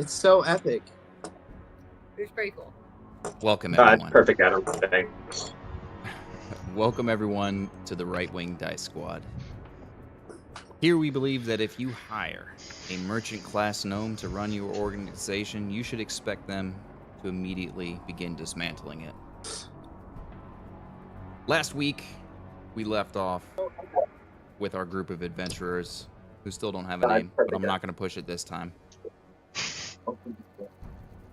It's so epic. It was pretty cool. Welcome, It's everyone. perfect, Adam. Thanks. Welcome, everyone, to the Right Wing Dice Squad. Here we believe that if you hire a merchant class gnome to run your organization, you should expect them to immediately begin dismantling it. Last week, we left off with our group of adventurers who still don't have a name, but I'm not going to push it this time.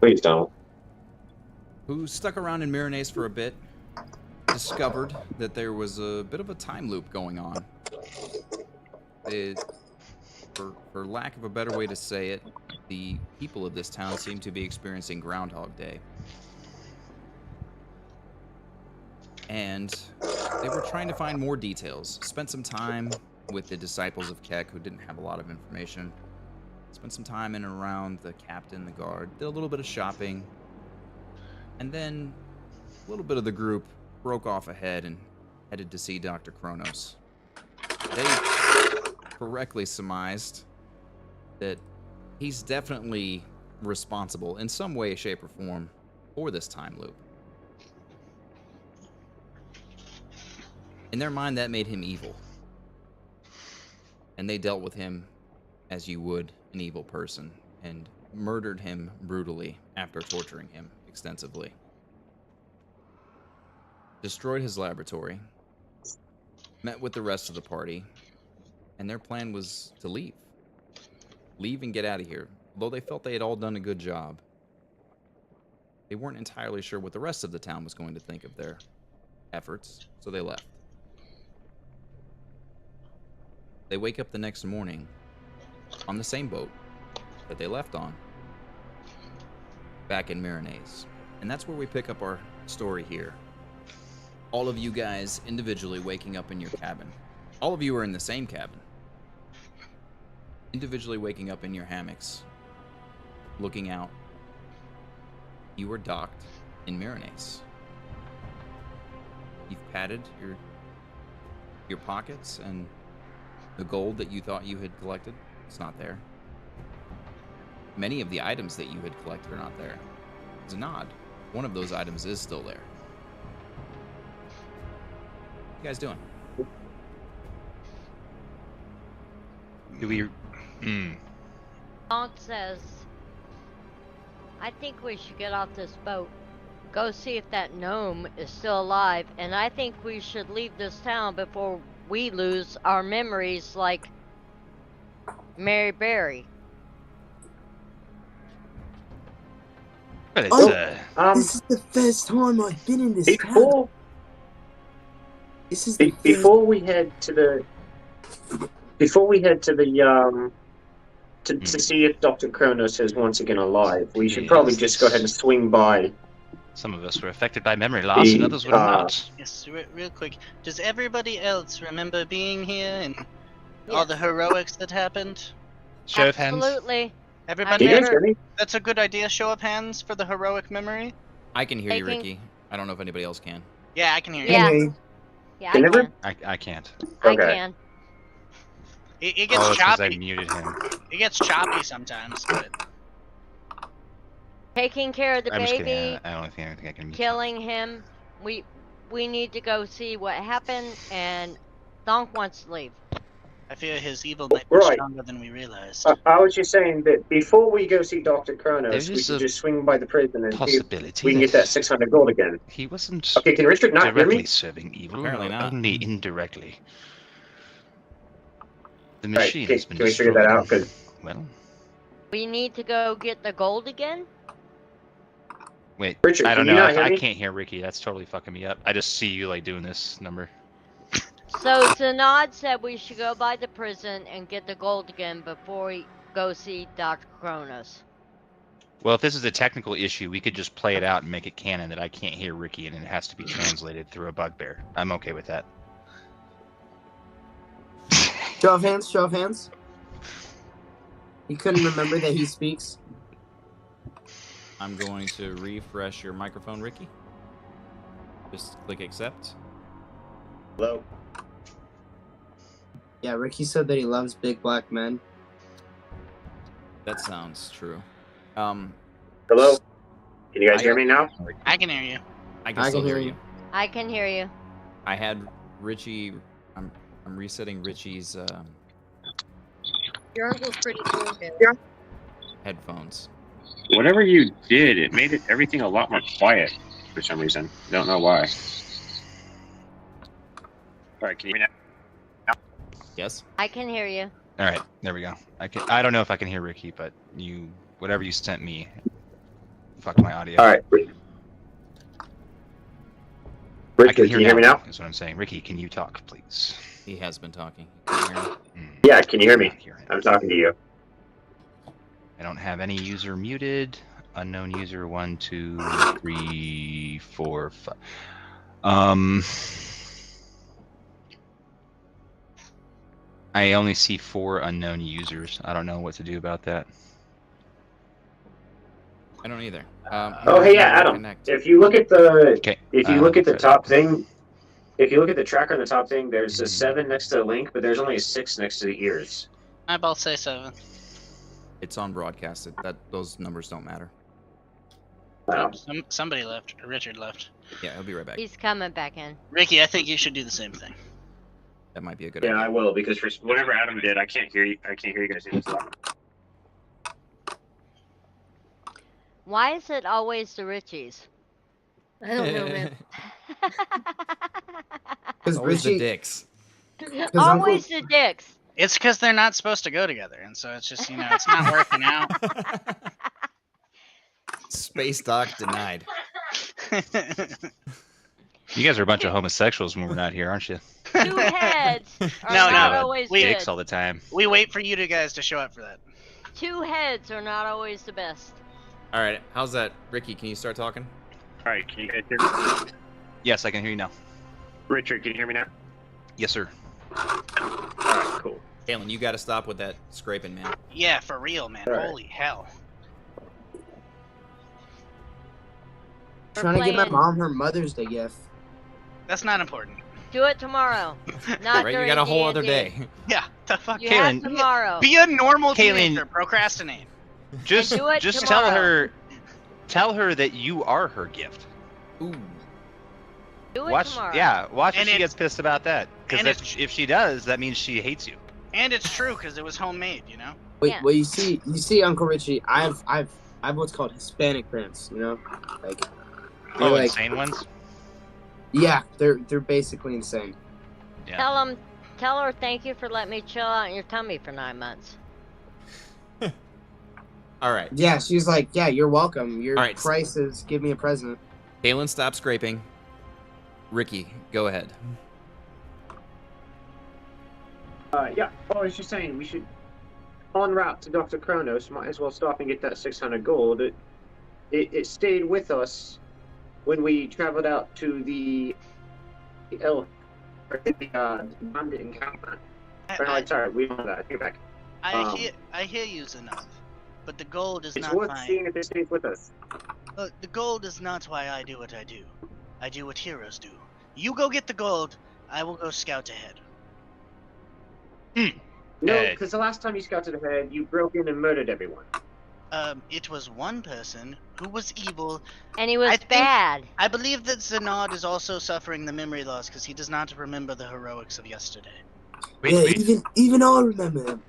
Please don't. Who stuck around in Myranaise for a bit, discovered that there was a bit of a time loop going on. For lack of a better way to say it, the people of this town seem to be experiencing Groundhog Day. And they were trying to find more details. Spent some time with the disciples of Keck, who didn't have a lot of information. Spent some time in and around the captain, the guard. Did a little bit of shopping. And then a little bit of the group broke off ahead and headed to see Dr. Kronos. They correctly surmised that he's definitely responsible in some way, shape, or form for this time loop. In their mind, that made him evil. And they dealt with him as you would an evil person, and murdered him brutally after torturing him extensively. Destroyed his laboratory, met with the rest of the party, and their plan was to leave. Leave and get out of here. Although they felt they had all done a good job, they weren't entirely sure what the rest of the town was going to think of their efforts, so they left. They wake up the next morning on the same boat that they left on, back in Myranaise. And that's where we pick up our story here. All of you guys individually waking up in your cabin. All of you are in the same cabin. Individually waking up in your hammocks, looking out. You were docked in Myranaise. You've padded your pockets, and the gold that you thought you had collected, it's not there. Many of the items that you had collected are not there. It's an odd. One of those items is still there. What you guys doing? Do we... Aunt says, I think we should get off this boat, go see if that gnome is still alive, and I think we should leave this town before we lose our memories like Mary Berry. But it's, This is the first time I've been in this cabin. Before This is the before we head to the to see if Dr. Kronos is once again alive, we should probably just go ahead and swing by. some of us were affected by memory loss, and others were not. Yes, real quick. Does everybody else remember being here and all the heroics that happened? Show of hands. Absolutely. Everybody? Can you guys hear me? That's a good idea. Show of hands for the heroic memory. I can hear you, Taking- Ricky. I don't know if anybody else can. Yeah, I can hear you. Yeah. Hey, Yeah, Can I never- can. I can't. I Okay. can. It Oh, gets it's 'cause I choppy. muted him. It gets choppy sometimes, but Taking care of the I'm just kidding. baby, I don't think I can mute. killing him. We need to go see what happened, and Donk wants to leave. I fear his evil might be Right. stronger than we realized. I was just saying that before we go see Dr. Kronos, There's we just should a just swing by the prison and see if Possibility we can get that 600 gold again. he wasn't Okay, can Richard not hear directly me? serving evil, Apparently not. only indirectly. The Right, machine has been can we figure that destroyed. out? 'Cause Well, We need to go get the gold again. wait. Richard, I don't can you know. not hear I me? can't hear Ricky. That's totally fucking me up. I just see you like doing this number. So Zanad said we should go by the prison and get the gold again before we go see Dr. Kronos. Well, if this is a technical issue, we could just play it out and make it canon that I can't hear Ricky and it has to be translated through a bugbear. I'm okay with that. show of hands, show of hands. You couldn't remember that he speaks? I'm going to refresh your microphone, Ricky. Just click accept. Hello? Yeah, Ricky said that he loves big black men. That sounds true. Hello? Can you guys hear me now? I can hear you. I can still hear you. I can hear you. I had Richie. I'm resetting Richie's Your uncle's pretty cool, dude. headphones. Whatever you did, it made everything a lot more quiet for some reason. Don't know why. Alright, can you hear me now? Yes. I can hear you. All right, there we go. I don't know if I can hear Ricky, but whatever you sent me, fucked my audio. Alright. I Richard, can you hear me now? Is what I'm saying. Ricky, can you talk, please? He has been talking. Can you hear me? Yeah, can you hear me? Not hearing. I'm talking to you. I don't have any user muted. Unknown user 1, 2, 3, 4, 5. I only see 4 unknown users. I don't know what to do about that. I don't either. Oh, hey, yeah, Adam. Connect. If you look at the Okay. if you look at the top thing, if you look at the tracker on the top thing, there's a 7 next to the link, but there's only a 6 next to the ears. I both say 7. It's on broadcast. Those numbers don't matter. Wow. Somebody left. Richard left. Yeah, he'll be right back. He's coming back in. Ricky, I think you should do the same thing. That might be a good Yeah, idea. I will, because for whatever Adam did, I can't hear you. I can't hear you guys. Why is it always the Richies? I don't know, man. Because Always the Richie, dicks. Always the dicks. It's because they're not supposed to go together, and so it's just, it's not working out. Space dock denied. You guys are a bunch of homosexuals when we're not here, aren't you? 2 heads are No, not no, always we- good. Dicks all the time. We wait for you guys to show up for that. 2 heads are not always the best. All right, how's that, Ricky? Can you start talking? Alright, can you guys hear me? Yes, I can hear you now. Richard, can you hear me now? Yes, sir. Alright, cool. Galen, you got to stop with that scraping, man. Yeah, for real, man. Alright. Holy hell. trying to get my playing- mom her Mother's Day gift. That's not important. Do it tomorrow. Not Right, you during got a whole other D&D. day. Yeah, the fuck? You Kaylin, have tomorrow. Be a normal Kaylin- teenager. Procrastinate. Just do it tell tomorrow. her that you are her gift. Ooh. Do it Watch, tomorrow. yeah, watch if And she it's- gets pissed about that. Because and if she does, that means she hates you. And it's true, because it was homemade, Wait, Yeah. well, you see, Uncle Richie, I've what's called Hispanic parents. Like, they're Oh, like, insane ones. yeah, they're basically insane. Yeah. Tell her thank you for letting me chill out in your tummy for 9 months. All right. Yeah, she's like, yeah, you're welcome. Your All right. price is give me a present. Galen, stop scraping. Ricky, go ahead. Yeah. Oh, I was just saying, we should, en route to Dr. Kronos, might as well stop and get that 600 gold. It stayed with us when we traveled out to the bandit encampment. Or no, sorry, we don't know that. Get back. I hear you, Zanov. But the gold is It's not worth my... seeing if it stays with us. The gold is not why I do what I do. I do what heroes do. You go get the gold, I will go scout ahead. No, Ed. because the last time you scouted ahead, you broke in and murdered everyone. It was one person who was evil. And he was I think- bad. I believe that Zanod is also suffering the memory loss because he does not remember the heroics of yesterday. Yeah, even I remember them.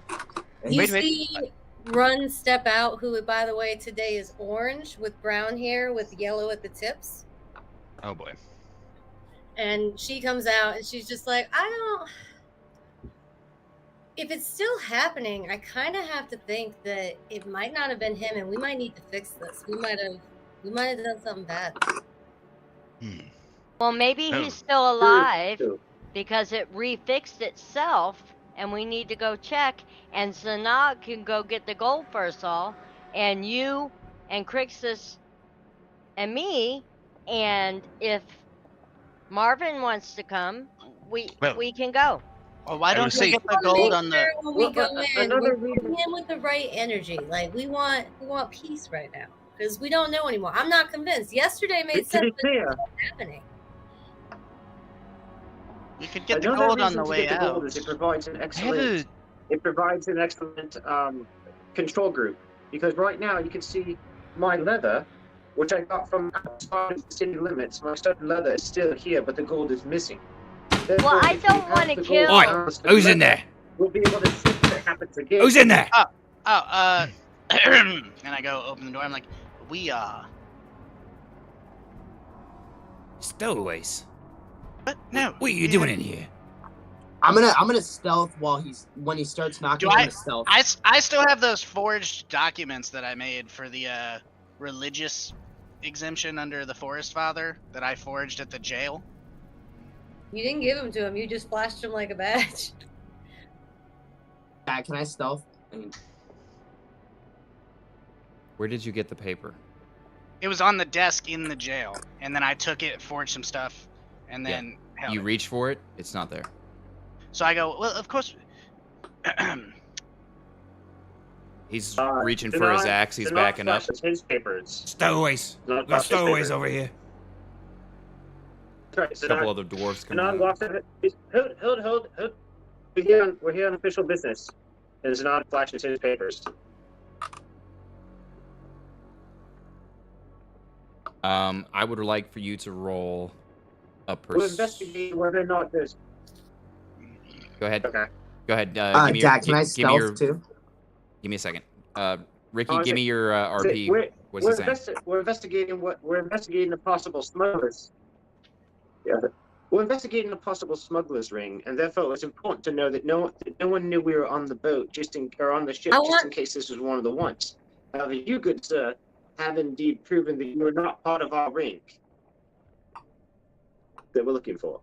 You Wait. see Run step out, who, by the way, today is orange with brown hair with yellow at the tips. Oh boy. And she comes out and she's just like, if it's still happening, I kind of have to think that it might not have been him and we might need to fix this. We might have done something bad. Well, maybe Oh. he's still alive True. because it refixed itself and we need to go check. And Zanag can go get the gold first all. And you and Crixus and me. And if Marvin wants to come, we can go. Well, why I don't would we say- get the gold on the... When we go Well, in, another we're going in with the right energy. Like we want peace right now because we don't know anymore. I'm not convinced. Yesterday made To sense, be but fair, it's happening. We could get the another gold on reason the to way get the gold out. is it provides an I have excellent control group. because right now you can see my leather, which I got from outside of the city limits. My studded leather is still here, but the gold is missing. Therefore, Well, I if we don't have want to the gold kill. Oi, and the studded who's in leather, there? we'll be able to see what happens again. Who's in there? And I go open the door. I'm like, we are. Stowaways. But no. What are you doing in here? I'm gonna stealth when he starts knocking. Do I'm I- gonna stealth. I still have those forged documents that I made for the religious exemption under the Forest Father that I forged at the jail. You didn't give them to him. You just flashed him like a badge. Can I stealth? Where did you get the paper? It was on the desk in the jail, and then I took it, forged some stuff, and then held You it. reach for it. It's not there. So I go, well, of course. He's reaching for his axe. He's Denard backing up. flashes his papers. Stowaways. Denard We got flashes stowaways papers. over here. That's A right. couple other dwarves come Denard by. walks over. Hold. We're here on official business. And Denard flashes his papers. I would like for you to roll a We're investigating whether or not there's. Go ahead. Okay. Go ahead. Jack, can I stealth too? Give me a second. Ricky, Oh, give me your RP. What's he saying? We're investigating a possible smugglers. Yeah. We're investigating a possible smugglers ring, and therefore it's important to know that no one knew we were on the boat, or on the ship, just in case this was one of the ones. However, you, good sir, have indeed proven that you are not part of our ring that we're looking for.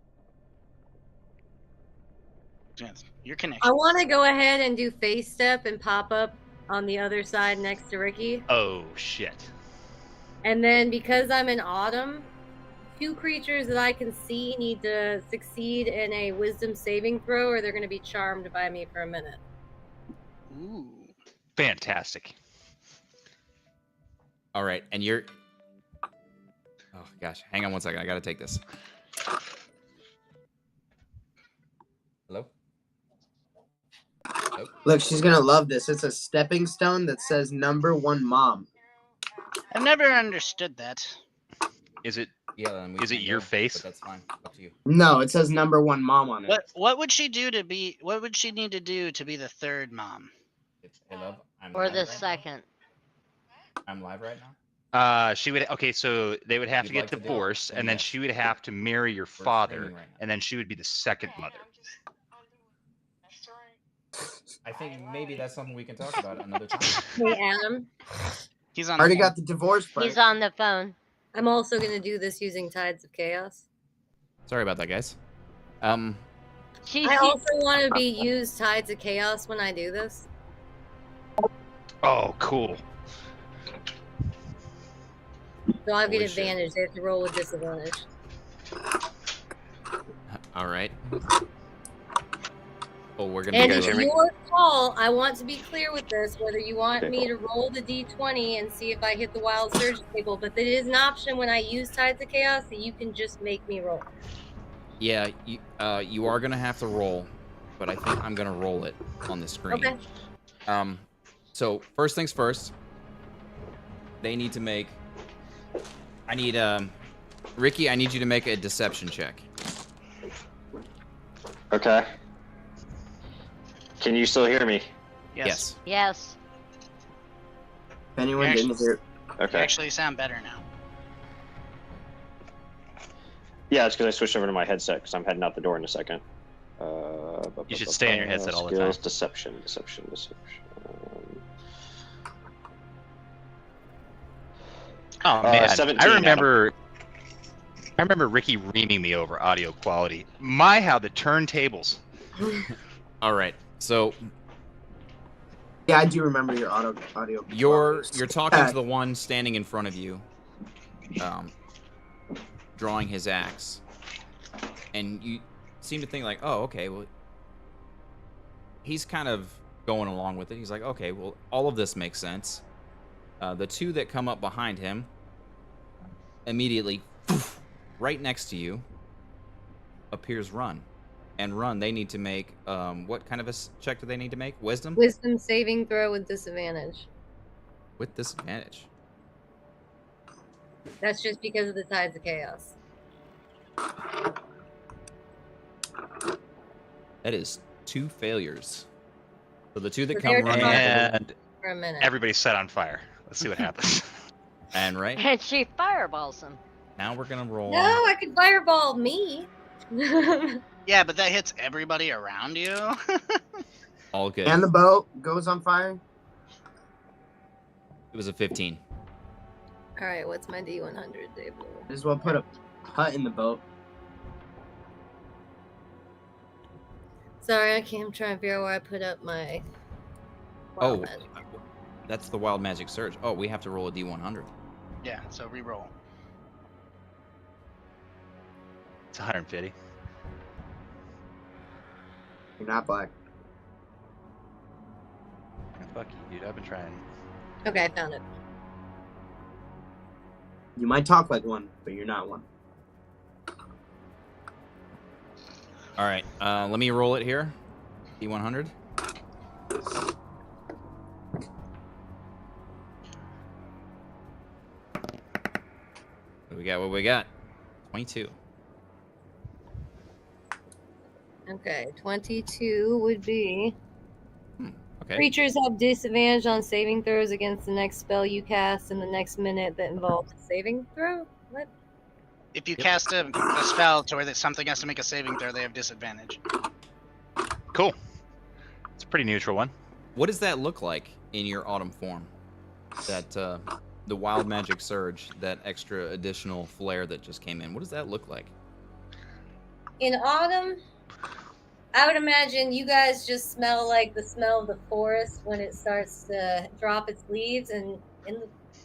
Yes, your connection. I want to go ahead and do face step and pop up on the other side next to Ricky. Oh shit. And then because I'm in autumn, 2 creatures that I can see need to succeed in a wisdom saving throw, or they're going to be charmed by me for a minute. Ooh. Fantastic. All right, and you're. Oh gosh, hang on one second. I gotta take this. Hello. Hello? Look, she's gonna love this. It's a stepping stone that says #1 mom. I've never understood that. Is it? Yeah. Then we Is it can your go, face? But that's fine. Up to you. No, it says #1 mom on it. What would she do to be? What would she need to do to be the third mom? Hey, love. I'm Or live the right now. second. I'm live right now. She would. Okay, so they would have You'd to get like to do it? divorced, Then and then yes. she would have to marry your We're father, streaming right now. and then she would be the second mother. I think maybe that's something we can talk about another time. Hey, Adam. He's on. Already the got the divorce part. He's on the phone. I'm also going to do this using Tides of Chaos. Sorry about that, guys. I also want to be used Tides of Chaos when I do this. Oh, cool. So I get Holy shit. advantage. They have to roll with disadvantage. All right. Oh, we're gonna And be it's going. your call. I want to be clear with this, whether you want me to roll the d20 and see if I hit the wild surge table, but it is an option when I use Tides of Chaos that you can just make me roll. Yeah, you are gonna have to roll, but I think I'm gonna roll it on the screen. Okay. So first things first. They need to make. I need Ricky. I need you to make a deception check. Okay. Can you still hear me? Yes. Yes. If anyone Actually- didn't hear, You actually sound better now. Yeah, it's because I switched over to my headset because I'm heading out the door in a second. You should stay on your headset all the time. Deception. Oh man, 17, I remember Ricky reaming me over audio quality. My, how the turntables. All right. So yeah, I do remember your audio. you're talking Uh, to the one standing in front of you, drawing his axe, and you seem to think like, oh, okay, well, he's kind of going along with it. He's like, okay, well, all of this makes sense. The 2 that come up behind him, immediately, right next to you, appears Run. And Run, they need to make, what kind of a check do they need to make? Wisdom? Wisdom saving throw with disadvantage. With disadvantage. That's just because of the tides of chaos. That is 2 failures. So the 2 that So come they're running at the little... And For a minute. everybody's set on fire. Let's see what happens. And right And she fireballs him. now we're gonna roll. No, I could fireball me. Yeah, but that hits everybody around you. All good. And the boat goes on fire. It was a 15. All right, what's my D100 table? Might as well put a hut in the boat. Sorry, I'm trying to figure out where I put up my. Oh, wild magic. that's the wild magic surge. Oh, we have to roll a D100. Yeah, so re-roll. It's 150. You're not black. Fuck you, dude. I've been trying. Okay, I found it. You might talk like one, but you're not one. All right, let me roll it here. D100. What we got? What we got? 22. Okay, 22 would be. Okay. Creatures have disadvantage on saving throws against the next spell you cast in the next minute that involves a saving throw? What? If you cast a spell to where that something has to make a saving throw, they have disadvantage. Cool. It's a pretty neutral one. What does that look like in your autumn form? That the wild magic surge, that extra additional flare that just came in. What does that look like? In autumn, I would imagine you guys just smell like the smell of the forest when it starts to drop its leaves, and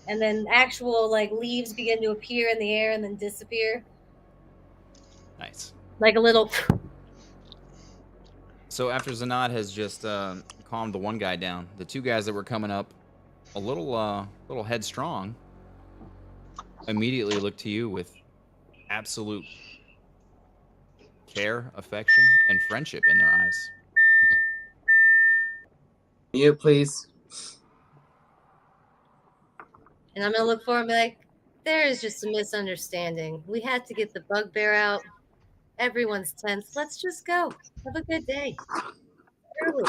then actual like leaves begin to appear in the air and then disappear. Nice. Like a little. So after Zanad has just calmed the one guy down, the 2 guys that were coming up a little headstrong immediately look to you with absolute care, affection, and friendship in their eyes. You, please. And I'm gonna look forward and be like, there is just a misunderstanding. We had to get the bugbear out. Everyone's tense. Let's just go. Have a good day. Early.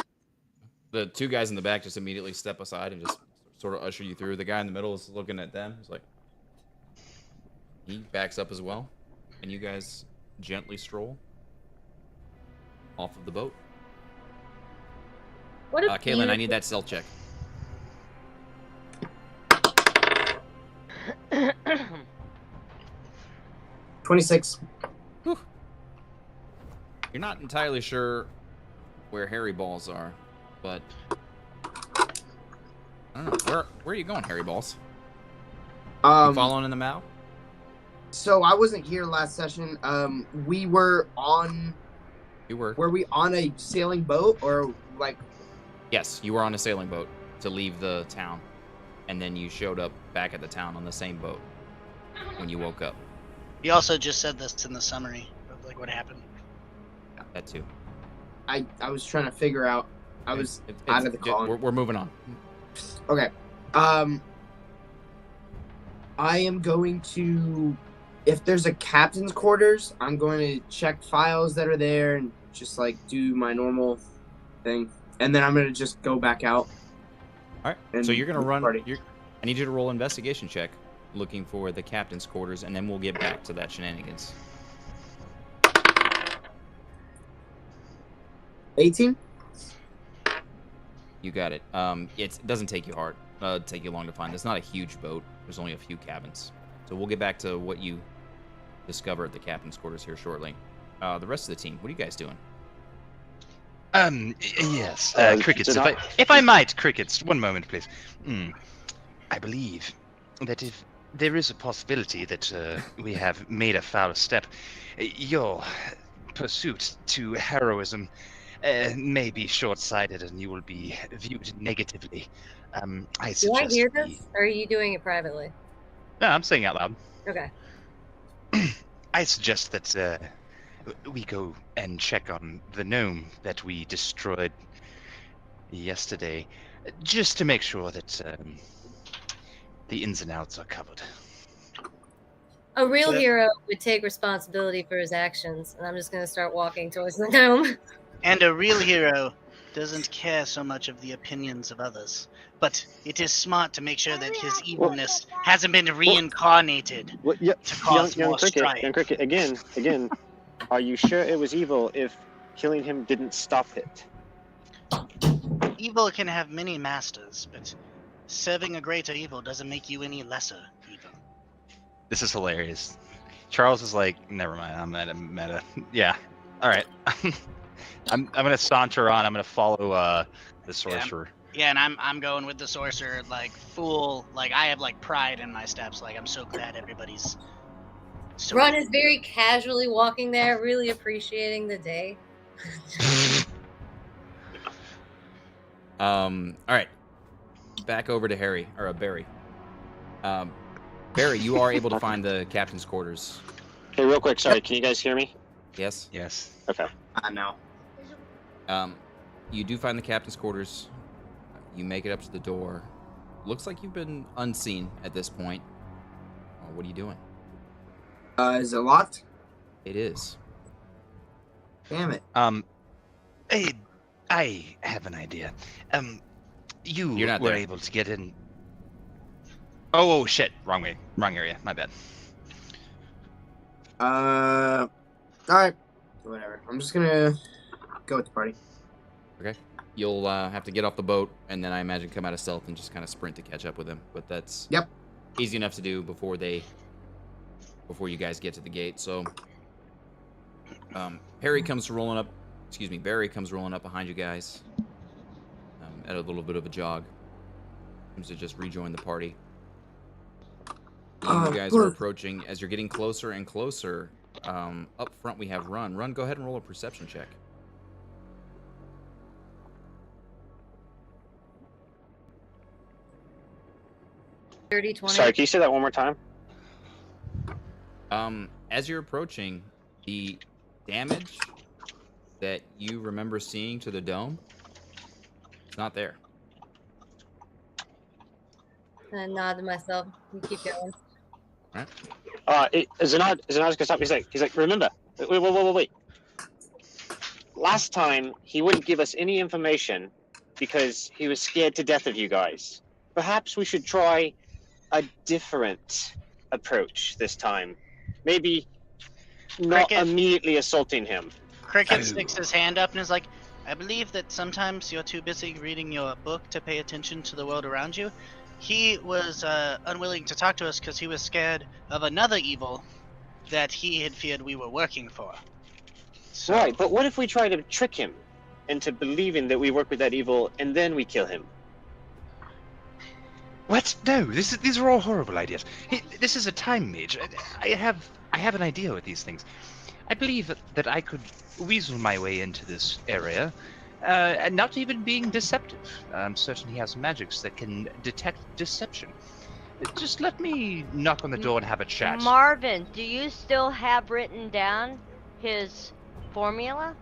The 2 guys in the back just immediately step aside and just sort of usher you through. The guy in the middle is looking at them. He's like, he backs up as well, and you guys gently stroll off of the boat. What a Caitlin, I need that stealth check. Well, 26. Whew. You're not entirely sure where Harry Balls are, but I don't know. Where are you going, Harry Balls? You following in the map? So I wasn't here last session. We were on. You were. Were we on a sailing boat or like? Yes, you were on a sailing boat to leave the town, and then you showed up back at the town on the same boat when you woke up. You also just said this in the summary of like what happened. That too. I was trying to figure out. I was out of the call. We're moving on. Okay. I am going to. If there's a captain's quarters, I'm going to check files that are there and just like do my normal thing, and then I'm gonna just go back out. All right. So you're gonna run. I need you to roll an investigation check, looking for the captain's quarters, and then we'll get back to that shenanigans. 18. You got it. It doesn't take you hard. Take you long to find. It's not a huge boat. There's only a few cabins. So we'll get back to what you discover at the captain's quarters here shortly. The rest of the team, what are you guys doing? Yes, crickets. If I might, crickets. One moment, please. I believe that if there is a possibility that we have made a foul step, your pursuit to heroism may be short-sighted, and you will be viewed negatively. I suggest. Do I hear this, or are you doing it privately? No, I'm saying out loud. Okay. I suggest that we go and check on the gnome that we destroyed yesterday, just to make sure that The ins and outs are covered. A real So- hero would take responsibility for his actions, and I'm just going to start walking towards the gnome. And a real hero doesn't care so much of the opinions of others, but it is smart to make sure that his evilness hasn't been reincarnated Well, yeah, to cause young more strife. cricket. Again. Are you sure it was evil if killing him didn't stop it? Evil can have many masters, but serving a greater evil doesn't make you any lesser evil. This is hilarious. Charles is like, never mind. I'm at a meta. Yeah. All right. I'm gonna saunter on. I'm gonna follow the sorcerer. Yeah, and I'm going with the sorcerer, like full, like I have like pride in my steps. Like I'm so glad everybody's. So Ron is very casually walking there, really appreciating the day. All right. Back over to Harry or Barry. Barry, you are able to find the captain's quarters. Hey, real quick, sorry, can you guys hear me? Yes. Yes. Okay. No. You do find the captain's quarters. You make it up to the door. Looks like you've been unseen at this point. What are you doing? Is it locked? It is. Damn it. I have an idea. You You're not were there. able to get in. Oh shit! Wrong way, wrong area. My bad. Alright. Whatever. I'm just gonna go with the party. Okay. You'll have to get off the boat, and then I imagine come out of stealth and just kind of sprint to catch up with him. But that's easy enough to do before you guys get to the gate. So Barry comes rolling up behind you guys at a little bit of a jog. Seems to just rejoin the party. You guys are approaching. As you're getting closer and closer, up front we have Run. Run, go ahead and roll a perception check. Dirty 20. Sorry, can you say that one more time? As you're approaching, the damage that you remember seeing to the dome, it's not there. I nod to myself. You keep going. Zanard's gonna stop. He's like, remember, wait. Last time, he wouldn't give us any information because he was scared to death of you guys. Perhaps we should try a different approach this time. Maybe not Cricket. immediately assaulting him. Cricket sticks his hand up and is like, I believe that sometimes you're too busy reading your book to pay attention to the world around you. He was unwilling to talk to us because he was scared of another evil that he had feared we were working for. So, Right, but what if we try to trick him into believing that we work with that evil and then we kill him? What? No, these are all horrible ideas. This is a time mage. I have an idea with these things. I believe that I could weasel my way into this area, and not even being deceptive. I'm certain he has magics that can detect deception. Just let me knock on the door and have a chat. Marvin, do you still have written down his formula?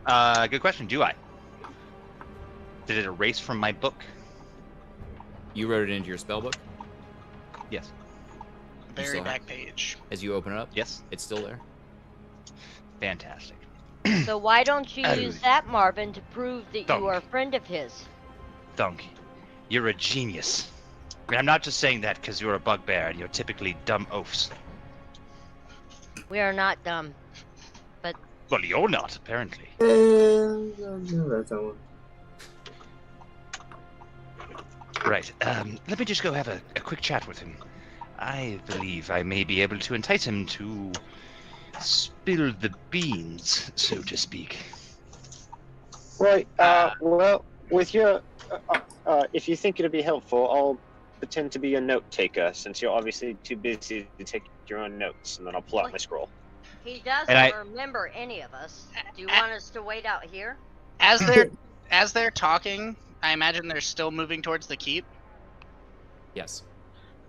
Good question. Do I? Did it erase from my book? You wrote it into your spell book? Yes. very still back page. As you open it up? Yes. It's still there. Fantastic. So why don't you Oh. use that, Marvin, to prove that Dunk. you are a friend of his? Dunk, you're a genius. I mean, I'm not just saying that because you're a bugbear and you're typically dumb oafs. We are not dumb. Well, you're not, apparently. That's that one. Right, let me just go have a quick chat with him. I believe I may be able to entice him to spill the beans, so to speak. Right, well, with your... if you think it'd be helpful, I'll pretend to be a note taker, since you're obviously too busy to take your own notes, and then I'll pull out my scroll. He doesn't And remember any of us. Do you want us to wait out here? As they're talking, I imagine they're still moving towards the keep. Yes.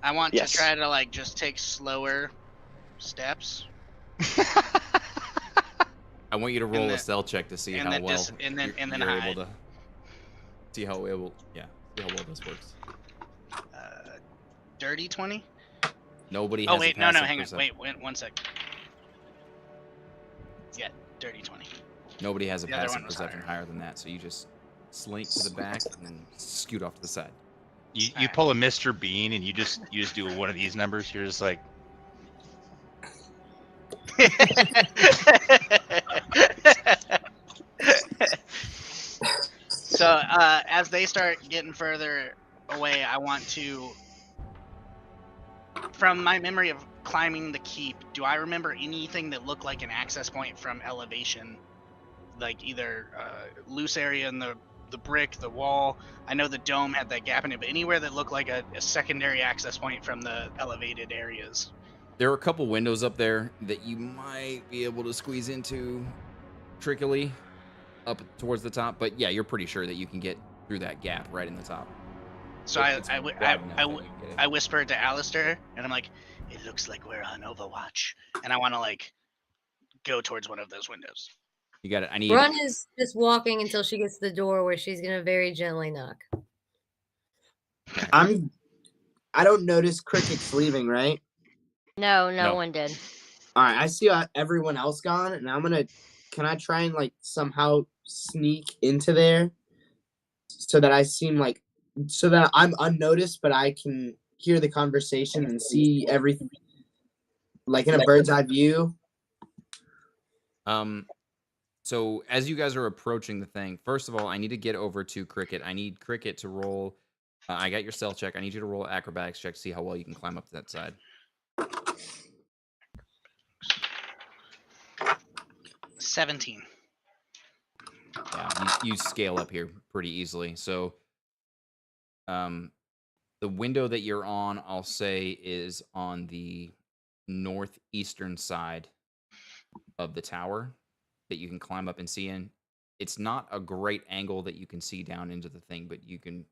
I want Yes. to try to like just take slower steps. I want you to roll And a then- stealth check to see and how then well and then you're hide. able to see how well this works. dirty 20? Nobody Oh has wait, a no, passive hang on. perception. Wait, 1 sec. Yeah, dirty 20. Nobody has a The other passive one was perception higher. higher than that, so you just slink to the back and then scoot off to the side. You Alright. pull a Mr. Bean and you just do one of these numbers. You're just like, So as they start getting further away, I want to, from my memory of climbing the keep, do I remember anything that looked like an access point from elevation, like either loose area in the brick, the wall? I know the dome had that gap in it, but anywhere that looked like a secondary access point from the elevated areas. There are a couple windows up there that you might be able to squeeze into trickily up towards the top, but yeah, you're pretty sure that you can get through that gap right in the top. So It's wide enough that you can get in. I whispered to Alistair, and I'm like, "It looks like we're on Overwatch," and I want to like go towards one of those windows. You got it. I need. Run is just walking until she gets to the door where she's gonna very gently knock. I don't notice Cricket's leaving, right? No, No. one did. All right, I see everyone else gone, and can I try and like somehow sneak into there so that so that I'm unnoticed, but I can hear the conversation and see everything like in a bird's eye view? So as you guys are approaching the thing, first of all, I need to get over to Cricket. I need Cricket to roll. I got your stealth check. I need you to roll an acrobatics check to see how well you can climb up that side. 17. Yeah, you scale up here pretty easily. So, the window that you're on, I'll say, is on the northeastern side of the tower that you can climb up and see in. It's not a great angle that you can see down into the thing, but you can.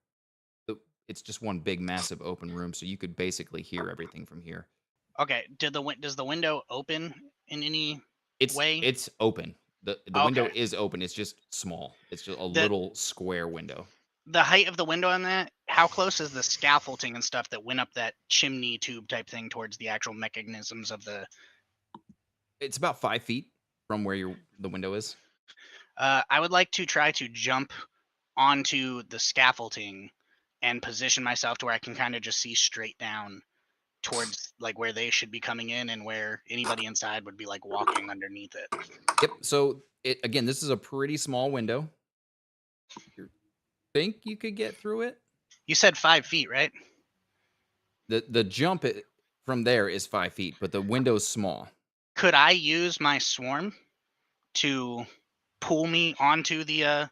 It's just one big, massive open room, so you could basically hear everything from here. Okay. Does the window open in any way? It's open. The window is open. It's just small. It's just a little square window. The height of the window on that, how close is the scaffolding and stuff that went up that chimney tube type thing towards the actual mechanisms of the... It's about 5 feet from where the window is. I would like to try to jump onto the scaffolding and position myself to where I can kind of just see straight down towards like where they should be coming in and where anybody inside would be like walking underneath it. Yep. So again, this is a pretty small window. You think you could get through it? You said 5 feet, right? The jump from there is 5 feet, but the window's small. Could I use my swarm to pull me onto the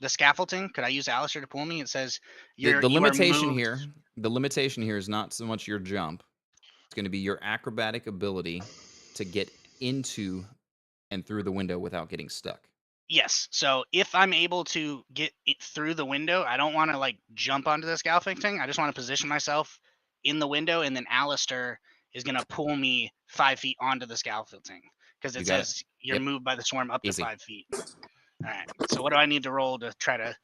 scaffolding? Could I use Alistair to pull me? It says the limitation here. The limitation here is not so much your jump. It's going to be your acrobatic ability to get into and through the window without getting stuck. Yes. So if I'm able to get it through the window, I don't want to like jump onto the scaffolding. I just want to position myself in the window, and then Alistair is going to pull me 5 feet onto the scaffolding because it says you're moved by the swarm up to 5 feet. All right. So what do I need to roll to try to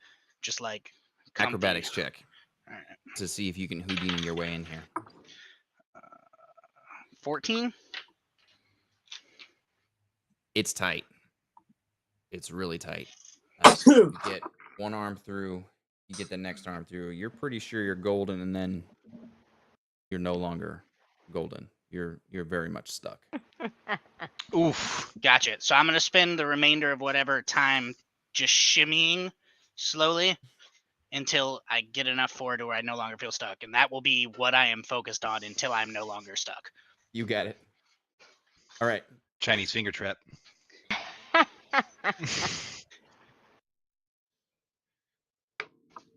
just like acrobatics check? All right. To see if you can Houdini your way in here. 14. It's tight. It's really tight. You You get one arm through, you get the next arm through. You're pretty sure you're golden, and then you're no longer golden. You're very much stuck. Oof. Gotcha. So I'm gonna spend the remainder of whatever time just shimmying slowly until I get enough forward to where I no longer feel stuck, and that will be what I am focused on until I'm no longer stuck. You got it. All right. Chinese finger trap.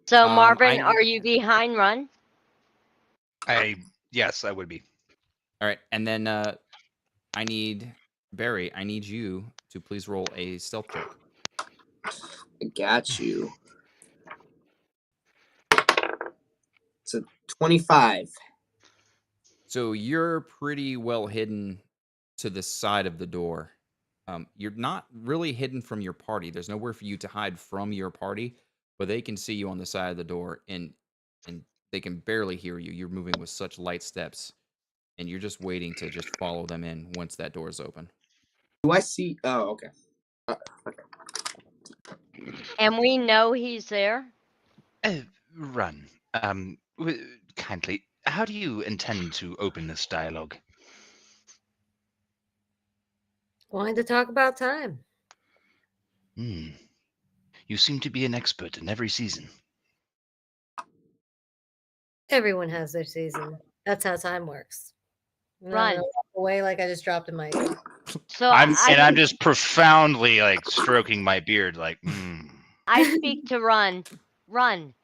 So Marvin, are you behind Run? Yes, I would be. All right, and then I need Barry. I need you to please roll a stealth check. I got you. It's a 25. So you're pretty well hidden to the side of the door. You're not really hidden from your party. There's nowhere for you to hide from your party, but they can see you on the side of the door. And they can barely hear you. You're moving with such light steps, and you're just waiting to just follow them in once that door is open. Do I see? Oh, okay. And we know he's there? Run. Kindly, how do you intend to open this dialogue? Wanted to talk about time. You seem to be an expert in every season. Everyone has their season. That's how time works. I'm not Run. gonna walk away like I just dropped a mic. So I'm just profoundly like stroking my beard, like. I speak to Run. Run.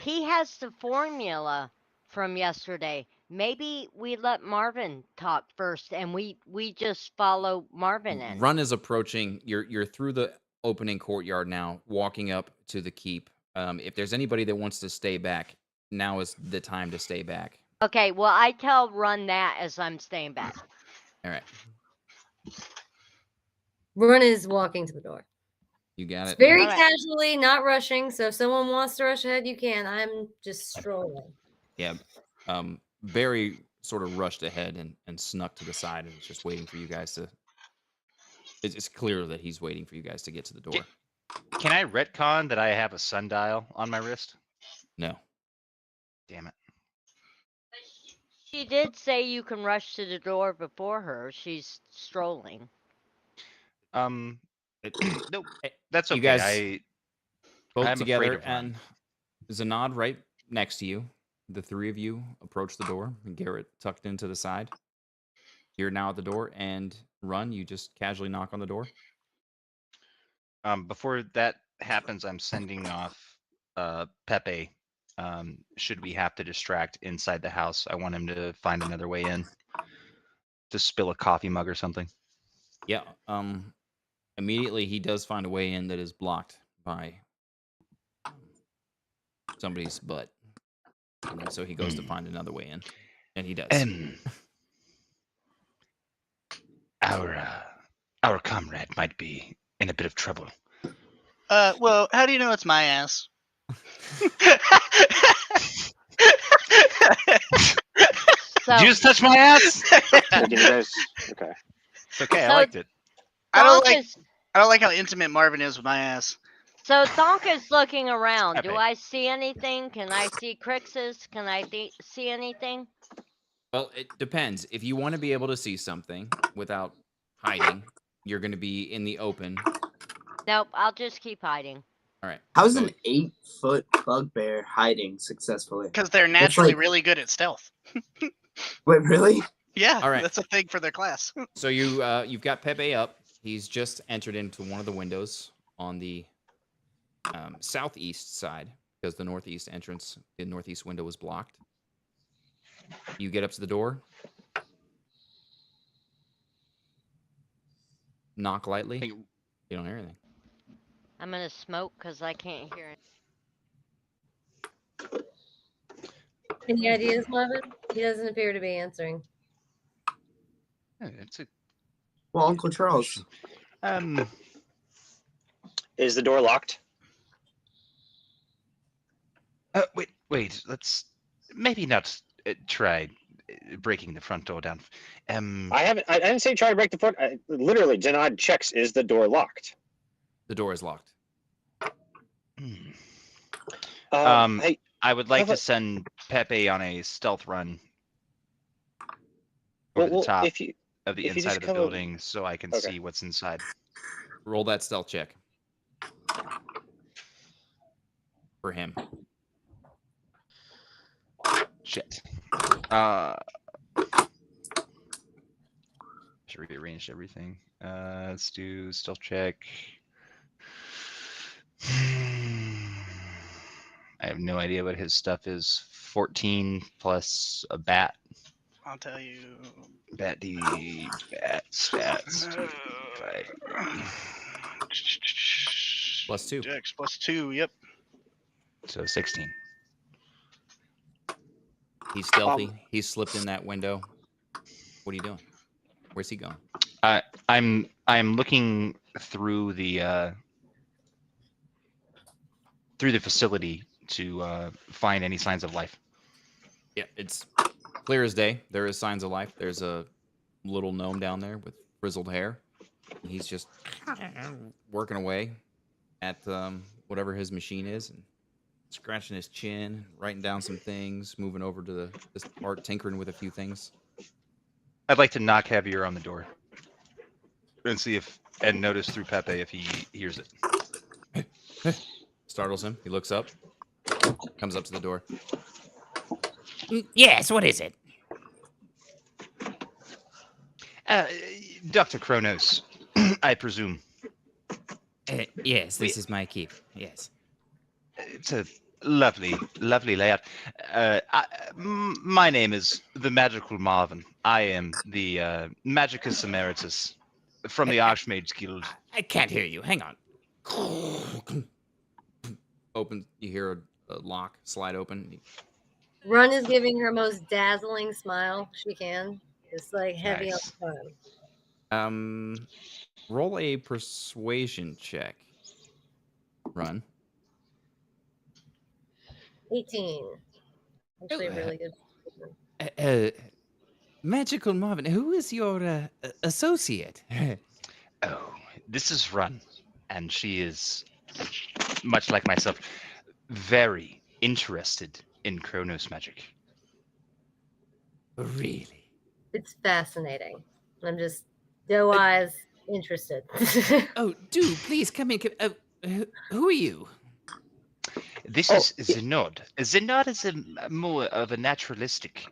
He has the formula from yesterday. Maybe we let Marvin talk first, and we just follow Marvin in. Run is approaching. You're through the opening courtyard now, walking up to the keep. If there's anybody that wants to stay back, now is the time to stay back. Okay, well, I tell Run that as I'm staying back. All right. Run is walking to the door. You got it. Very All right. casually, not rushing. So if someone wants to rush ahead, you can. I'm just strolling. Yeah. Barry sort of rushed ahead and snuck to the side and is just waiting for you guys to. It's clear that he's waiting for you guys to get to the door. Can I retcon that I have a sundial on my wrist? No. Damn it. She did say you can rush to the door before her. She's strolling. Nope. That's okay. You guys both I'm together, afraid of and Zanad right next to you. The three of you approach the door, and Garrett tucked into the side. You're now at the door, and Run, you just casually knock on the door. Before that happens, I'm sending off Pepe. Should we have to distract inside the house, I want him to find another way in. To spill a coffee mug or something. Yeah. Immediately, he does find a way in that is blocked by somebody's butt. And so he goes to find another way in, and he does. Our comrade might be in a bit of trouble. Well, how do you know it's my ass? So, Did you just touch my ass? Did you guys? Okay. It's okay. I So- liked it. I don't Thonk like. I don't like how intimate Marvin is with my ass. So Thonk is looking around. Do Pepe. I see anything? Can I see Crixus? Can I see anything? Well, it depends. If you want to be able to see something without hiding, you're going to be in the open. Nope, I'll just keep hiding. All right. How's so an 8-foot bugbear hiding successfully? Because they're naturally like- really good at stealth. Wait, really? Yeah, All right. that's a thing for their class. So you've got Pepe up. He's just entered into one of the windows on the southeast side because the northeast window was blocked. You get up to the door, knock lightly. Hey, You don't hear anything. I'm gonna smoke because I can't hear it. Any ideas, Marvin? He doesn't appear to be answering. It's a Well, Uncle Charles. Is the door locked? Wait. Let's maybe not try breaking the front door down. I didn't say try to break the front. Literally, Janad checks: is the door locked? The door is locked. Hey, I would like Have a- to send Pepe on a stealth run over the top if you of the if you inside just of the come over- building so I can Okay. see what's inside. Roll that stealth check for him. Shit. Should we rearrange everything? Let's do stealth check. I have no idea what his stuff is. 14 plus a bat. I'll tell you. Bats. +2. Dex +2. Yep. So 16. He's stealthy. He's slipped in that window. What are you doing? Where's he going? I'm looking through the facility to find any signs of life. Yeah, it's clear as day. There is signs of life. There's a little gnome down there with frizzled hair. He's just working away at whatever his machine is and scratching his chin, writing down some things, moving over to this part, tinkering with a few things. I'd like to knock heavier on the door and see if and notice through Pepe if he hears it. Startles him. He looks up, comes up to the door. Yes, what is it? Dr. Kronos, I presume. Yes, this is my keep. Yes. It's a lovely layout. My name is the Magical Marvin. I am the Magicus Emeritus from the Archmage Guild. I can't hear you. Hang on. Open. You hear a lock slide open. Run is giving her most dazzling smile she can. It's like heavy Nice. on the tongue. Roll a persuasion check. Run. 18. Actually, Oh, really good. Magical Marvin, who is your associate? Oh, this is Run, and she is, much like myself, very interested in Kronos magic. Really? It's fascinating. I'm just doe eyes interested. Oh, do please come in. Who are you? This is Zenod. Zenod is more of a naturalistic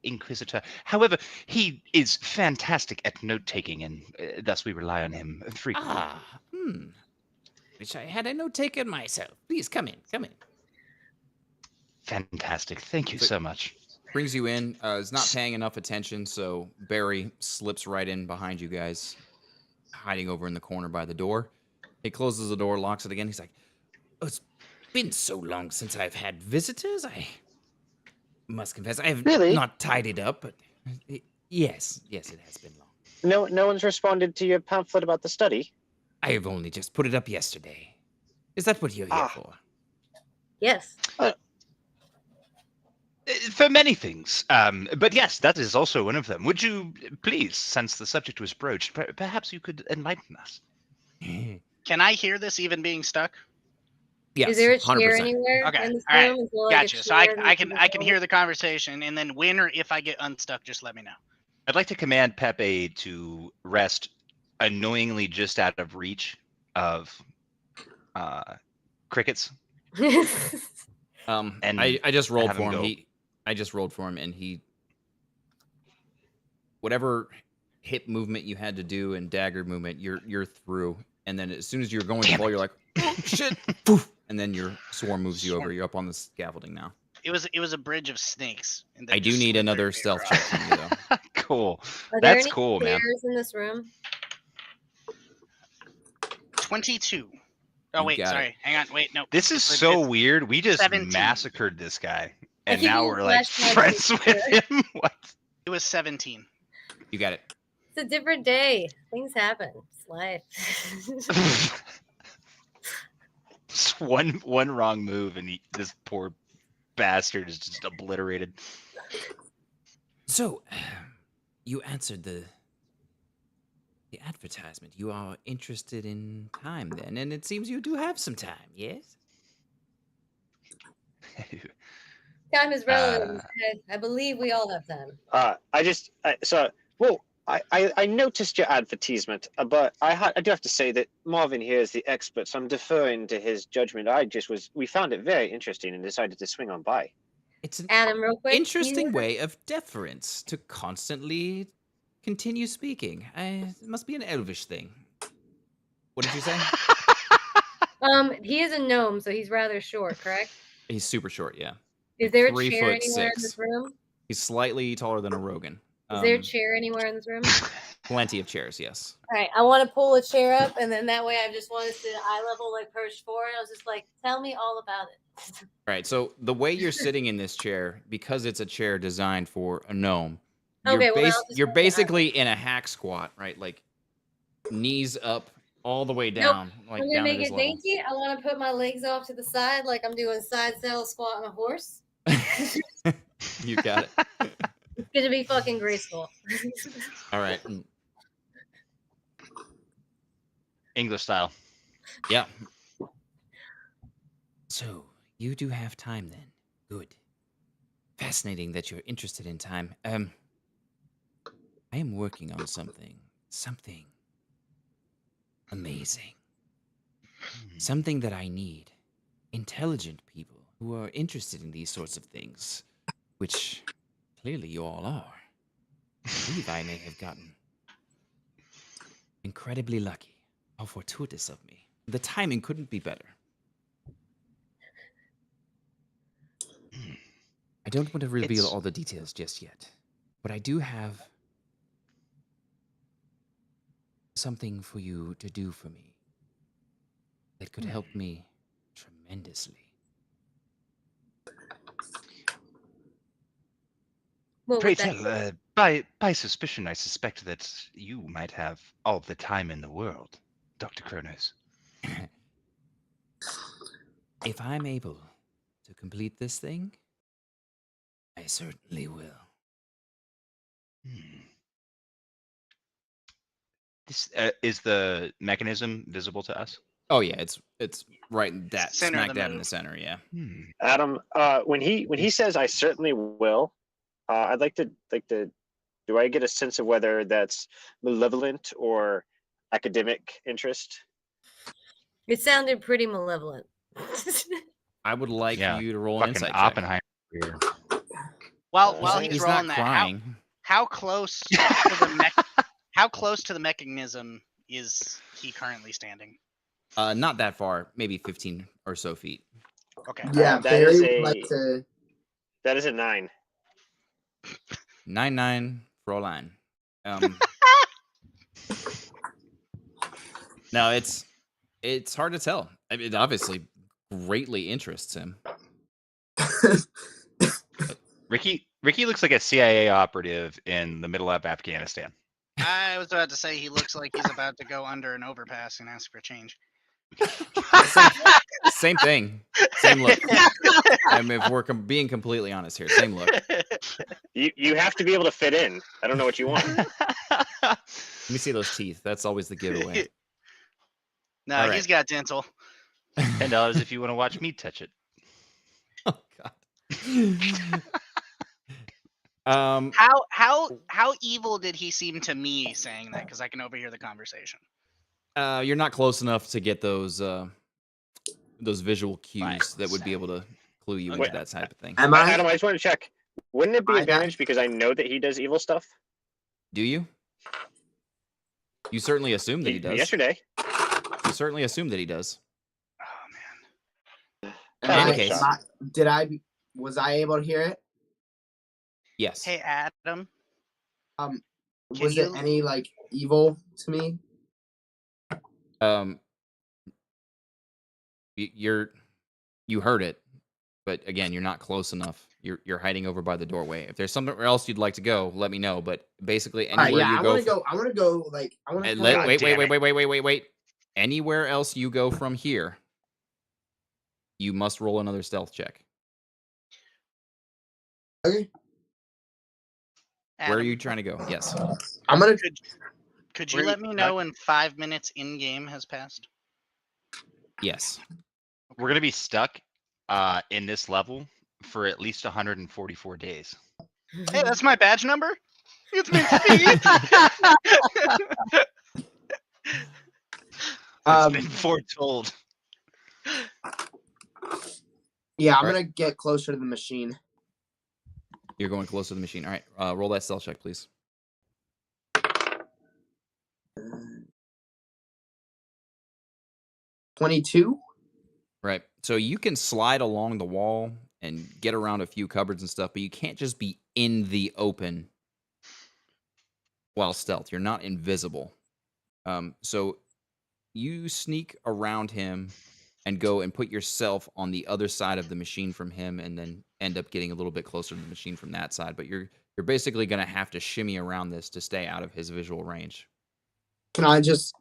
inquisitor. However, he is fantastic at note-taking, and thus we rely on him frequently. Wish I had a note taken myself. Please come in. Come in. Fantastic. Thank you so much. Brings you in. Is not paying enough attention, so Barry slips right in behind you guys, hiding over in the corner by the door. He closes the door, locks it again. He's like, Oh, it's been so long since I've had visitors. I must confess, I have Really? not tied it up, but yes, it has been long. No one's responded to your pamphlet about the study? I have only just put it up yesterday. Is that what you're here for? Yes. For many things, but yes, that is also one of them. Would you please, since the subject was broached, perhaps you could enlighten us? Can I hear this even being stuck? yes, Is there a chair 100%. anywhere Okay, in this all right, room? Is there like a Gotcha. So I chair that I you can I can go hear the conversation, and then when or if I get unstuck, just let me know. I'd like to command Pepe to rest annoyingly just out of reach of crickets. And I just rolled have him for him. go. I just rolled for him, and he, whatever hip movement you had to do and dagger movement, you're through. And then as soon as you're going to fall, you're like, oh, shit, poof, and then your swarm moves you over. You're up on the scaffolding now. It was a bridge of snakes. And I do need another stealth check from you, though. Cool. Are there That's any cool, man. chairs in this room? 22. Oh You wait, got sorry. it. Hang on. Wait, no. This is It's so legit. weird. We just 17. massacred this guy, I and keep now getting we're like flashbacks friends to with him. What? It was 17. You got it. It's a different day. Things happen. It's life. Just one wrong move, and this poor bastard is just obliterated. So, you answered the advertisement. You are interested in time, then, and it seems you do have some time. Yes. Time is relative. I believe we all have time. I noticed your advertisement, but I do have to say that Marvin here is the expert, so I'm deferring to his judgment. We found it very interesting and decided to swing on by. It's an Adam, real quick. interesting way of deference to constantly continue speaking. It must be an elvish thing. What did you say? He is a gnome, so he's rather short, correct? He's super short, yeah. Is there a 3 chair foot anywhere in 6. this room? He's slightly taller than a Rogan. Is there a chair anywhere in this room? Plenty of chairs, yes. All right, I want to pull a chair up, and then that way I just want to sit at eye level, like perched forward. I was just like, tell me all about it. All right, so the way you're sitting in this chair, because it's a chair designed for a gnome, Okay, well, I'll just you're hold the eye basically in a hack squat, right? Like knees up, all the way Nope. down, I'm like gonna down at make his it level. dainty. I want to put my legs off to the side like I'm doing side saddle squat on a horse. You got it. It's gonna be fucking graceful. All right. English style. Yeah. So you do have time then. Good. Fascinating that you're interested in time. I am working on something amazing. Something that I need. Intelligent people who are interested in these sorts of things, which clearly you all are. I believe I may have gotten incredibly lucky. How fortuitous of me. The timing couldn't be better. I don't want to reveal all the details just yet, but I do have something for you to do for me that could help me tremendously. Pray tell, by suspicion, I suspect that you might have all the time in the world, Dr. Kronos. If I'm able to complete this thing, I certainly will. This is the mechanism visible to us? Oh yeah, it's right in that Center of smack the dab in the move. center. Yeah. Adam, when he says I certainly will, I'd like to do I get a sense of whether that's malevolent or academic interest? It sounded pretty malevolent. I would like you to roll an fucking insight Oppenheimer check. here. While he's He's rolling not that, crying. how close to the how close to the mechanism is he currently standing? Not that far, maybe 15 or so feet. Okay. Yeah, that Barry is would like to. that is a 9. 9-9 Fräulein. No, it's hard to tell. I mean, it obviously greatly interests him. Ricky looks like a CIA operative in the middle of Afghanistan. I was about to say he looks like he's about to go under an overpass and ask for change. Same thing. Same look. I mean, if we're being completely honest here, same look. You have to be able to fit in. I don't know what you want. Let me see those teeth. That's always the giveaway. No, All right. he's got dental. $10 if you want to watch me touch it. Oh God. How evil did he seem to me saying that? Because I can overhear the conversation. You're not close enough to get those visual cues that would be able to clue you into that type of thing. Am I? Adam, I just want to check. Wouldn't it be advantage because I know that he does evil stuff? Do you? You certainly assume that he does. Yesterday. You certainly assume that he does. Oh man. In any case, Was I able to hear it? yes. Hey Adam. Was it any like evil to me? You heard it, but again, you're not close enough. You're hiding over by the doorway. If there's somewhere else you'd like to go, let me know. But basically, anywhere you go. I want to go. Like I want to. Wait. Anywhere else you go from here, you must roll another stealth check. Okay. Adam, Where are you trying to go? Yes. I'm gonna. Could you let me know when 5 minutes in game has passed? Yes. We're gonna be stuck in this level for at least 144 days. Hey, that's my badge number. It's meant to be. It's been foretold. Yeah, I'm gonna get closer to the machine. You're going close to the machine. All right. Roll that stealth check, please. 22. Right. So you can slide along the wall and get around a few cupboards and stuff, but you can't just be in the open while stealth. You're not invisible. So you sneak around him and go and put yourself on the other side of the machine from him, and then end up getting a little bit closer to the machine from that side. But you're basically going to have to shimmy around this to stay out of his visual range. Can I just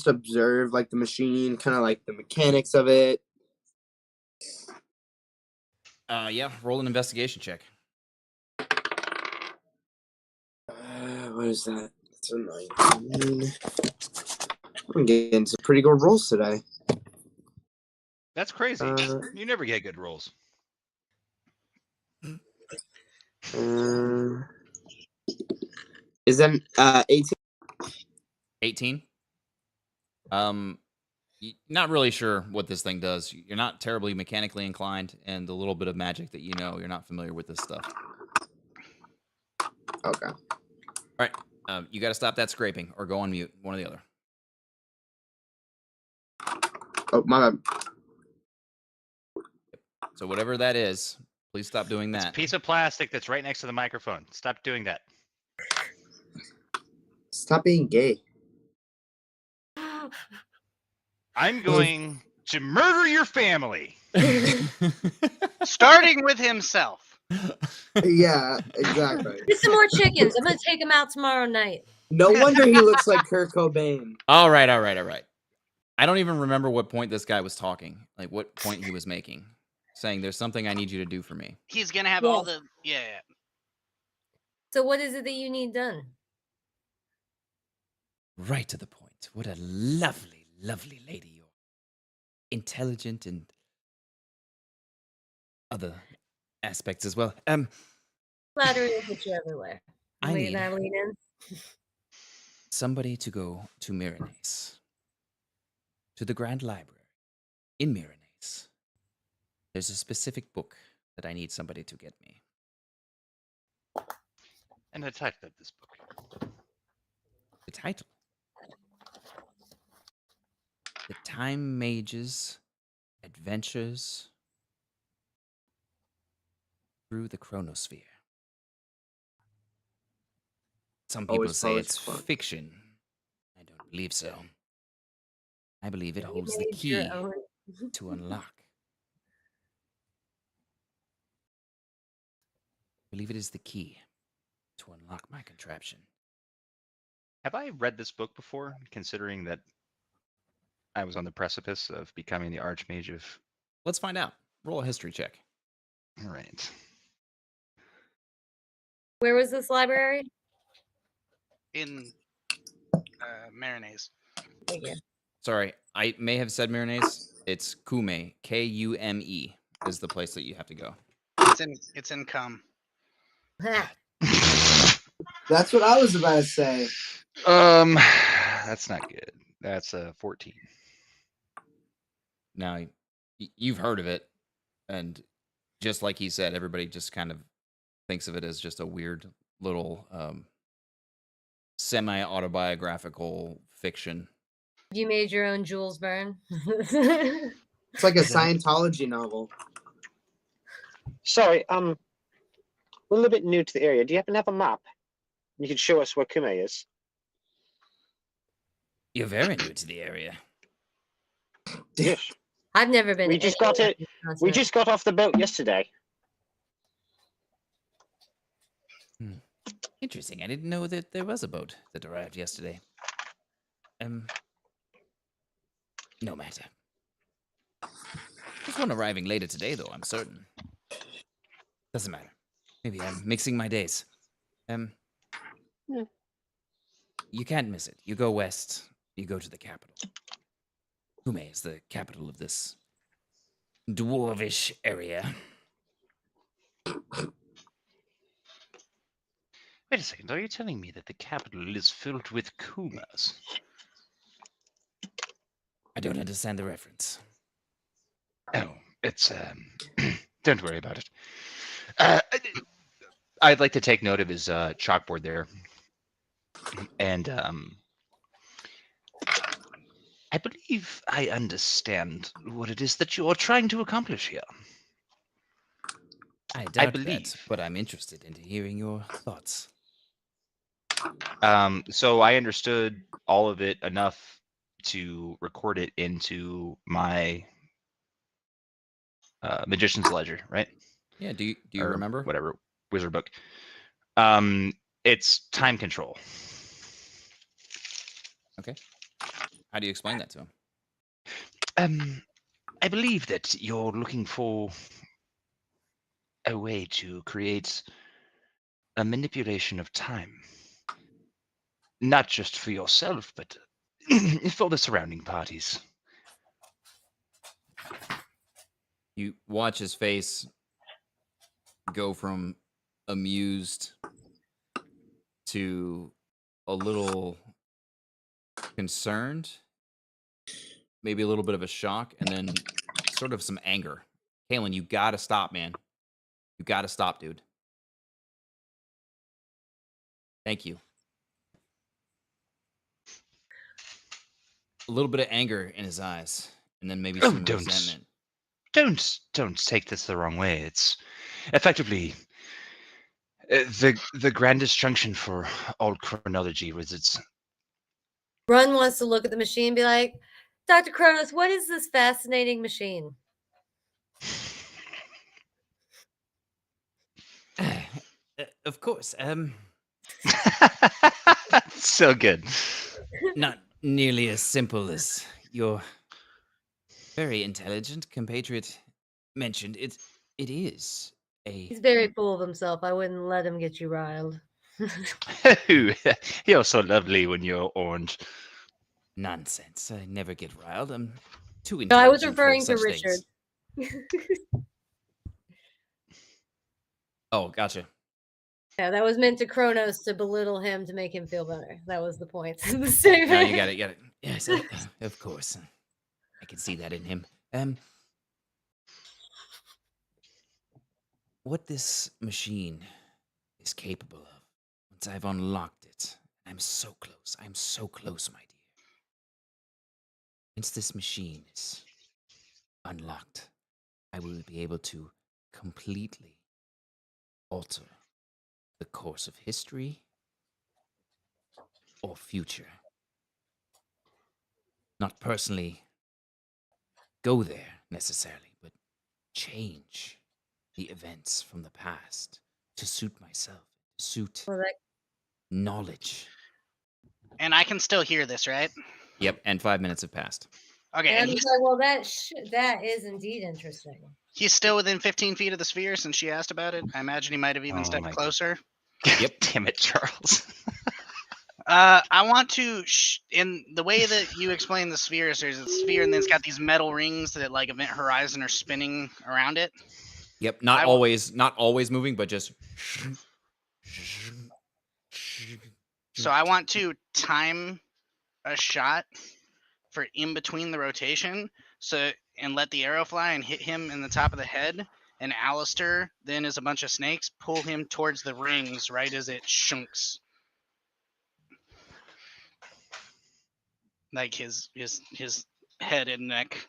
observe like the machine, kind of like the mechanics of it? Yeah. Roll an investigation check. What is that? It's a 19. I'm getting some pretty good rolls today. That's crazy. You never get good rolls. Is that 18? 18. Not really sure what this thing does. You're not terribly mechanically inclined, and the little bit of magic that you know, you're not familiar with this stuff. Okay. All right. You got to stop that scraping or go on mute. One or the other. Oh, my bad. So whatever that is, please stop doing It's that. a piece of plastic that's right next to the microphone. Stop doing that. Stop being gay. I'm going to murder your family. Starting with himself. Yeah, exactly. Get some more chickens. I'm gonna take them out tomorrow night. No wonder he looks like Kurt Cobain. All right. I don't even remember what point this guy was talking. Like what point he was making. Saying there's something I need you to do for me. He's gonna have Yeah. all the So what is it that you need done? Right to the point. What a lovely, lovely lady you are. Intelligent and other aspects as well. Flattery will get you everywhere. I Wait, need that lead in. somebody to go to Myranaise. To the Grand Library in Myranaise. There's a specific book that I need somebody to get me. And the title of this book. The title. The Time Mage's Adventures Through the Chronosphere. Some people Always say it's fun. fiction. I don't believe so. I believe it You holds the made key your own. to unlock. I believe it is the key to unlock my contraption. Have I read this book before, considering that I was on the precipice of becoming the Archmage of... Let's find out. Roll a history check. All right. Where was this library? in Myranaise. Thank you. Sorry, I may have said Myranaise. It's Kume. Kume is the place that you have to go. It's in cum. That's what I was about to say. That's not good. That's 14. Now, you've heard of it, and just like he said, everybody just kind of thinks of it as just a weird little semi-autobiographical fiction. You made your own Jules Verne. It's like a Scientology novel. Sorry, we're a little bit new to the area. Do you happen to have a map? You could show us where Kume is. You're very new to the area. Yes. I've never been. We just got it. We just got off the boat yesterday. Interesting. I didn't know that there was a boat that arrived yesterday. No matter. There's one arriving later today, though, I'm certain. Doesn't matter. Maybe I'm mixing my days. You can't miss it. You go west, you go to the capital. Kume is the capital of this dwarvish area. Wait a second. Are you telling me that the capital is filled with Kumas? I don't understand the reference. Oh, it's don't worry about it. I'd like to take note of his chalkboard there, and I believe I understand what it is that you are trying to accomplish here. I doubt believe. that, but I'm interested in hearing your thoughts. So I understood all of it enough to record it into my magician's ledger, right? Yeah, do you Or remember? whatever wizard book? It's time control. Okay. How do you explain that to him? I believe that you're looking for a way to create a manipulation of time. Not just for yourself, but for the surrounding parties. You watch his face go from amused to a little concerned, maybe a little bit of a shock, and then sort of some anger. Kalen, you gotta stop, man. You gotta stop, dude. Thank you. A little bit of anger in his eyes, and then maybe Oh, some resentment. Don't take this the wrong way. It's effectively the grandest junction for all chronology was its. Run wants to look at the machine and be like, Dr. Kronos, what is this fascinating machine? Of course. So good. Not nearly as simple as your very intelligent compatriot mentioned. It is He's very full of himself. I wouldn't let him get you riled. You're so lovely when you're orange. nonsense. I never get riled. I'm too No, I was intelligent for referring to such Richard. things. Oh, gotcha. Yeah, that was meant to Kronos to belittle him to make him feel better. That was the point. The statement. No, you got it. You got it. Yes, of course. I can see that in him. What this machine is capable of, once I've unlocked it, I'm so close. I'm so close, my dear. Once this machine is unlocked, I will be able to completely alter the course of history or future. Not personally go there necessarily, but change the events from the past to suit myself, to suit knowledge. And I can still hear this, right? Yep, and 5 minutes have passed. Okay, And and he's like, well, that is indeed interesting. he's still within 15 feet of the sphere since she asked about it. I imagine he might have even stepped closer. Yep. Damn it, Charles. I want to, in the way that you explain the spheres, there's a sphere and then it's got these metal rings that like Event Horizon are spinning around it. Yep, not always moving, but just. So I want to time a shot for in between the rotation, and let the arrow fly and hit him in the top of the head. And Alistair then, as a bunch of snakes, pull him towards the rings right as it shunks. Like his head and neck.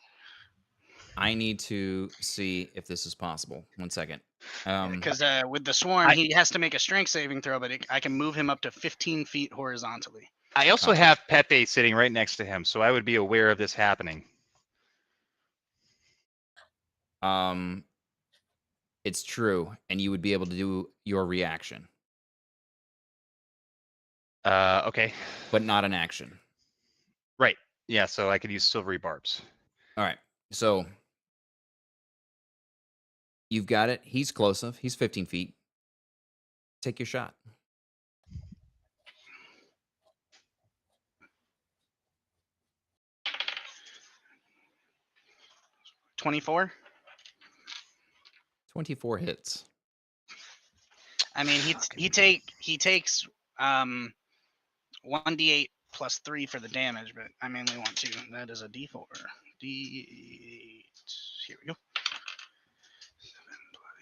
I need to see if this is possible. 1 second. Because with the swarm, he has to make a strength saving throw, but I can move him up to 15 feet horizontally. I also have Pepe sitting right next to him, so I would be aware of this happening. It's true, and you would be able to do your reaction. Okay. But not an action. Right. Yeah, so I could use silvery barbs. All right. So you've got it. He's close enough. He's 15 feet. Take your shot. $24. 24 hits. I mean, he takes 1d8 plus 3 for the damage, but I mainly want 2. That is a d4. D8. Here we go.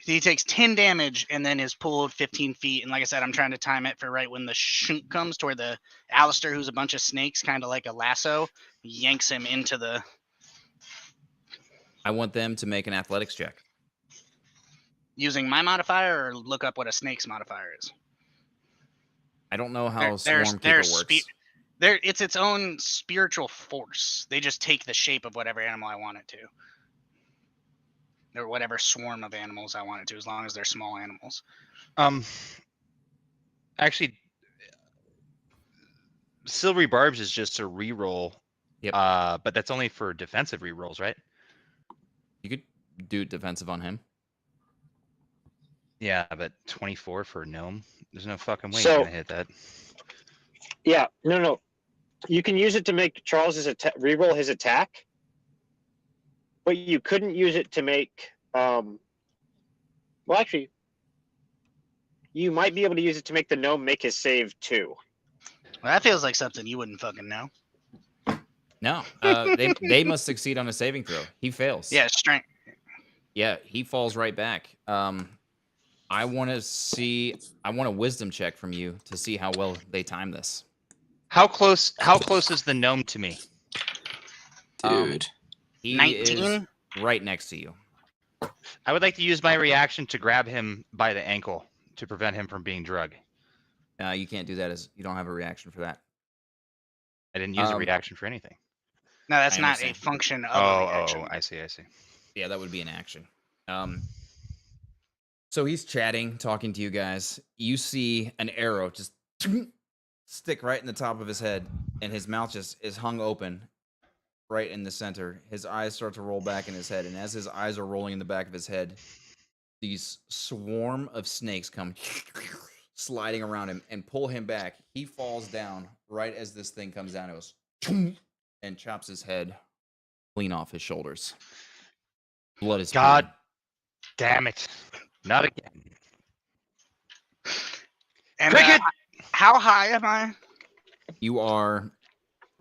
He takes 10 damage and then is pulled 15 feet. And like I said, I'm trying to time it for right when the shunk comes toward the Alistair, who's a bunch of snakes, kind of like a lasso, yanks him into the. I want them to make an athletics check. Using my modifier or look up what a snake's modifier is? I don't know how Swarm Keeper works. It's its own spiritual force. They just take the shape of whatever animal I want it to. Or whatever swarm of animals I want it to, as long as they're small animals. Actually, Silvery Barbs is just a reroll. Yep. But that's only for defensive rerolls, right? You could do defensive on him. Yeah, but 24 for gnome. There's no fucking way So- you're gonna hit that. Yeah, no. You can use it to make Charles's reroll his attack, but you couldn't use it to make. Well, actually, you might be able to use it to make the gnome make his save too. Well, that feels like something you wouldn't fucking know. No, they must succeed on a saving throw. He fails. Yeah, strength. Yeah, he falls right back. I want a wisdom check from you to see how well they time this. How close is the gnome to me? Dude. He 19? is right next to you. I would like to use my reaction to grab him by the ankle to prevent him from being drugged. You can't do that as you don't have a reaction for that. I didn't use a reaction for anything. No, that's I not a understand. function of a reaction. I see. Yeah, that would be an action. So he's chatting, talking to you guys. You see an arrow just stick right in the top of his head, and his mouth just is hung open right in the center. His eyes start to roll back in his head, and as his eyes are rolling in the back of his head, these swarm of snakes come sliding around him and pull him back. He falls down right as this thing comes down. It goes and chops his head clean off his shoulders. Blood is God spewing. damn it! Not again. And Cricket! how high am I? You are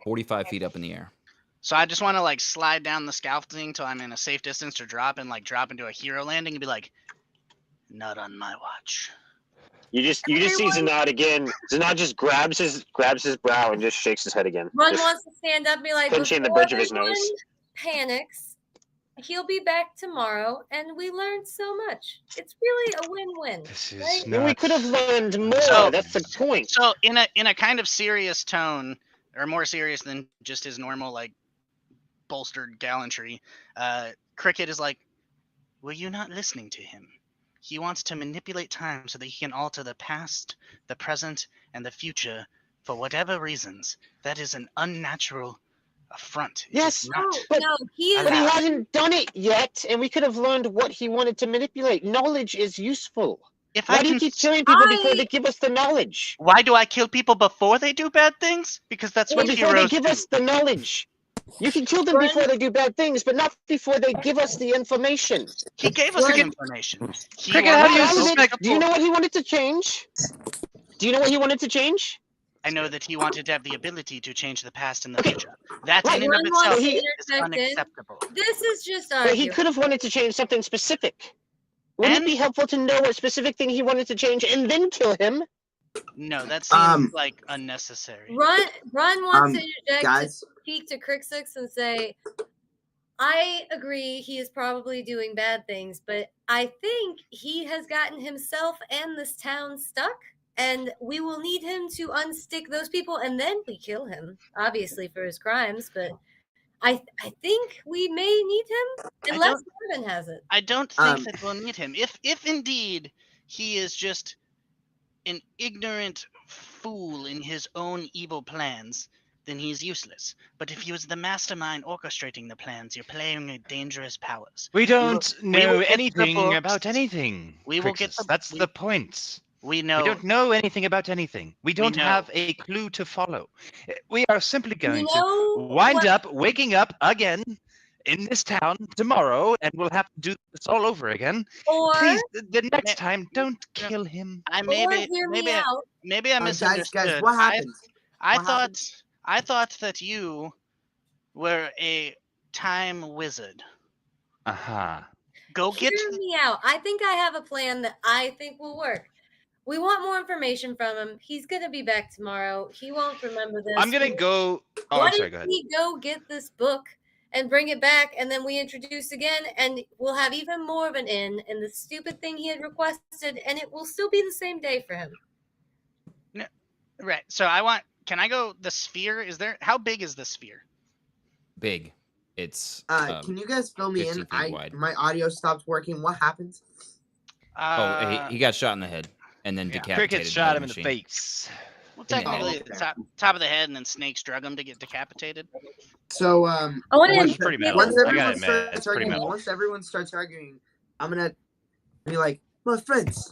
45 feet up in the air. So I just want to like slide down the scaffolding till I'm in a safe distance to drop and like drop into a hero landing and be like, not on my watch. You just see Zanad again. Zanad just grabs his brow and just shakes his head again. Ron Just wants to stand up and be like, pinching the "Before bridge of his everyone nose." panics, he'll be back tomorrow, and we learned so much. It's really a win-win. This is Right? And we could have learned more. So- That's the point. So in a kind of serious tone, or more serious than just his normal like bolstered gallantry, Cricket is like, were you not listening to him? He wants to manipulate time so that he can alter the past, the present, and the future for whatever reasons. That is an unnatural affront. It Yes, is not. but- No, he is. But he hasn't done it yet, and we could have learned what he wanted to manipulate. Knowledge is useful. If Why I do you can, keep killing people before they give us the knowledge? why do I kill people before they do bad things? Because that's But what before they heroes give do. us the knowledge. You can kill them Run. before they do bad things, but not before they give us the information. He gave us the Cricket- information. He Cricket, how do you wanted us- suspect- Do you know what he wanted to change? Do you know what he wanted to change? I know that he wanted to have the ability to change the past and the future. That Right. in and of One itself wants to is intersect in. unacceptable. This is just But he arguing. could have wanted to change something specific. Wouldn't And- it be helpful to know what specific thing he wanted to change and then kill him? No, that seems Um, like unnecessary. Ron wants to interject guys. to speak to Crixix and say, I agree he is probably doing bad things, but I think he has gotten himself and this town stuck, and we will need him to unstick those people, and then we kill him, obviously for his crimes, but I think we may need him, unless Marvin has it. I don't think Um, that we'll need him. If indeed he is just an ignorant fool in his own evil plans, then he's useless. But if he was the mastermind orchestrating the plans, you're playing with dangerous powers. We don't we know will get the anything books. about anything. We will get Crixus. the- That's we- the point. We know. We don't know anything about anything. We don't know. have a clue to follow. We are simply going You to know wind what- up waking up again in this town tomorrow, and we'll have to do this all over again. Or, Please, the next time, don't kill him. I or maybe hear me maybe out. maybe I misunderstood. guys, what happened? I What thought I thought that you were a time wizard. Aha. Go get Hear me out. I think I have a plan that I think will work. We want more information from him. He's gonna be back tomorrow. He won't remember this. I'm gonna go. Oh, Why I'm sorry. don't Go ahead. we go get this book and bring it back, and then we introduce again, and we'll have even more of an in the stupid thing he had requested, and it will still be the same day for him. right. So can I go the sphere? How big is the sphere? Big. It's Can you guys fill me 15 in? feet wide. My audio stopped working. What happened? he got shot in the head and then yeah. decapitated. Cricket by shot the him in the machine. face. Well, technically, okay. top of the head, and then snakes drug him to get decapitated. So I want Which to is pretty give metal. once I gotta everyone admit, starts it's pretty arguing, metal. once everyone starts arguing, I'm gonna be like, my friends,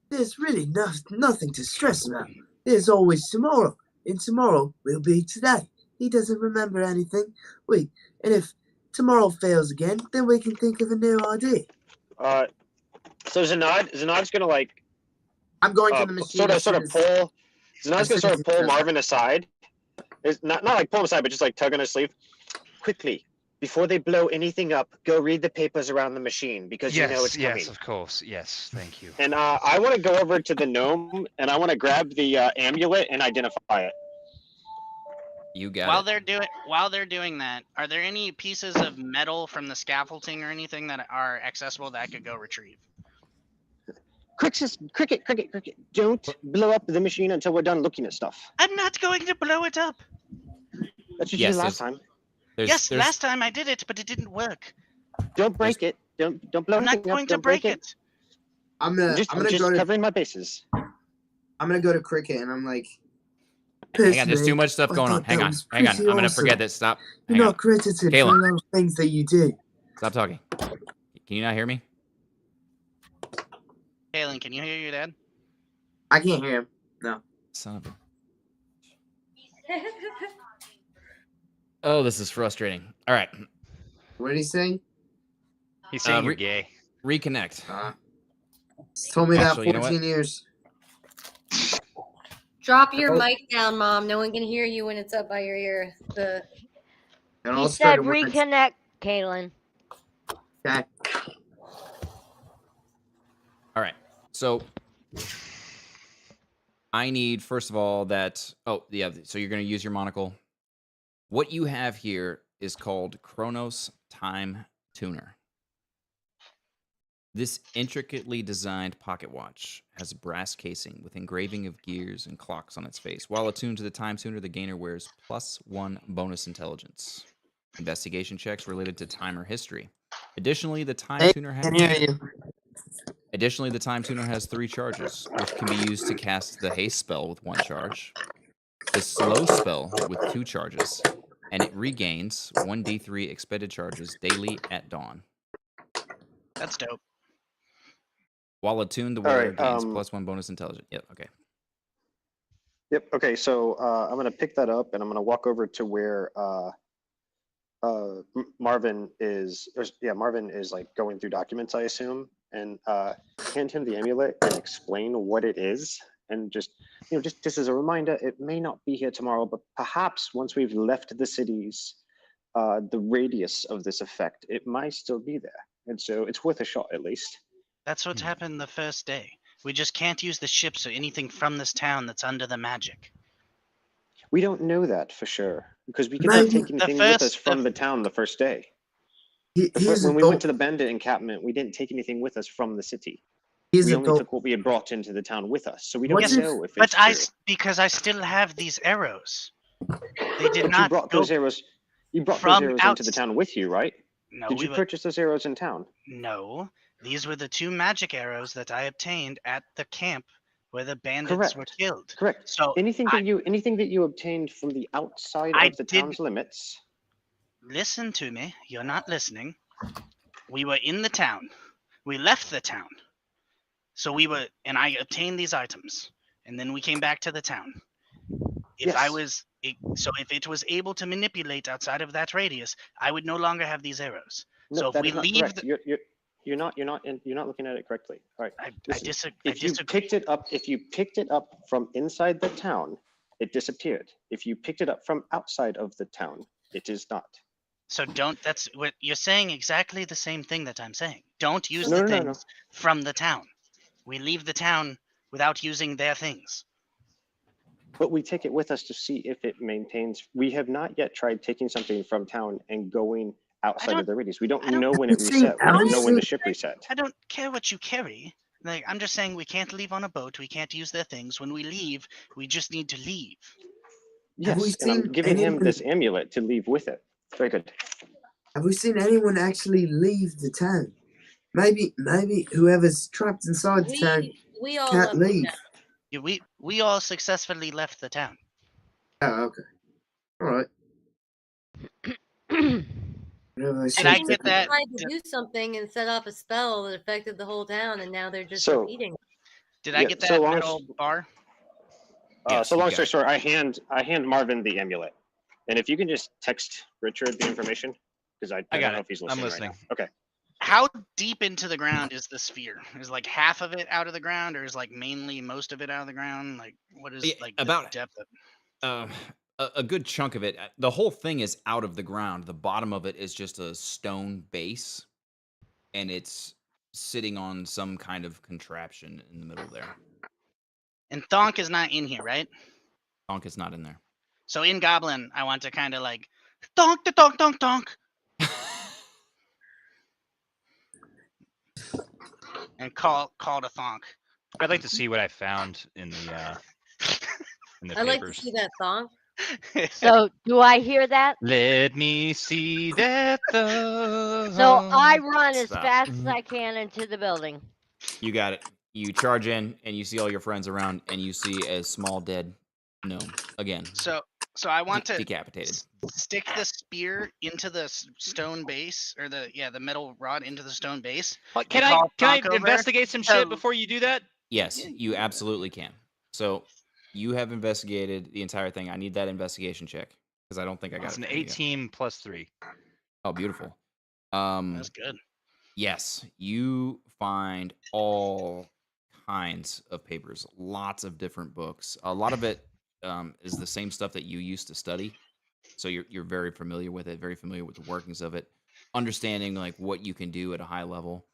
there's really nothing to stress about. There's always tomorrow, and tomorrow will be today. He doesn't remember anything. And if tomorrow fails again, then we can think of a new idea. So Zanod's gonna like I'm going to the machine. sort of pull. Zanod's gonna sort of pull as- Marvin aside. It's not like pull him aside, but just like tug on his sleeve. Quickly, before they blow anything up, go read the papers around the machine because you know it's coming. Yes, of course. Yes, thank you. And I want to go over to the gnome and I want to grab the amulet and identify it. You got While it. they're doing that, are there any pieces of metal from the scaffolding or anything that are accessible that I could go retrieve? Cricket. Don't blow up the machine until we're done looking at stuff. I'm not going to blow it up. That's what you Yes, did last time. Yes, last time I did it, but it didn't work. Don't break it. Don't blow I'm not anything up. going to Don't break break it. I'm gonna just go to covering my bases. I'm gonna go to Cricket, and I'm like, Hang on, there's too much stuff going on. Hang on. I'm gonna forget this. Stop. You're not credited Kayla. for those things that you do. Stop talking. Can you not hear me? Kaylin, can you hear your dad? I can't hear him. No. Son of a... Oh, this is frustrating. All right. What did he say? He's saying you're gay. Reconnect. He's told me Actually, you that know 14 years. Drop your mic down, Mom. No one can hear you when it's up by your ear. He said reconnect, Kaylin. Okay. All right. So I need, first of all, that... Oh, yeah. So you're going to use your monocle. What you have here is called Chronos Time Tuner. This intricately designed pocket watch has a brass casing with engraving of gears and clocks on its face. While attuned to the time tuner, the gainer wears +1 bonus intelligence. Investigation checks related to time or history. Additionally, the time tuner has... Additionally, the time tuner has 3 charges, which can be used to cast the haste spell with 1 charge, the slow spell with 2 charges, and it regains 1d3 expended charges daily at dawn. That's dope. While attuned, the wearer Alright, gains +1 bonus intelligence. Yep, okay. Yep. Okay. So I'm gonna pick that up and I'm gonna walk over to where Marvin is. Marvin is like going through documents, I assume, and hand him the amulet and explain what it is, and just as a reminder, it may not be here tomorrow, but perhaps once we've left the cities, the radius of this effect, it might still be there, and so it's worth a shot at least. That's what happened the first day. We just can't use the ships or anything from this town that's under the magic. We don't know that for sure because we could not take anything with us from the town the first day. When we went to the bandit encampment, we didn't take anything with us from the city. We only took what we had brought into the town with us, so we don't know if it's true. Because I still have these arrows. They did not. You brought those arrows. You brought those arrows into the town with you, right? No. Did you purchase those arrows in town? No. These were the 2 magic arrows that I obtained at the camp where the bandits were killed. Correct. So anything that you obtained from the outside of the town's limits. Listen to me. You're not listening. We were in the town. We left the town. And I obtained these items, and then we came back to the town. If it was able to manipulate outside of that radius, I would no longer have these arrows. No, so if we leave, you're not looking at it correctly. All right. I disagree. If you picked it up from inside the town, it disappeared. If you picked it up from outside of the town, it is not. So that's what you're saying. Exactly the same thing that I'm saying. Don't use the things from the town. We leave the town without using their things. But we take it with us to see if it maintains. We have not yet tried taking something from town and going outside of the radius. We don't know when it reset. We don't know when the ship reset. I don't care what you carry. Like, I'm just saying we can't leave on a boat. We can't use their things. When we leave, we just need to leave. Yes, and I'm giving him this amulet to leave with it. Very good. Have we seen anyone actually leave the town? Maybe whoever's trapped inside the town we all can't leave. We all successfully left the town. Oh, okay. All right. Whatever I Did said I then. get that? Tried to do something and set off a spell that affected the whole town, and now they're just So- repeating it. Did I Yeah, get so that long metal as- bar? Yes, so you long got story it. short, I hand Marvin the amulet, and if you can just text Richard the information, because I I don't got know it. if he's I'm listening, listening. right now. Okay. How deep into the ground is the sphere? Is like half of it out of the ground, or is like mainly most of it out of the ground? Like what is Yeah, like about- the depth of? A good chunk of it. The whole thing is out of the ground. The bottom of it is just a stone base, and it's sitting on some kind of contraption in the middle there. And Thonk is not in here, right? Donk is not in there. So in Goblin, I want to kind of like Thonk, the Thonk, Thonk, Thonk, and call to Thonk. I'd like to see what I found in the I like to papers. see that thong. So, do I hear that? Let me see that though. So I run as Stop. fast as I can into the building. You got it. You charge in, and you see all your friends around, and you see a small dead gnome again, So I want to decapitated. stick the spear into the stone base, or the metal rod into the stone base. Well, can call I Thonk over investigate some to- shit before you do that? Yes, you absolutely can. So you have investigated the entire thing. I need that investigation check because I don't think I got It's it. an from you yet. 18 plus 3. Oh, beautiful. That's good. Yes, you find all kinds of papers, lots of different books. A lot of it is the same stuff that you used to study, so you're very familiar with it, very familiar with the workings of it, understanding like what you can do at a high level.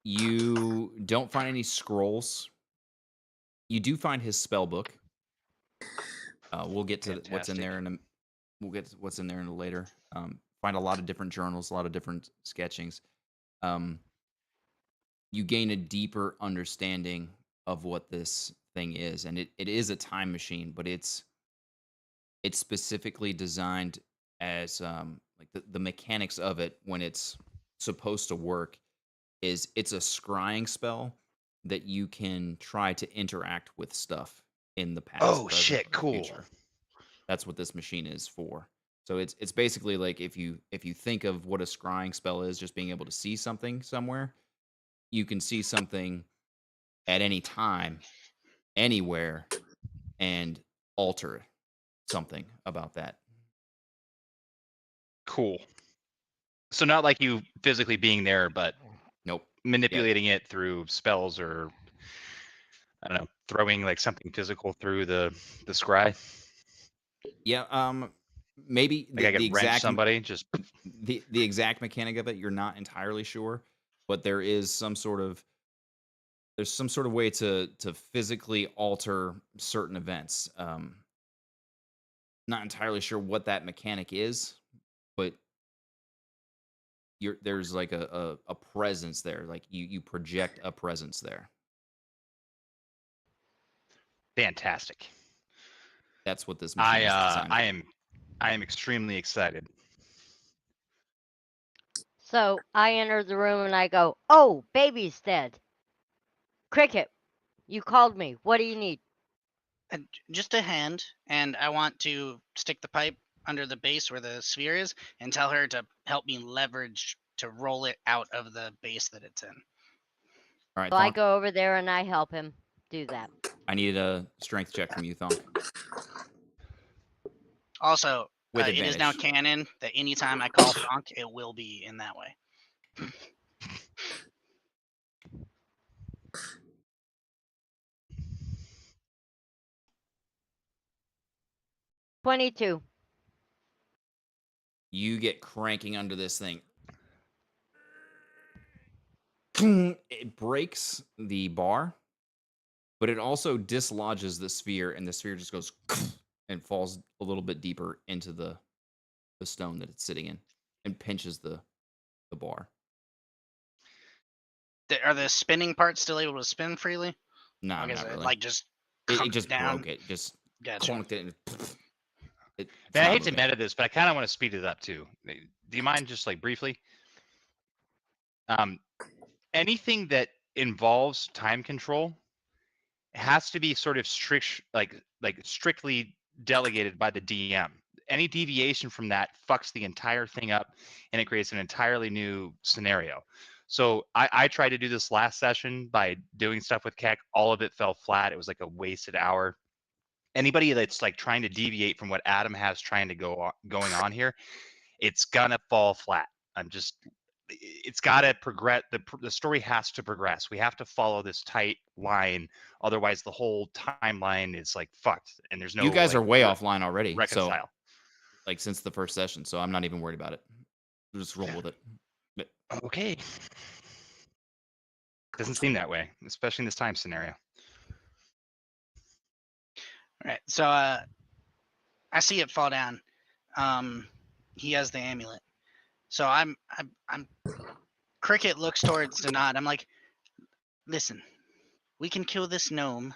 You don't find any scrolls. You do find his spell book. We'll get to what's in there, and we'll get to what's in there in a later. Find a lot of different journals, a lot of different sketchings. You gain a deeper understanding of what this thing is, and it is a time machine, but it's specifically designed as like the mechanics of it when it's supposed to work is it's a scrying spell that you can try to interact with stuff in the past. Oh, present, shit, or the cool. future. That's what this machine is for. So it's basically like if you think of what a scrying spell is, just being able to see something somewhere, you can see something at any time, anywhere, and alter something about that. Cool. So not like you physically being there, but Nope. manipulating it through spells or I don't know, throwing like something physical through the scry. Yeah. Maybe Like I could the wrench exact somebody. Just the exact mechanic of it, you're not entirely sure, but there is some sort of way to physically alter certain events. Not entirely sure what that mechanic is, but there's like a presence there. Like you project a presence there. fantastic. That's what this machine is designed for. I am extremely excited. So I enter the room and I go, "Oh, baby's dead." Cricket, you called me. What do you need? And just a hand, and I want to stick the pipe under the base where the sphere is, and tell her to help me leverage to roll it out of the base that it's in. All right, So I Thonk, go over there and I help him do that. I need a strength check from you, Thonk. Also, With it is now advantage. canon that anytime I call Thonk, it will be in that way. 22. You get cranking under this thing. It breaks the bar, but it also dislodges the sphere, and the sphere just goes and falls a little bit deeper into the stone that it's sitting in, and pinches the bar. Are the spinning parts still able to spin freely? No, Like, is not it, really. like just It just down? broke it. Just Gotcha. clunked it. And it's Man, I not hate to moving. meta this, but I kind of want to speed it up too. Do you mind just like briefly? Anything that involves time control has to be sort of strictly delegated by the DM. Any deviation from that fucks the entire thing up, and it creates an entirely new scenario. So I tried to do this last session by doing stuff with Keck. All of it fell flat. It was like a wasted hour. Anybody that's like trying to deviate from what Adam has trying to going on here, it's gonna fall flat. It's got to progress. The story has to progress. We have to follow this tight line, otherwise the whole timeline is like fucked, and there's no. You guys like, are way offline already. reconcile. So, like since the first session, so I'm not even worried about it. Just roll with it. But, Okay. Doesn't seem that way, especially in this time scenario. All right, so I see it fall down. He has the amulet, so I'm. Cricket looks towards Denard. I'm like, listen, we can kill this gnome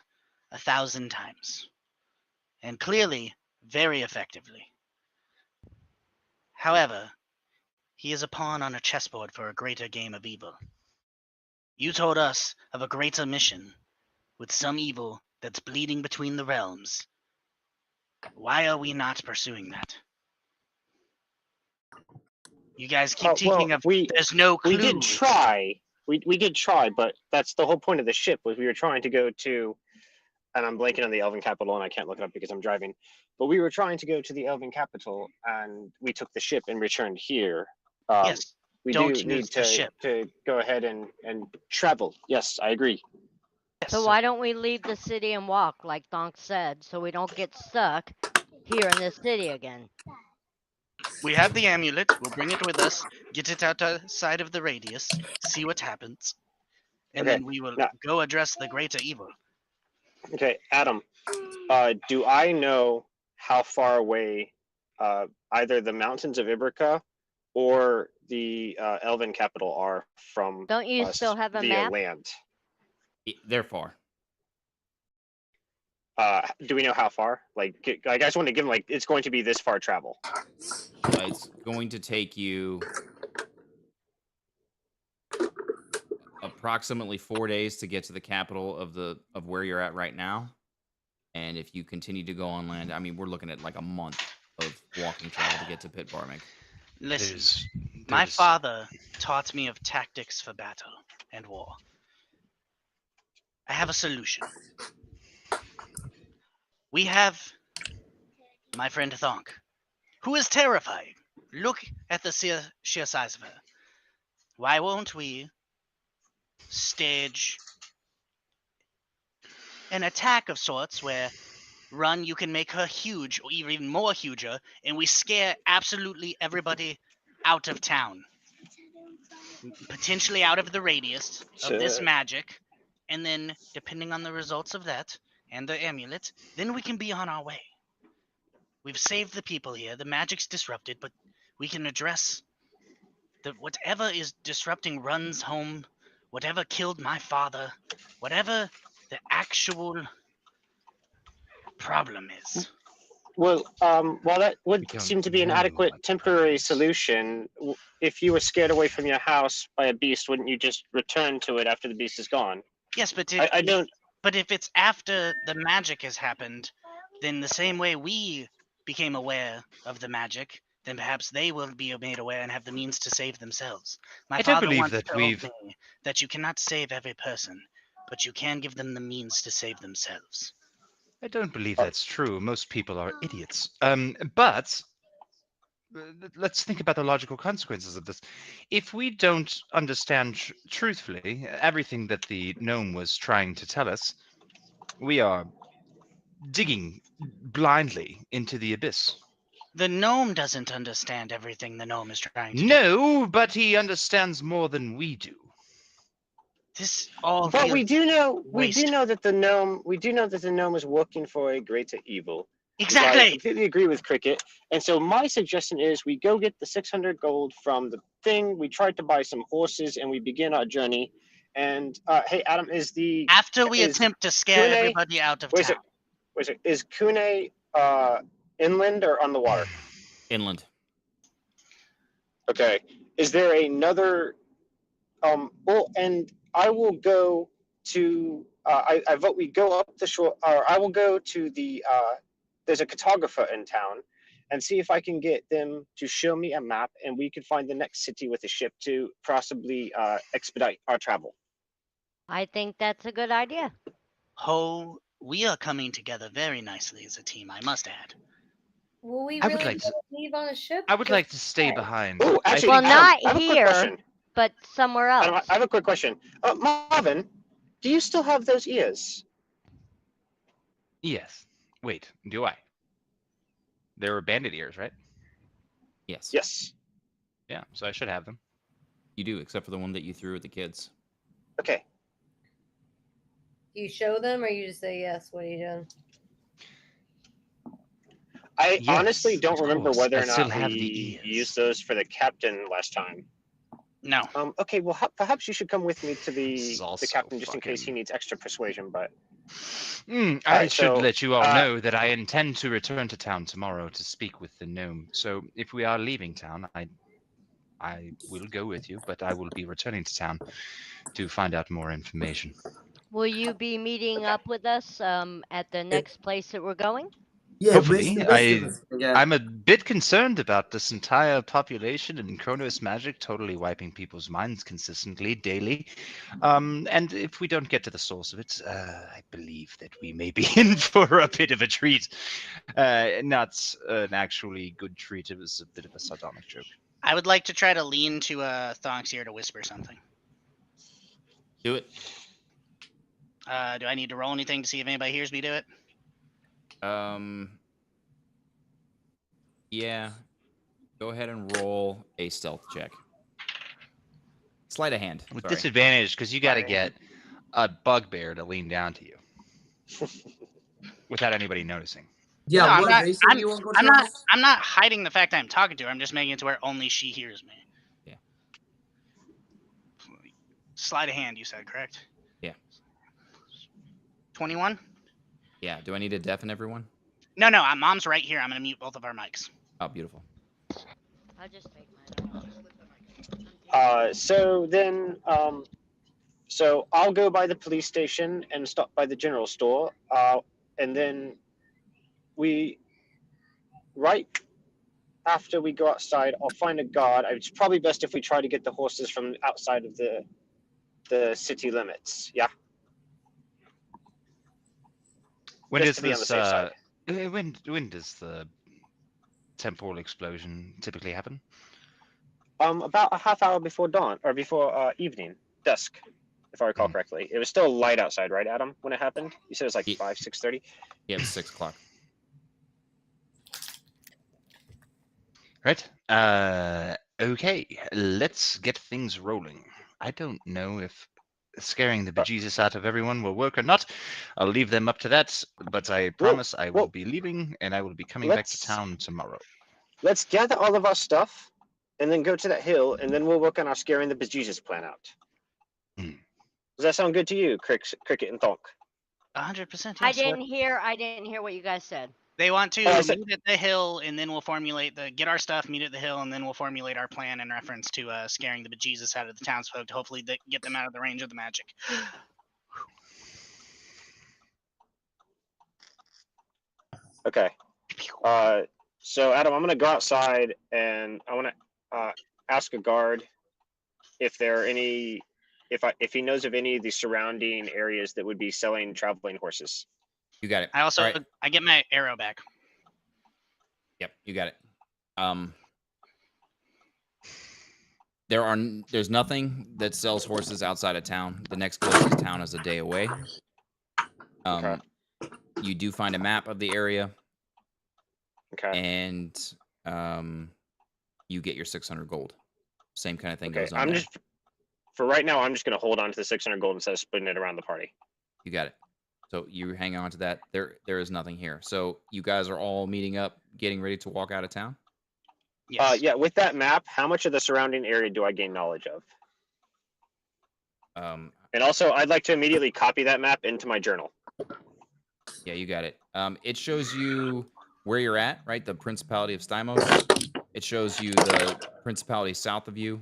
1,000 times, and clearly very effectively. However, he is a pawn on a chessboard for a greater game of evil. You told us of a greater mission with some evil that's bleeding between the realms. Why are we not pursuing that? You guys keep teaching there's no clue. We did try. We did try, but that's the whole point of the ship, was we were trying to go to, and I'm blanking on the Elven capital and I can't look it up because I'm driving, but we were trying to go to the Elven capital and we took the ship and returned here. Yes, we don't do use need the ship. to go ahead and travel. Yes, I agree. So why don't we leave the city and walk, like Thonk said, so we don't get stuck here in this city again? We have the amulet. We'll bring it with us, get it outside of the radius, see what happens, and then we will go address the greater evil. Okay, Adam, do I know how far away either the mountains of Ibrica or the Elven capital are from Don't you us still have a via map? land? they're far. Do we know how far? Like, I just want to give them, like, it's going to be this far travel. It's going to take you approximately 4 days to get to the capital of where you're at right now. And if you continue to go on land, I mean, we're looking at like a month of walking travel to get to Pit Barming. Listen, my father taught me of tactics for battle and war. I have a solution. We have my friend Thonk, who is terrifying. Look at the sheer size of her. Why won't we stage an attack of sorts where, Run, you can make her huge or even more huger, and we scare absolutely everybody out of town. Potentially out of the radius of this magic, and then, depending on the results of that, and the amulet, then we can be on our way. We've saved the people here, the magic's disrupted, but we can address whatever is disrupting Run's home, whatever killed my father, whatever the actual problem is. Well, while that would seem to be an adequate temporary solution, if you were scared away from your house by a beast, wouldn't you just return to it after the beast is gone? Yes, but I don't. But if it's after the magic has happened, then the same way we became aware of the magic, then perhaps they will be made aware and have the means to save themselves. My father once told me that you cannot save every person, but you can give them the means to save themselves. I don't believe that's true. Most people are idiots. But let's think about the logical consequences of this. If we don't understand truthfully everything that the gnome was trying to tell us, we are digging blindly into the abyss. The gnome doesn't understand everything the gnome is trying to do. No, but he understands more than we do. But we do know that the gnome is working for a greater evil. Exactly. I completely agree with Cricket. And so my suggestion is we go get the 600 gold from the thing. We try to buy some horses and we begin our journey. And hey, Adam, after we attempt to scare everybody out of town. Is Kune inland or on the water? Inland. Okay. Is there another? And I will go to. I vote we go up the shore. Or I will go to the. There's a cartographer in town, and see if I can get them to show me a map, and we can find the next city with a ship to possibly expedite our travel. I think that's a good idea. Ho, we are coming together very nicely as a team, I must add. Will we I would really like to- leave on a ship? I would like to stay behind. Oh, I actually, Well, think- Adam, not I have a quick here, question. but somewhere Adam, else. I have a quick question. Marvin, do you still have those ears? Yes. Wait, do I? They were bandit ears, right? Yes. Yes. Yeah, so I should have them. You do, except for the one that you threw at the kids. Okay. Do you show them, or you just say yes? What are you doing? I Yes, honestly don't of remember course. whether I or still not have the we ears. used those for the captain last time. No. Okay, well, perhaps you should come with me to This is the also captain just in case he fucking- needs extra persuasion. But I Alright, should so, let you all know that I intend to return to town tomorrow to speak with the gnome. So if we are leaving town, I will go with you, but I will be returning to town to find out more information. Will you be meeting up with us at the next place that we're going? Yeah, Hopefully, yeah. I'm a bit concerned about this entire population and Kronos magic totally wiping people's minds consistently, daily. And if we don't get to the source of it, I believe that we may be in for a bit of a treat. Not an actually good treat, it was a bit of a sardonic joke. I would like to try to lean to Thonk's ear to whisper something. Do it. Do I need to roll anything to see if anybody hears me do it? Yeah. Go ahead and roll a stealth check. Sleight of hand. With sorry. disadvantage, because you got to get a bugbear to lean down to you without anybody noticing. Yeah, No, what race do you want to go I'm not hiding the fact I'm talking to her. I'm just making it to where only she hears me. Yeah. Sleight of hand, you said, correct? Yeah. 21? Yeah. Do I need to deafen everyone? No, Mom's right here. I'm going to mute both of our mics. Oh, beautiful. I'll just take mine. so then, so I'll go by the police station and stop by the general store, and then right after we go outside, I'll find a guard. It's probably best if we try to get the horses from outside of the city limits. Yeah. When Just does to be on the this? safe side. When does the temporal explosion typically happen? About a half hour before dawn, or before evening, dusk, if I recall correctly. It was still light outside, right, Adam, when it happened? You said it was like 6:30? Yeah, it was 6 o'clock. Right. Okay. Let's get things rolling. I don't know if scaring the bejesus out of everyone will work or not. I'll leave them up to that, but I promise I will be leaving and I will be coming back to town tomorrow. Let's gather all of our stuff and then go to that hill, and then we'll work on our scaring the bejesus plan out. Does that sound good to you, Cricket and Thonk? 100%. Yes, I didn't hear what you guys said. They want to Oh, meet at the hill, and then we'll get our stuff, meet at the hill, and then we'll formulate our plan in reference to scaring the bejesus out of the townsfolk to hopefully get them out of the range of the magic. Okay. So Adam, I'm gonna go outside and I want to ask a guard if there are any, if he knows of any of the surrounding areas that would be selling traveling horses. You got it. I also All right. I get my arrow back. Yep, you got it. There's nothing that sells horses outside of town. The next closest town is a day away. Okay. You do find a map of the area, Okay. and you get your 600 gold. Same kind of thing Okay. goes on there. For right now, I'm just gonna hold on to the 600 gold instead of splitting it around the party. You got it. So you hang on to that. There is nothing here. So you guys are all meeting up, getting ready to walk out of town? Yes. Yeah, with that map, how much of the surrounding area do I gain knowledge of? And also, I'd like to immediately copy that map into my journal. Yeah, you got it. It shows you where you're at, right? The Principality of Stymos. It shows you the Principality south of you,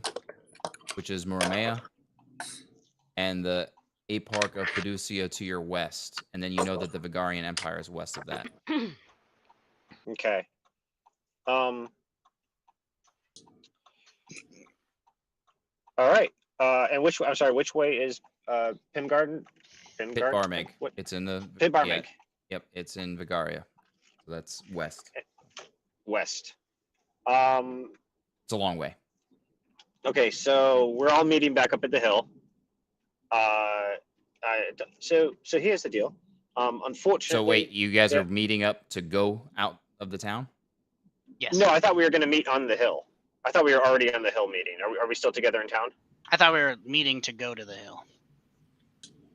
which is Muramea. and the Apark of Pedusia to your west, and then you know that the Vigarian Empire is west of that. Okay. All right. And I'm sorry, which way is Pimgarden? Pit Barmig. What? It's in the Pit Barmig. Yeah, yep, it's in Vigaria. So that's west. West. It's a long way. Okay, so we're all meeting back up at the hill. So here's the deal. Unfortunately. So wait, you guys are meeting up to go out of the town? Yes. No, I thought we were going to meet on the hill. I thought we were already on the hill meeting. Are we still together in town? I thought we were meeting to go to the hill.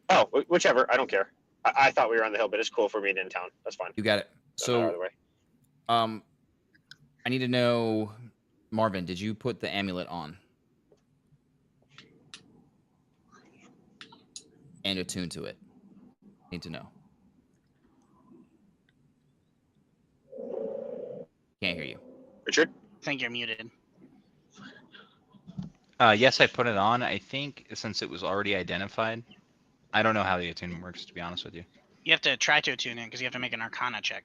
Oh, whichever. I don't care. I thought we were on the hill, but it's cool if we're meeting in town. That's fine. You got it. So, I need to know, Marvin, did you put the amulet on? And attune to it. Need to know. Can't hear you. Richard? I think you're muted. Yes, I put it on. I think since it was already identified, I don't know how the attunement works, to be honest with you. You have to try to attune it because you have to make an Arcana check.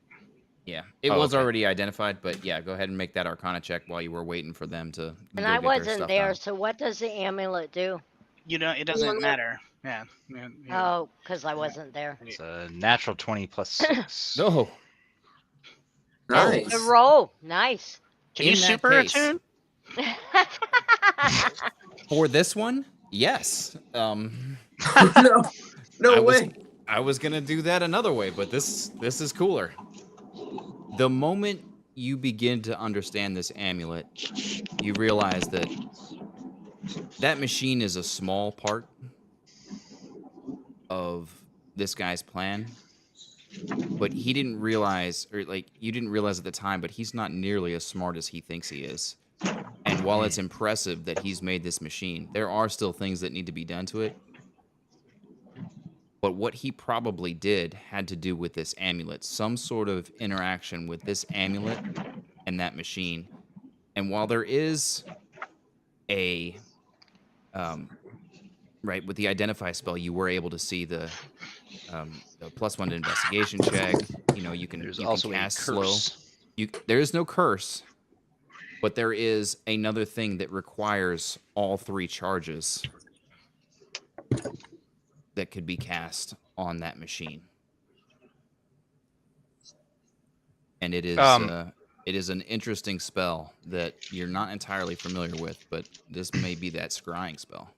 Yeah, it was already identified, but yeah, go ahead and make that Arcana check while you were waiting for them to. And I wasn't there, so what does the amulet do? You know, it doesn't matter. Yeah. Oh, because I wasn't there. It's a natural 20 plus 6. No. Nice. Good roll. Nice. Can you super attune? For this one, yes. No I way. I was gonna do that another way, but this is cooler. The moment you begin to understand this amulet, you realize that that machine is a small part of this guy's plan, but he didn't realize, or like you didn't realize at the time, but he's not nearly as smart as he thinks he is. And while it's impressive that he's made this machine, there are still things that need to be done to it. But what he probably did had to do with this amulet, some sort of interaction with this amulet and that machine. And while there is a, right, with the identify spell, you were able to see the +1 to investigation check. You know, you can, There's you also can cast a curse. slow. There is no curse, but there is another thing that requires all 3 charges that could be cast on that machine. And it is an interesting spell that you're not entirely familiar with, but this may be that scrying spell.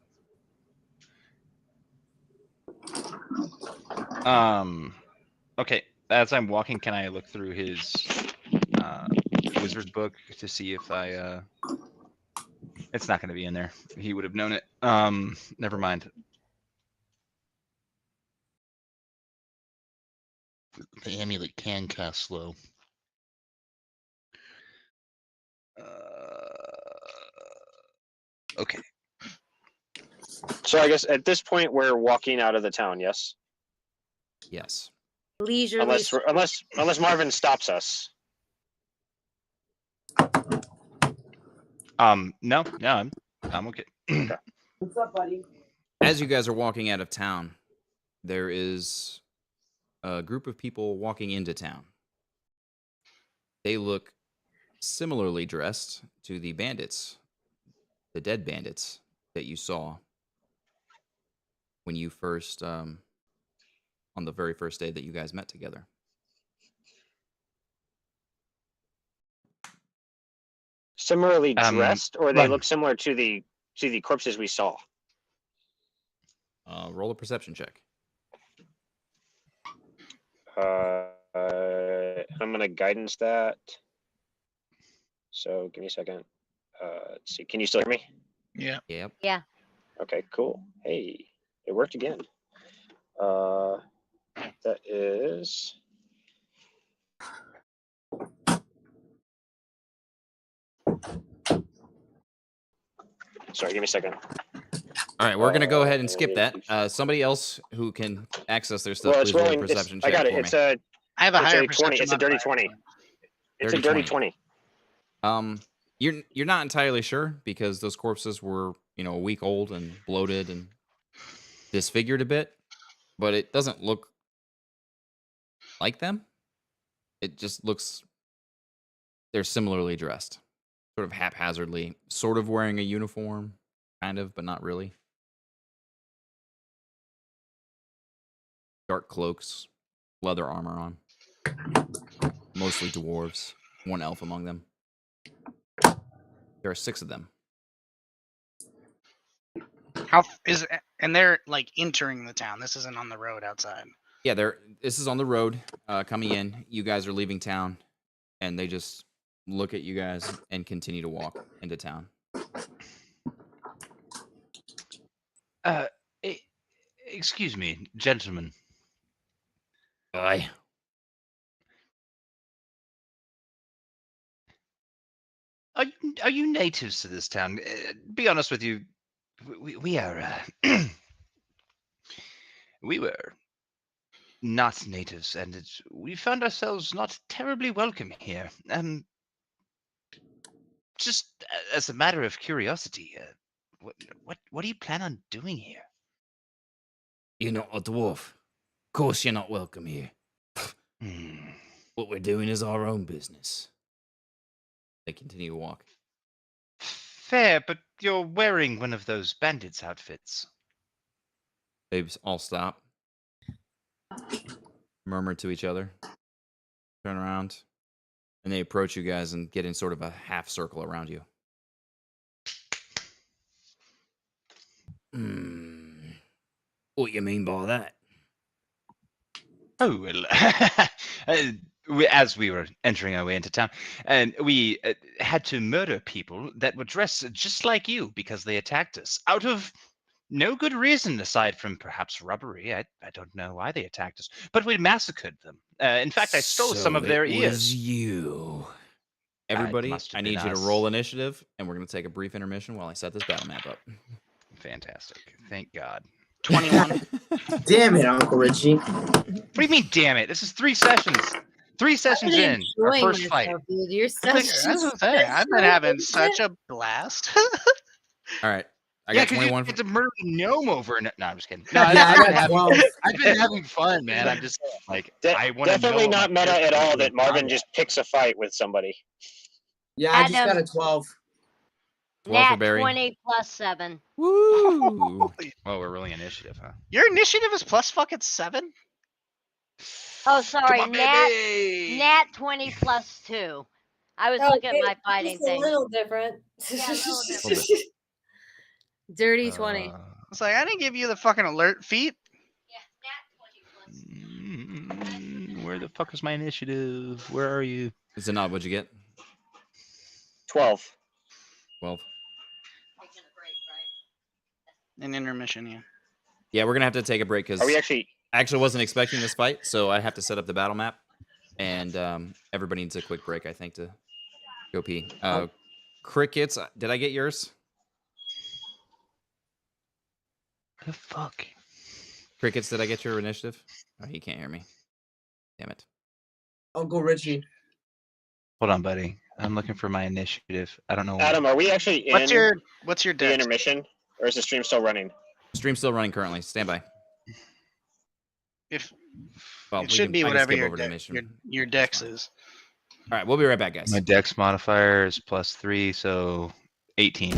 Okay, as I'm walking, can I look through his wizard book to see if I it's not going to be in there. He would have known it. Never mind. The amulet can cast slow. Okay. So I guess at this point we're walking out of the town. Yes. Yes. Leisurely. Unless Marvin stops us. No, I'm okay. What's up, buddy? As you guys are walking out of town, there is a group of people walking into town. They look similarly dressed to the bandits, the dead bandits that you saw when you first, on the very first day that you guys met together. Similarly dressed, or they Run. look similar to the corpses we saw. Roll a perception check. I'm gonna guidance that. So give me a second. Let's see. Can you still hear me? Yeah. Yep. Yeah. Okay, cool. Hey, it worked again. That is. Sorry, give me a second. All right, we're gonna go ahead and skip that. Somebody else who can access their stuff, Well, it's please roll a rolling. perception I check got it. for It's me. I have a higher a 20. perception It's a dirty modifier. 20. It's a Dirty dirty 20. You're not entirely sure because those corpses were, a week old and bloated, and disfigured a bit, but it doesn't look like them. It just looks they're similarly dressed, sort of haphazardly, sort of wearing a uniform, kind of, but not really. Dark cloaks, leather armor on. Mostly dwarves. One elf among them. There are 6 of them. And they're like entering the town. This isn't on the road outside. Yeah, this is on the road coming in. You guys are leaving town, and they just look at you guys and continue to walk into town. Excuse me, gentlemen. Aye. Are you natives to this town? Be honest with you, we are. We were not natives, and we found ourselves not terribly welcome here. Just as a matter of curiosity, what do you plan on doing here? You're not a dwarf. Of course you're not welcome here. What we're doing is our own business. They continue to walk. Fair, but you're wearing one of those bandits' outfits. They all stop, murmur to each other, turn around, and they approach you guys and get in sort of a half circle around you. What you mean by that? Oh, well, as we were entering our way into town, and we had to murder people that were dressed just like you because they attacked us out of no good reason aside from perhaps robbery. I don't know why they attacked us, but we massacred them. In fact, I stole some of their ears. Was you? Everybody, must have I been need you to us. roll initiative, and we're going to take a brief intermission while I set this battle map up. Fantastic. Thank God. 21. Damn it, Uncle Richie. What do you mean, damn it? This is 3 sessions. 3 sessions I'm in. Our enjoying first fight. myself, dude. You're I was such. gonna say, I've been having such a blast. All right. I Yeah, got because 21. you get to murder a gnome over and no, I'm just kidding. Yeah, I got 12. I've been having fun, man. I'm just like I want Definitely not meta at all that Marvin just picks a fight with somebody. Yeah, I just got Adam. a 12. 12 for Nat Barry. 20 plus 7. Woo! Oh, we're rolling initiative, huh? Your initiative is plus fucking 7? Oh, sorry. Come on, Nat baby! Nat 20 plus 2. I was looking at my fighting It's a thing. little different. Yeah, a little different. Dirty 20. It's like I didn't give you the fucking alert feat. Where the fuck is my initiative? Where are you? Zanab, what'd you get? 12. 12. An intermission, yeah. Yeah, we're going to have to take a break because Are we actually? I actually wasn't expecting this fight, so I have to set up the battle map. And everybody needs a quick break, I think, to go pee. Crickets, did I get yours? The fuck? Crickets, did I get your initiative? Oh, he can't hear me. Damn it. Uncle Richie. Hold on, buddy. I'm looking for my initiative. I don't know. Adam, are we actually in What's your the dex? intermission, or is the stream still running? Stream's still running currently. Stand by. If Well, it should be I can whatever skip your, over to mission. your dex is. All right, we'll be right back, guys. My dex modifier is +3, so 18.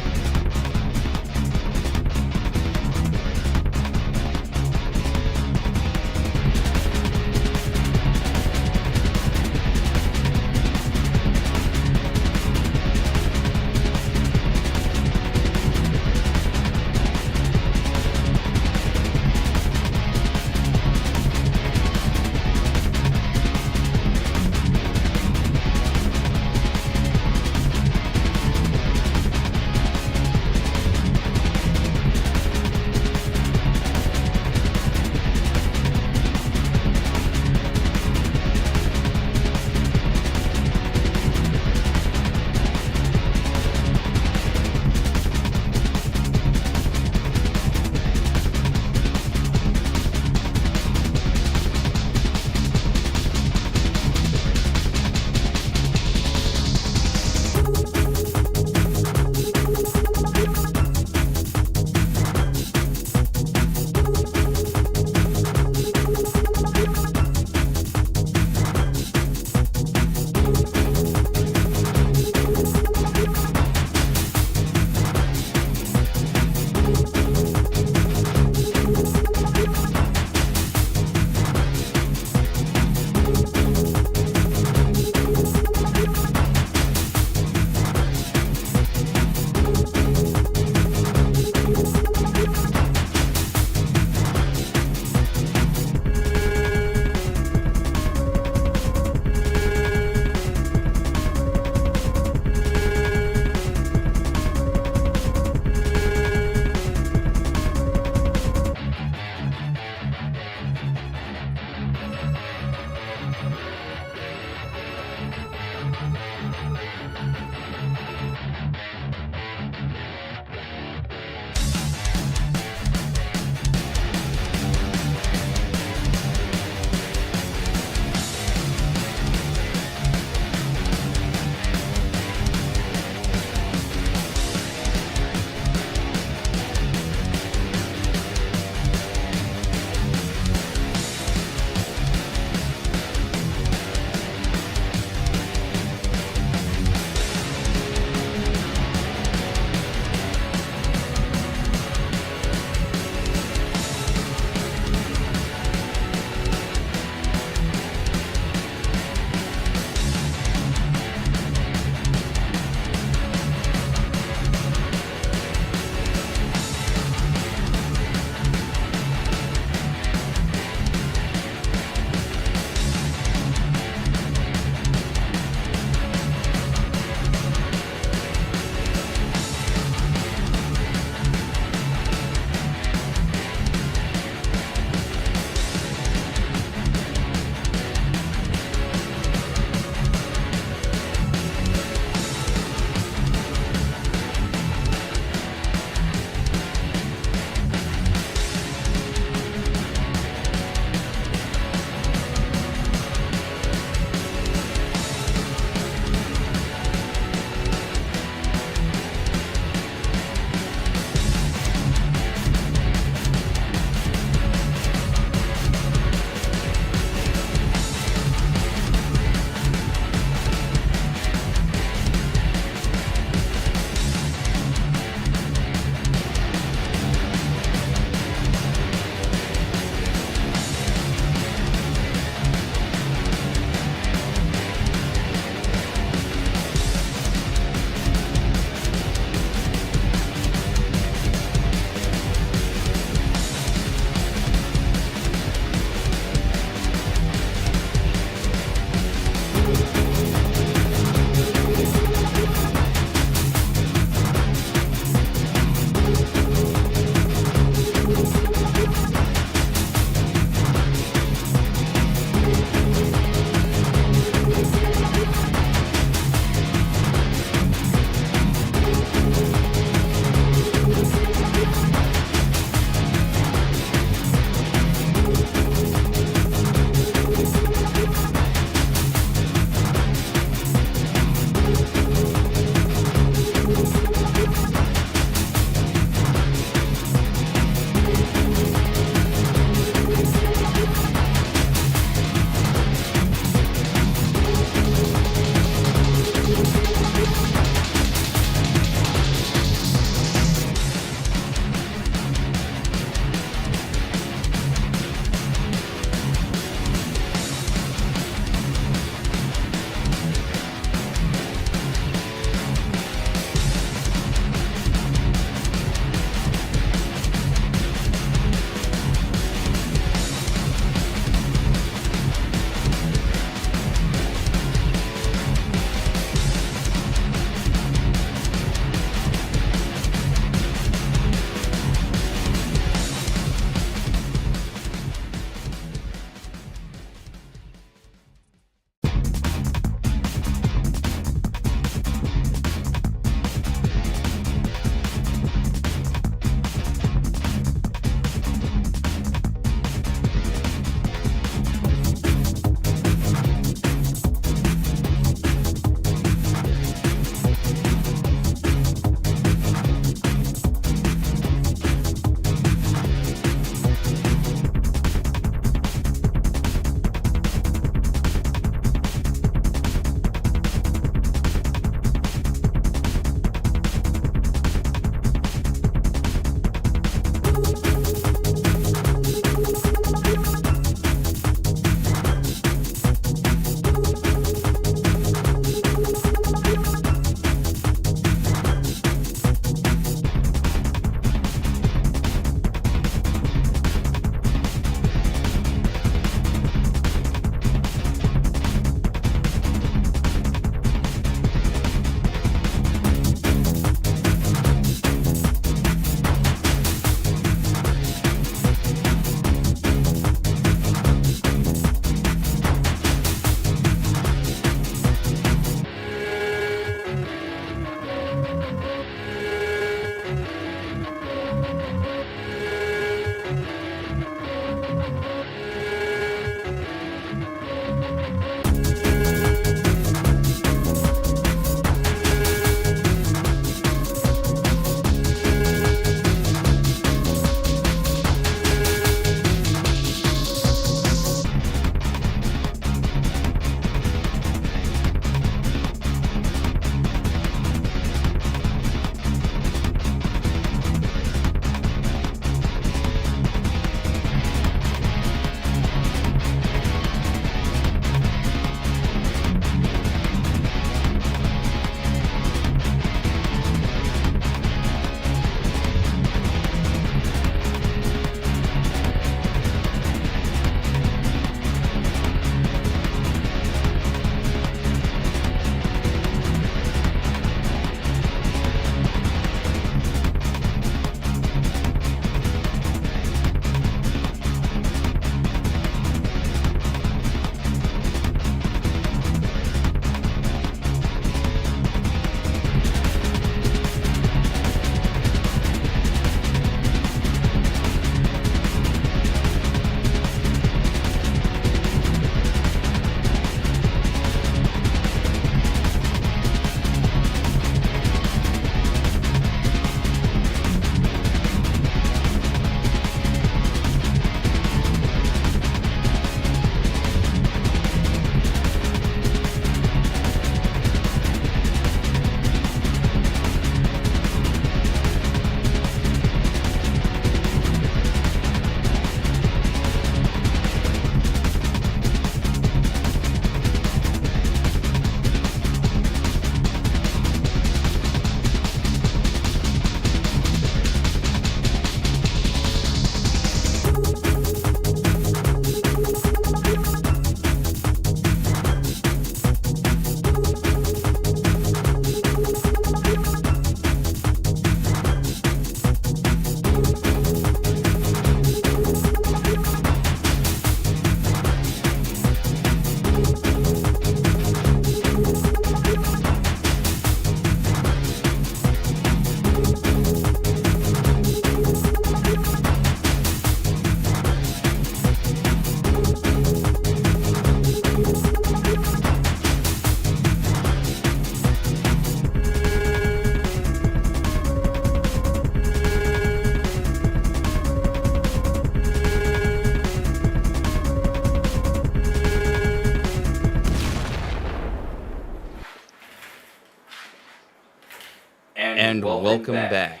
And welcome back.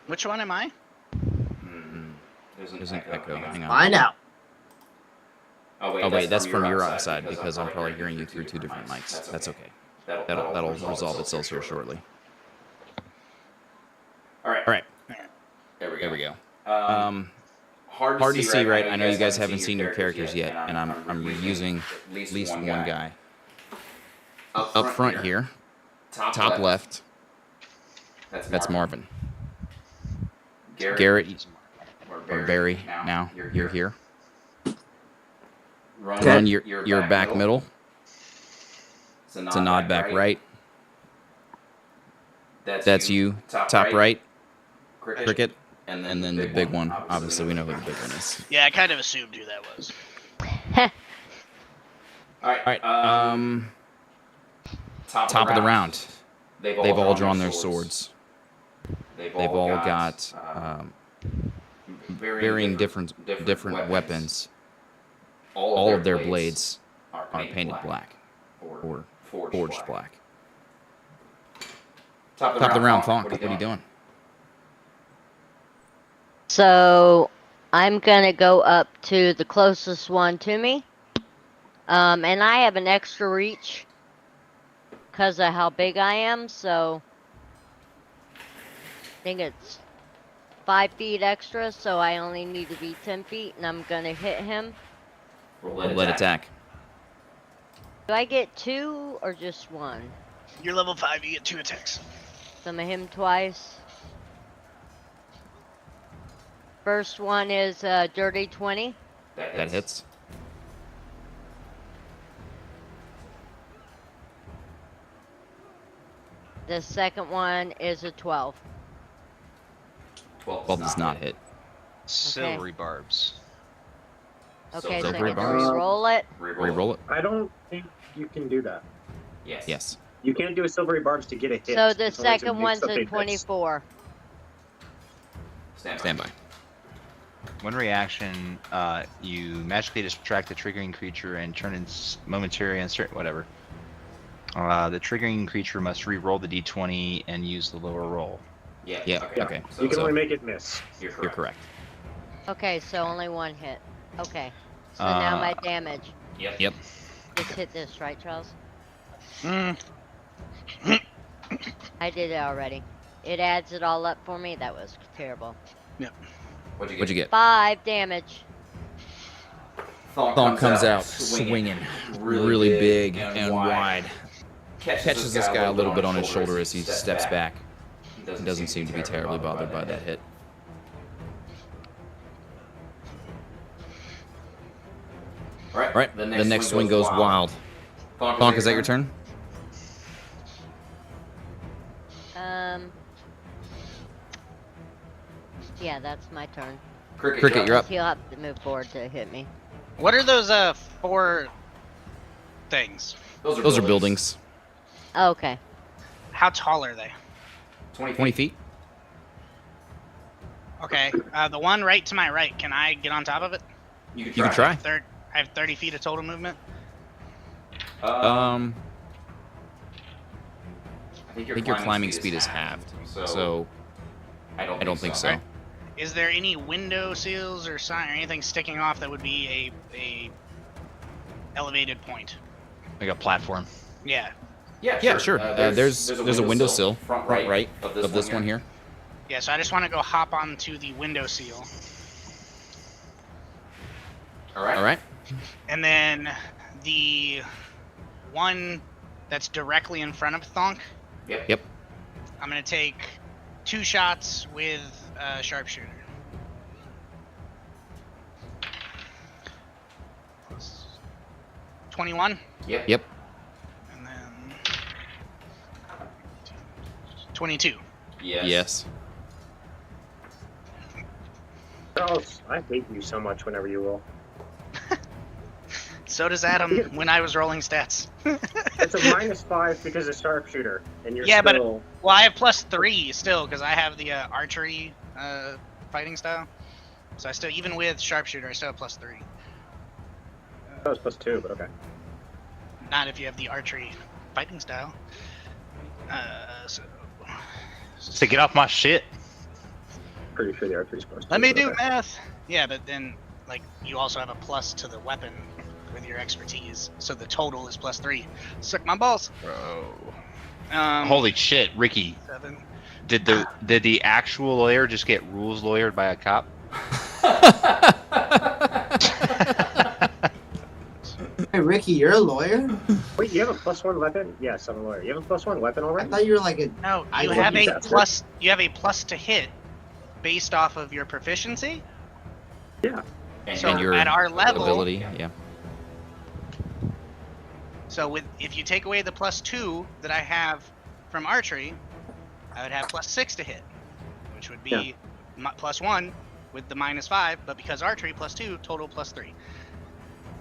Which one am I? There's an echo. Hang on. Find out. Oh wait, that's from your side because I'm probably hearing you through two different mics. That's okay. That'll resolve itself here shortly. All right. There we go. Hard to see, right? I know you guys haven't seen your characters yet, and I'm using at least one guy. Up front here, top left, that's Marvin. Garrett or Barry, now you're here. Run your back middle. It's a nod back right. That's you, top right. Cricket. And then the big one. Obviously, we know who the big one is. Yeah, I kind of assumed who that was. All right. Top of the round. They've all drawn their swords. They've all got varying different weapons. All of their blades are painted black or forged black. Top of the round, Thonk. What are you doing? So I'm gonna go up to the closest one to me. And I have an extra reach because of how big I am, so I think it's 5 feet extra, so I only need to be 10 feet, and I'm gonna hit him. Roulette attack. Do I get 2 or just 1? You're level 5, you get 2 attacks. So I'm gonna hit him twice. First one is dirty 20. That hits. The second one is a 12. 12 does not hit. Silvery barbs. Okay, so I Silvery get to barbs. re-roll it. Reroll it. I don't think you can do that. Yes. You can't do a silvery barbs to get a hit. So the It's only to second make one's a something miss. 24. Stand by. One reaction, you magically distract the triggering creature and turn its momentary uncertain. Whatever. The triggering creature must re-roll the d20 and use the lower roll. Yeah. Okay. You can only make it miss. You're correct. Okay, so only 1 hit. Okay. So now my damage. Yep. Just hit this, right, Charles? Mm. I did it already. It adds it all up for me. That was terrible. What'd you get? 5 damage. Thonk comes out swinging really big and wide. Catches this guy a little bit on his shoulder as he steps back. He doesn't seem to be terribly bothered by that hit. Right. The next swing goes wild. Thonk, is that your turn? Yeah, that's my turn. Cricket, you're up. He'll have to move forward to hit me. What are those 4 things? Those are buildings. Oh, okay. How tall are they? 20 feet. Okay, the one right to my right, can I get on top of it? You can try. I have 30 feet of total movement. I think your climbing speed is halved, so I don't think so. Right. Is there any window sills or sign or anything sticking off that would be a elevated point? Like a platform. Yeah. Yeah, sure. There's a windowsill front right of this one here. Yeah, so I just want to go hop onto the window seal. All right. And then the one that's directly in front of Thonk. Yep. I'm going to take 2 shots with a sharpshooter. Plus 21. Yep. And then 22. Yes. Charles, I hate you so much whenever you roll. So does Adam when I was rolling stats. It's a -5 because of sharpshooter, and you're Yeah, but- still... Well, I have +3 still because I have the archery fighting style. So I still, even with sharpshooter, I still have +3. That was +2, but okay. Not if you have the archery fighting style. So So get off my shit. Pretty sure the archery supposed to. Let me do okay. math. Yeah, but then like you also have a plus to the weapon with your expertise, so the total is +3. Suck my balls. Bro. Holy Holy shit, Ricky. 7. Did the actual lawyer just get rules lawyered by a cop? Hey, Ricky, you're a lawyer? Wait, you have a +1 weapon? Yes, I'm a lawyer. You have a +1 weapon I already? thought you were like a. No, I you would have use a that, sir. plus. You have a plus to hit, based off of your proficiency. Yeah. So and your at our level, ability, yeah. so if you take away the +2 that I have from archery, I would have +6 to hit, which would be +1 with the -5. But because archery +2, total +3.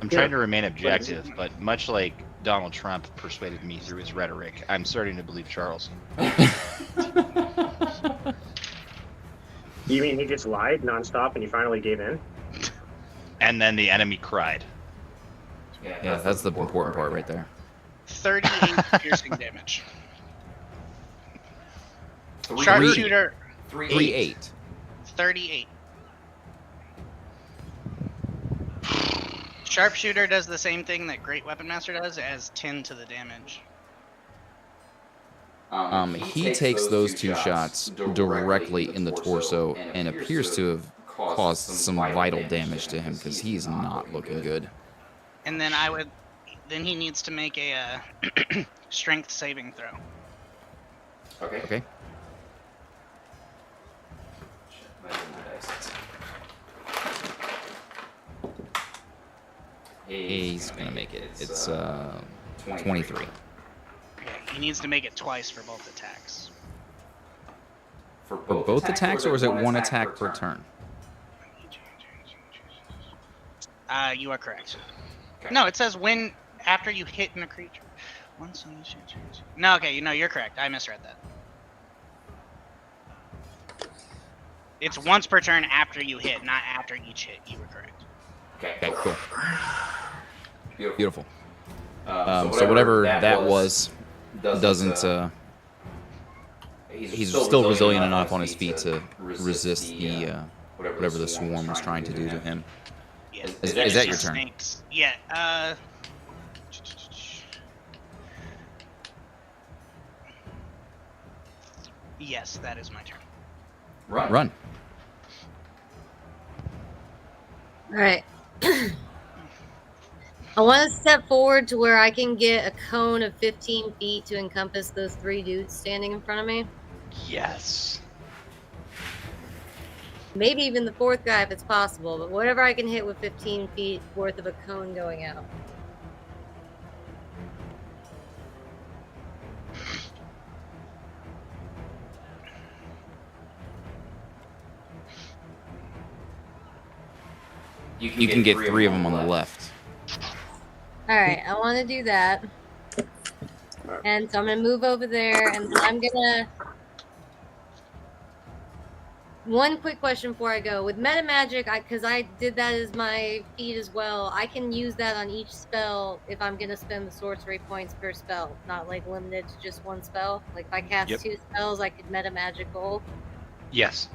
I'm trying to remain objective, but much like Donald Trump persuaded me through his rhetoric, I'm starting to believe Charles. You mean he just lied nonstop and he finally gave in? And then the enemy cried. Yeah, that's the important part right there. 38 piercing damage. Sharpshooter 3-8. 38. Sharpshooter does the same thing that Great Weapon Master does, as 10 to the damage. He takes those 2 shots directly in the torso and appears to have caused some vital damage to him because he's not looking good. And then then he needs to make a strength saving throw. Okay. He's gonna make it. It's 23. Yeah, he needs to make it twice for both attacks. For both attacks, or is it 1 attack per turn? You are correct. No, it says when after you hit a creature. No, okay, you're correct. I misread that. It's once per turn after you hit, not after each hit. You were correct. Okay, cool. Beautiful. So whatever that was doesn't. He's still resilient enough on his feet to resist the whatever the swarm was trying to do to him. Yeah. Is that your turn? Snakes. Yeah. Yes, that is my turn. Run. All right. I want to step forward to where I can get a cone of 15 feet to encompass those 3 dudes standing in front of me. Yes. Maybe even the 4th guy if it's possible, but whatever I can hit with 15 feet worth of a cone going out. You can get 3 of them on the left. Alright, I want to do that. And so I'm going to move over there, and I'm going to... One quick question before I go. With Meta Magic, because I did that as my feat as well, I can use that on each spell if I'm going to spend the sorcery points per spell. Not like limited to just 1 spell. Like if I cast 2 spells, I could Meta Magic both. Yes.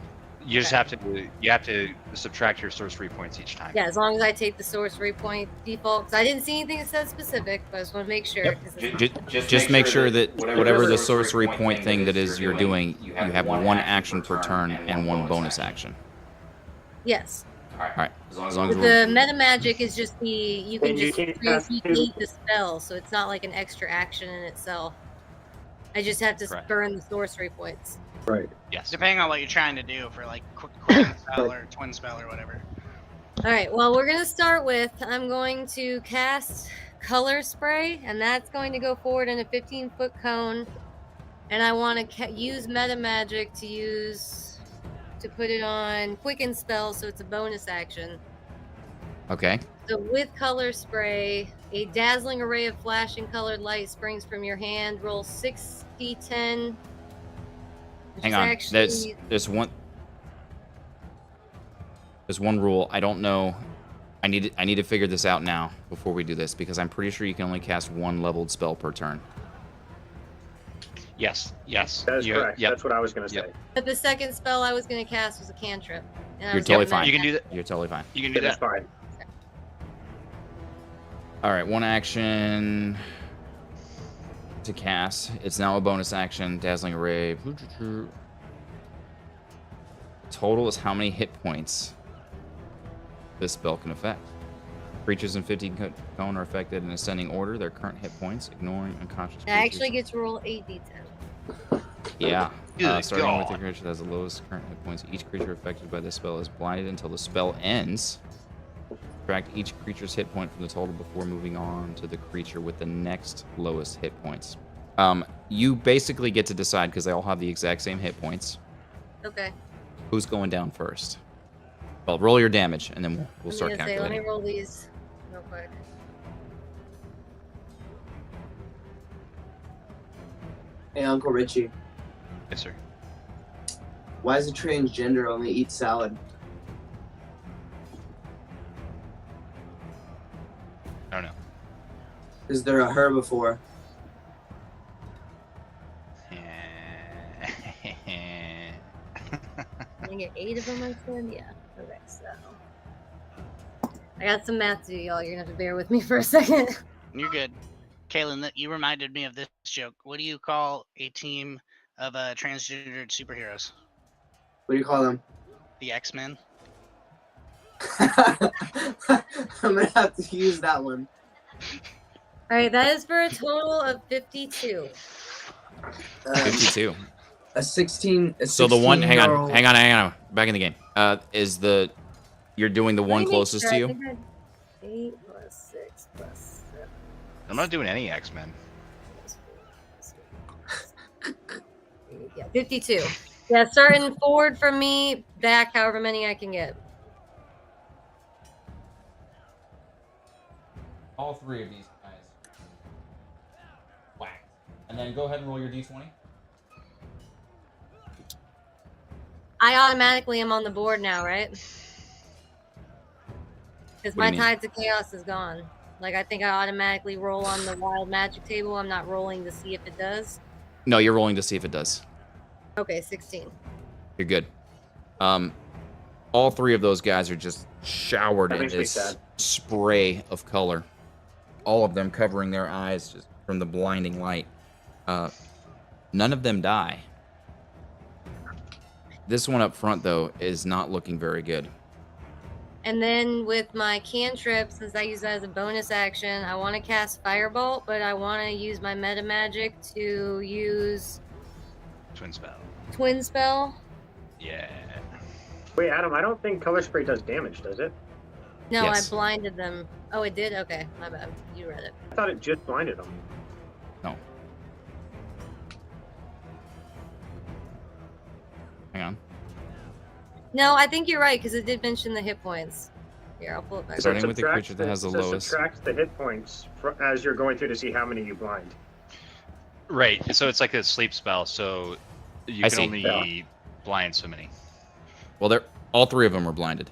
You just have to subtract your sorcery points each time. Yeah, as long as I take the sorcery point default. Because I didn't see anything that said specific, but I just want to make sure. Just make sure that whatever the sorcery point thing that is you're doing, you have 1 action per turn and 1 bonus action. Yes. All right. As long as The Meta Magic is just you can And you just can't repeat the spell, so it's not like an extra action in itself. I just have to Correct. burn the sorcery points. Right. Yes. Depending on what you're trying to do for like quick spell or twin spell or whatever. All right, well, we're going to start with, I'm going to cast Color Spray, and that's going to go forward in a 15-foot cone. And I want to use Meta Magic to put it on Quicken Spell, so it's a bonus action. Okay. So with Color Spray, a dazzling array of flashing colored light springs from your hand. Roll 6d10. Hang on. There's one rule. I don't know. I need to figure this out now before we do this because I'm pretty sure you can only cast 1 leveled spell per turn. Yes. Yes. That is correct. Yep. That's what I was gonna say. Yep. But the second spell I was going to cast was a cantrip. And I You're was totally gonna fine. You can do that. You're totally fine. You can do That's that. fine. All right, one action to cast. It's now a bonus action. Dazzling Ray. Total is how many hit points this spell can affect. Creatures in 50 cone are affected in ascending order. Their current hit points, ignoring unconscious It creatures. actually gets to roll 8d10. Yeah. Good Starting with the God. creature that has the lowest current hit points, each creature affected by this spell is blinded until the spell ends. Subtract each creature's hit point from the total before moving on to the creature with the next lowest hit points. You basically get to decide, because they all have the exact same hit points, Okay. who's going down first. Well, roll your damage, and then we'll I'm start gonna say, let calculating. me roll these real quick. Hey, Uncle Richie, Yes, sir. why does a transgender only eat salad? I don't know. Is there a herbivore? I get 8 of them, I said? Yeah. Okay, so. I got some math to do, y'all. You're gonna have to bear with me for a second. You're good. Kaylin, that you reminded me of this joke. What do you call a team of transgendered superheroes? What do you call them? The X-Men? I'm gonna have to use that one. Alright, that is for a total of 52. 52. A 16. So the one, hang on, 16-year-old back in the game. Is the, you're doing the one closest to you? 8 plus 6 plus 7. I'm not doing any X-Men. Yeah, 52. Yeah, starting forward from me, back however many I can get. All 3 of these guys. Whack. And then go ahead and roll your d20. I automatically am on the board now, right? Because What do my you mean? Tides of Chaos is gone. Like, I think I automatically roll on the wild magic table. I'm not rolling to see if it does. No, you're rolling to see if it does. Okay, 16. You're good. All 3 of those guys are just showered That in makes me this sad. spray of color. All of them covering their eyes just from the blinding light. None of them die. This one up front, though, is not looking very good. And then with my cantrip, since I use that as a bonus action, I want to cast Firebolt, but I want to use my meta magic to use Twin spell. Twin Spell. Yeah. Wait, Adam, I don't think color spray does damage, does it? No, Yes. I blinded them. Oh, it did? Okay, my bad. You read it. I thought it just blinded them. No. Hang on. No, I think you're right, because it did mention the hit points. Here, I'll pull it back. Starting So with the subtract creature that has the so lowest. Subtract the hit points as you're going through to see how many you blind. Right. So it's like a sleep spell. So you I can see. only blind so many. Well, they're all 3 of them are blinded.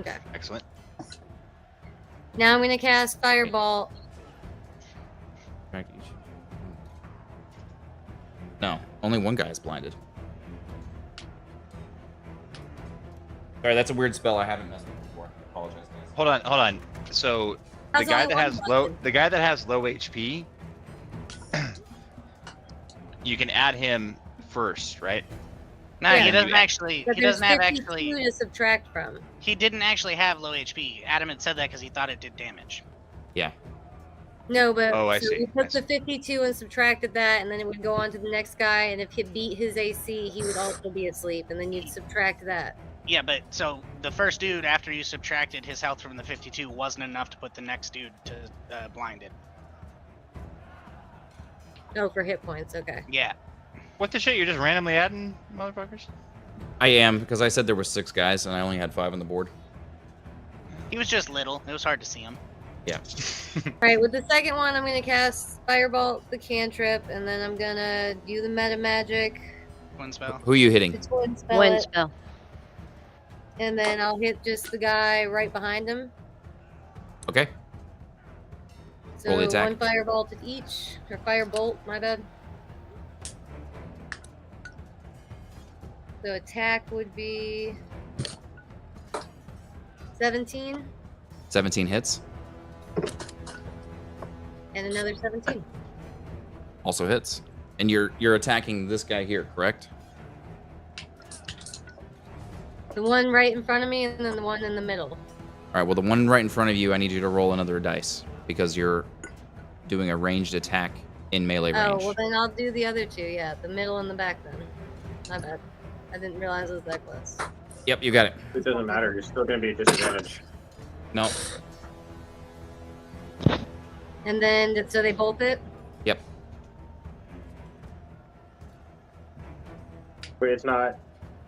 Okay. Excellent. Now I'm going to cast Firebolt. Subtract each. No, only one guy is blinded. Sorry, that's a weird spell I haven't messed with before. I apologize, guys. Hold on. So the That's guy only that one has low, button. the guy that has low HP, you can add him first, right? No, Yeah. he doesn't actually. But He there's doesn't have 52 actually. to subtract from. He didn't actually have low HP. Adam had said that because he thought it did damage. Yeah. No, but Oh, I so see, we I put the 52 and subtracted that, and then it would go on to the next guy, and if he beat his AC, he would also be asleep, and then you'd subtract that. Yeah, but so the first dude, after you subtracted his health from the 52, wasn't enough to put the next dude to blinded. Oh, for hit points, okay. Yeah. What the shit? You're just randomly adding motherfuckers? I am, because I said there were 6 guys, and I only had 5 on the board. He was just little. It was hard to see him. Yeah. Alright, with the second one, I'm going to cast Firebolt, the cantrip, and then I'm going to do the meta magic, Twin spell. Who are you the hitting? twin spell, Wind it, spell. and then I'll hit just the guy right behind him. Okay. So Roll the attack. one Firebolt at each, or Firebolt, my bad. So attack would be 17 17 hits. and another 17. Also hits. And you're attacking this guy here, correct? The one right in front of me and then the one in the middle. All right, well, the one right in front of you, I need you to roll another dice because you're doing a ranged attack in melee range. Oh, well then I'll do the other two, yeah. The middle and the back then. My bad. I didn't realize it was that close. Yep, you got it. It doesn't matter. You're still going to be at disadvantage. No. And then, so they both hit? Yep. But it's not.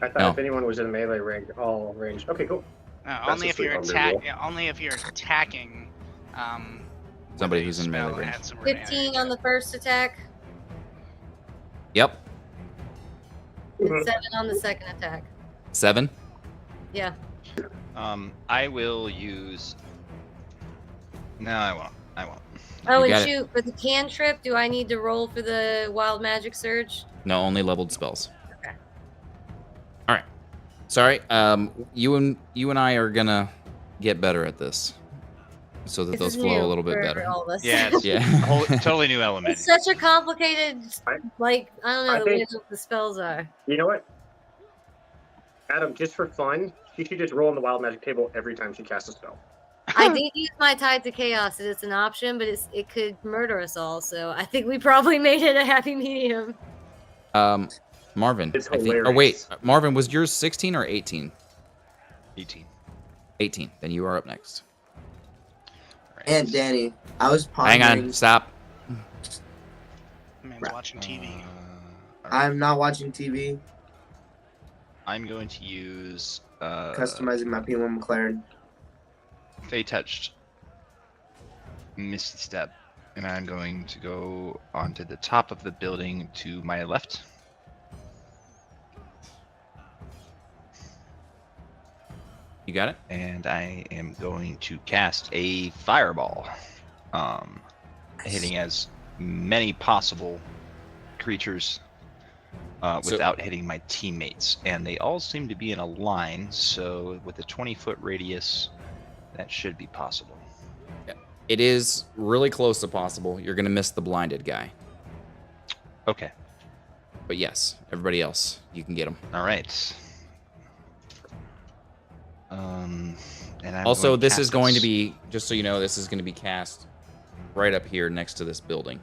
I thought No. if anyone was in melee range, all range. Okay, cool. Only a if you're sleep on only if you're attacking. Somebody with a who's in melee spell and range. had some 15 on the first attack Yep. and 7 on the second attack. 7. Yeah. I will use. No, I won't. I won't. Oh, You and got it. shoot, for the cantrip, do I need to roll for the wild magic surge? No, only leveled spells. Okay. All right. Sorry. You and I are gonna get better at this, so that This those is flow new a little bit for better. all of us. Yeah, it's Yeah. a whole totally new element. It's such a complicated, like, I don't know, I the way think- the spells are. You know what? Adam, just for fun, she should just roll on the wild magic table every time she casts a spell. I did use my Tide to Chaos as it's an option, but it could murder us all, so I think we probably made it a happy medium. Marvin. It's I think. Oh wait, hilarious. Marvin, was yours 16 or 18? 18. 18. Then you are up next. Right. And Danny, I was Hang pondering. on. Stop. Man's watching TV. Alright. I'm not watching TV, I'm going to use customizing my P1 McLaren. Fey Touched Misty Step, and I'm going to go onto the top of the building to my left. You got it. And I am going to cast a fireball, hitting as many possible creatures without hitting my teammates. And they all seem to be in a line, so with a 20-foot radius, that should be possible. It is really close to possible. You're gonna miss the blinded guy, Okay. but yes, everybody else, you can get them. All right. And I'm Also, going this cast is going to this- be, just so you know, this is going to be cast right up here next to this building.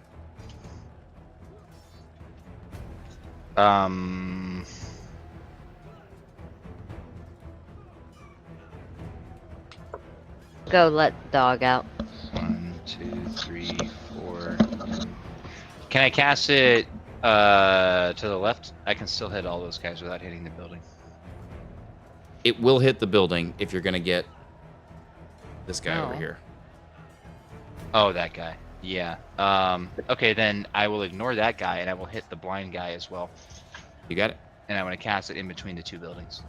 Go let the dog out. 1, 2, 3, 4. Can I cast it to the left? I can still hit all those guys without hitting the building. It will hit the building if you're going to get this guy over Oh. here. Oh, that guy. Yeah. Okay, then I will ignore that guy and I will hit the blind guy as well. You got it? And I'm going to cast it in between the two buildings.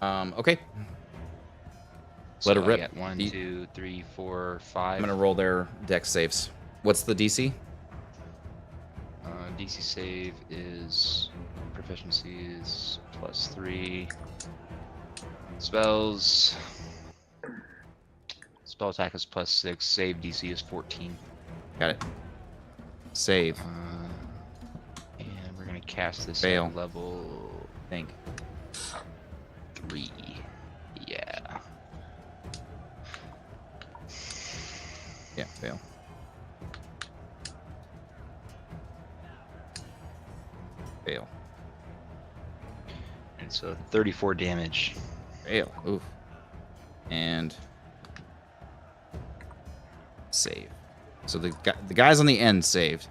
Okay. Let So it rip. I get 1, You- 2, 3, 4, 5. I'm going to roll their dex saves. What's the DC? DC save is proficiency is +3. Spells. Spell attack is +6. Save DC is 14. Got it. Save. And we're gonna cast this Fail. at level Think. 3. Yeah. Yeah, fail. Fail. And so 34 damage. Fail. Oof. And save. So the guys on the end saved.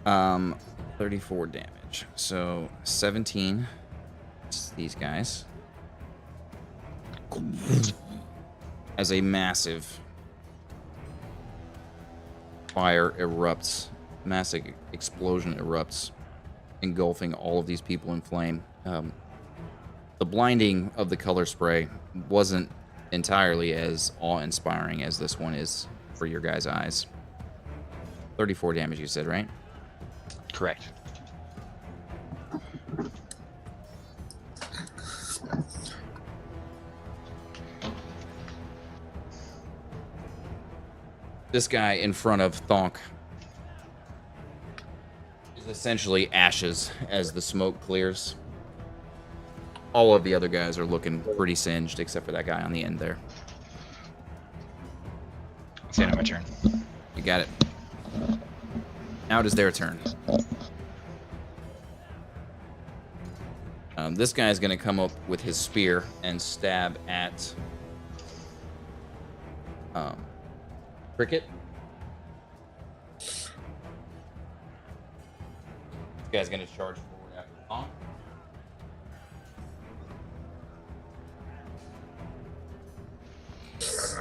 34 damage. So 17. It's these guys. As a massive fire erupts, massive explosion erupts, engulfing all of these people in flame. The blinding of the color spray wasn't entirely as awe-inspiring as this one is for your guys' eyes. 34 damage, you said, right? Correct. This guy in front of Thonk is essentially ashes as the smoke clears. All of the other guys are looking pretty singed, except for that guy on the end there. It's the end of my turn. You got it. Now it is their turn. This guy is going to come up with his spear and stab at Cricket. This guy's going to charge forward after Thonk. This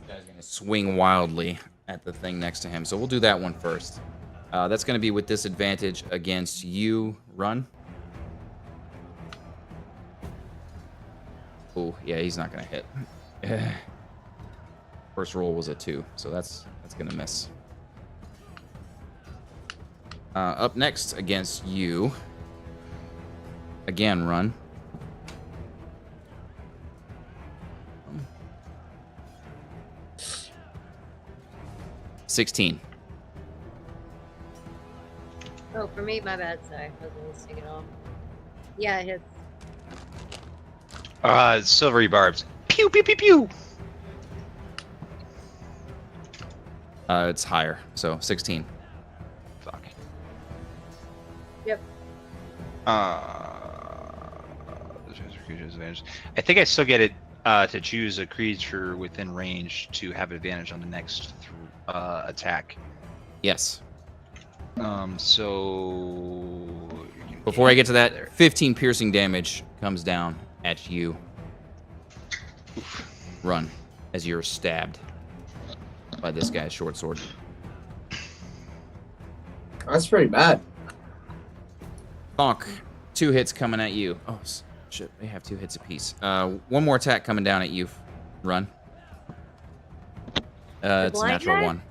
guy's going to swing wildly at the thing next to him. So we'll do that one first. That's going to be with disadvantage against you, Run. Oh, yeah, he's not going to hit. First roll was a 2, so that's going to miss. Up next against you. Again, Run. $16. Oh, for me, my bad. Sorry, I wasn't listening at all. Yeah, it hits. Silvery barbs. Pew, pew, pew, pew. It's higher, so 16. Fuck. Yep. I think I still get it to choose a creature within range to have advantage on the next attack. Yes. So Before I get to that, 15 piercing damage comes down at you. Run as you're stabbed by this guy's short sword. That's pretty bad. Thonk, 2 hits coming at you. Oh, shit, they have 2 hits apiece. One more attack coming down at you. Run. It's a natural guy? 1.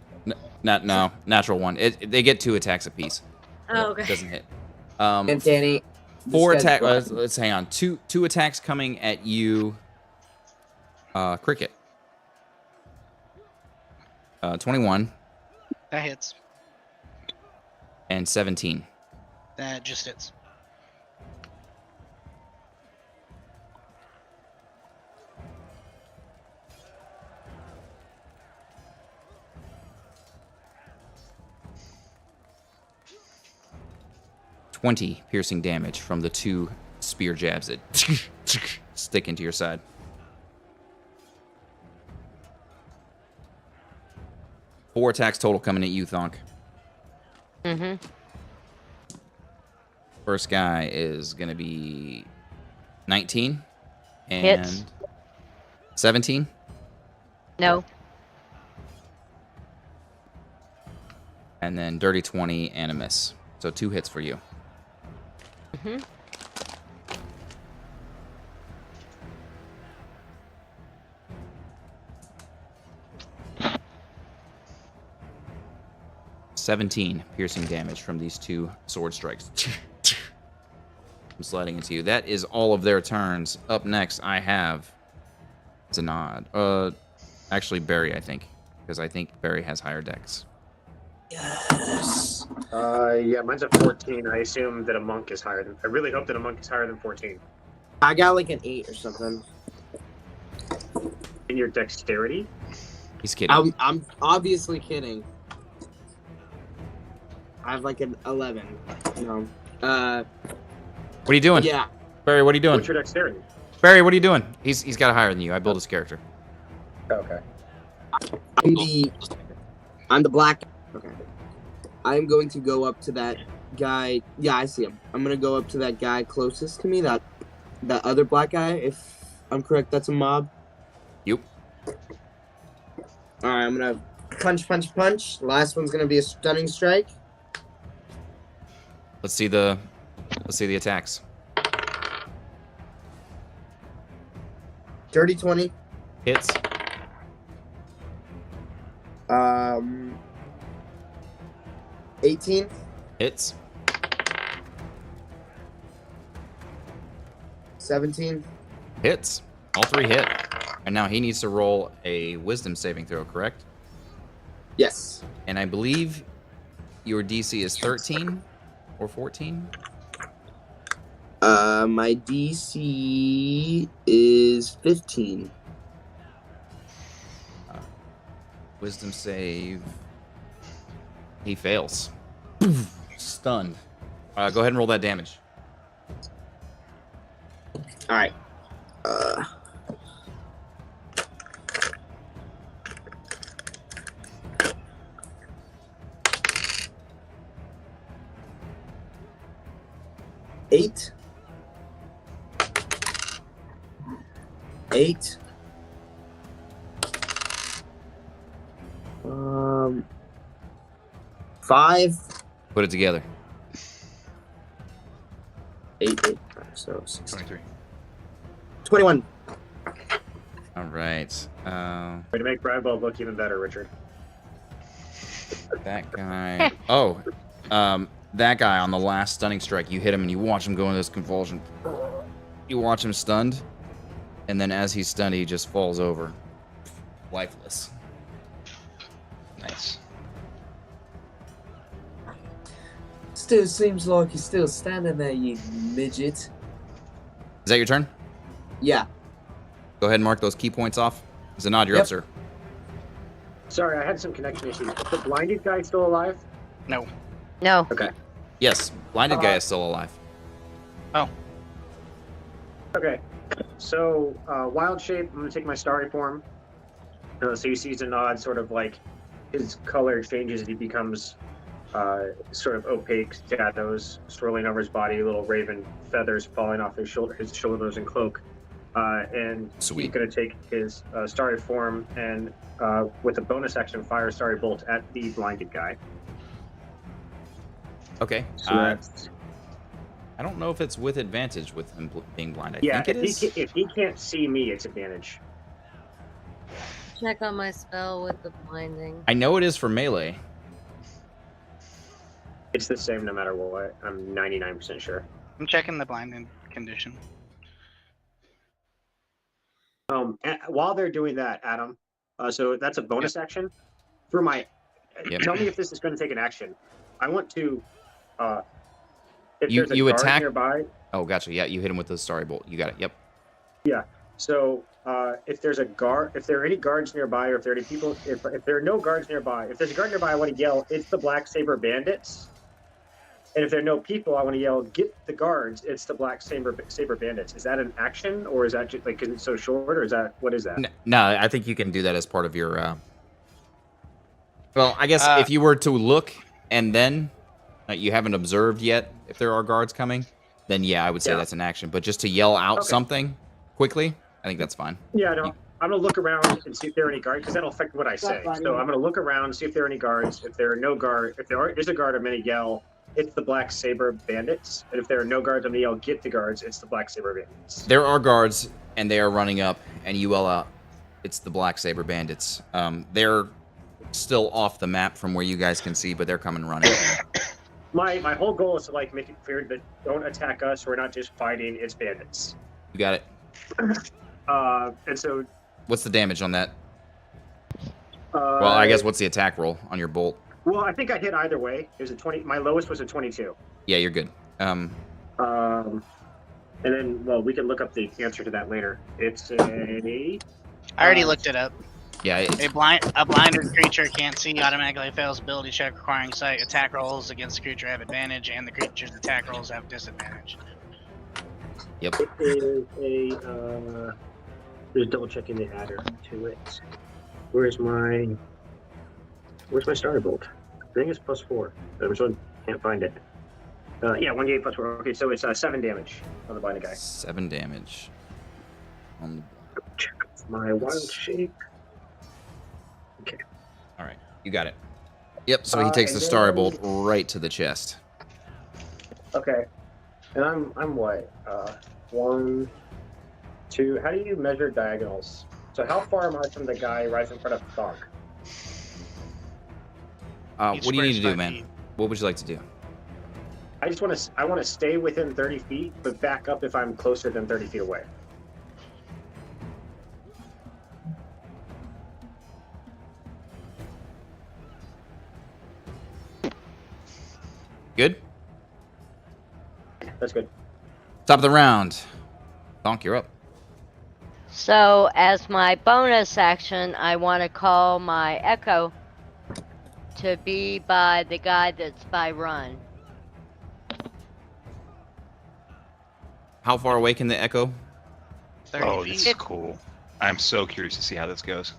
No, natural 1. They get 2 attacks apiece. Oh, okay. It doesn't hit. And Danny, 4 this guy's attack. black. Let's hang on. Two attacks coming at you. Cricket. 21 That hits. and 17. That just hits. Piercing damage from the 2 spear jabs that stick into your side. Four attacks total coming at you, Thonk. Mm-hmm. First guy is going to be 19 and Hits. 17. No. And then dirty 20 and a miss. So 2 hits for you. Mm-hmm. $17 piercing damage from these 2 sword strikes. I'm sliding into you. That is all of their turns. Up next, I have Zanad. Actually, Barry, I think. Because I think Barry has higher dex. Yes. Yeah, mine's at 14. I assume that a monk is higher than. I really hope that a monk is higher than 14. I got like an 8 or something. In your dexterity? He's kidding. I'm obviously kidding. I have like an 11. No. What are you doing? Yeah. Barry, what are you doing? What's your dexterity? Barry, what are you doing? He's got higher than you. I built his character. Okay. I'm the black. Okay. I'm going to go up to that guy. Yeah, I see him. I'm gonna go up to that guy closest to me. That other black guy. If I'm correct, that's a mob. Yep. All right. I'm gonna punch, punch, punch. Last one's gonna be a stunning strike. Let's see the attacks. Dirty 20. Hits. 18. Hits. 17. Hits. All 3 hit. And now he needs to roll a wisdom saving throw, correct? Yes. And I believe your DC is 13 or 14? My DC is 15. Wisdom save. He fails. Stunned. Go ahead and roll that damage. All right. 8. 8. 5. Put it together. 8, 8, 5, so 6. 23. 21. All right. Way to make Bradwell look even better, Richard. That guy. Oh, that guy on the last stunning strike. You hit him and you watch him go into this convulsion. You watch him stunned, and then as he's stunned, he just falls over, lifeless. Nice. Still seems like he's still standing there, you midget. Is that your turn? Yeah. Go ahead and mark those key points off. Zanad, you're Yep. up, sir. Sorry, I had some connection issues. Is the blinded guy still alive? No. No. Okay. Yes, blinded guy is still alive. Okay. So, wild shape, I'm going to take my starry form. So you see Zanad sort of like his color changes as he becomes sort of opaque shadows swirling over his body, little raven feathers falling off his shoulders and cloak. And Sweet. he's going to take his starry form and with a bonus action fire starry bolt at the blinded guy. Okay. So that's I don't know if it's with advantage with him being blind. I yeah. think it is. If he can't see me, it's advantage. Check on my spell with the blinding. I know it is for melee. It's the same no matter what. I'm 99% sure. I'm checking the blinding condition. While they're doing that, Adam, so that's a bonus action. For my, Yep. tell me if this is going to take an action. I want to, if You- there's a you guard attack- nearby. Oh, gotcha. Yeah, you hit him with the starry bolt. You got it. Yep. So if there's a guard, if there are any guards nearby, or if there are any people, if there are no guards nearby, if there's a guard nearby, I want to yell, "It's the Black Saber Bandits!" And if there are no people, I want to yell, "Get the guards! It's the Black Saber Bandits!" Is that an action, or is that just like, because it's so short, or is that what is that? No, I think you can do that as part of your. Well, I guess Uh, if you were to look and then you haven't observed yet if there are guards coming, then yeah, I would say Yeah. that's an action. But just to yell out Okay. something quickly, I think that's fine. Yeah, no, I'm gonna look around and see if there are any guards, because that'll affect what I say. So I'm gonna look around, see if there are any guards. If there are no guards, if there is a guard, I'm gonna yell, "It's the Black Saber Bandits!" And if there are no guards, I'm gonna yell, "Get the guards! It's the Black Saber Bandits!" There are guards, and they are running up, and you yell out, "It's the Black Saber Bandits." They're still off the map from where you guys can see, but they're coming running. My whole goal is to like make it clear that don't attack us. We're not just fighting; it's bandits. You got it. And so, What's the damage on that? well, Well, I guess what's the attack roll on your bolt? Well, I think I hit either way. It was a 20. My lowest was a 22. Yeah, you're good. And then, well, we can look up the answer to that later. It's a. I already looked it up. Yeah, A blinded creature can't see, automatically fails ability check requiring sight. Attack rolls against the creature have advantage, and the creature's attack rolls have disadvantage. yep. It is a. Just double checking the adder to it. Where's my starter bolt? I think it's +4. Which one? Can't find it. Yeah, 1d8 +4. Okay, so it's 7 damage on the blinded guy. 7 damage. On the... Check my wild shape. Okay. All right, you got it. Yep. So he takes the and starry then- bolt right to the chest. Okay. And I'm what? 1, 2. How do you measure diagonals? So how far am I from the guy right in front of the dog? What do you need to do, man? What would you like to do? I want to stay within 30 feet, but back up if I'm closer than 30 feet away. Good? That's good. Top of the round. Donk, you're up. So, as my bonus action, I want to call my Echo to be by the guy that's by Run. How far away can the echo? 30 Oh, feet. this is cool. I'm so curious to see how this goes.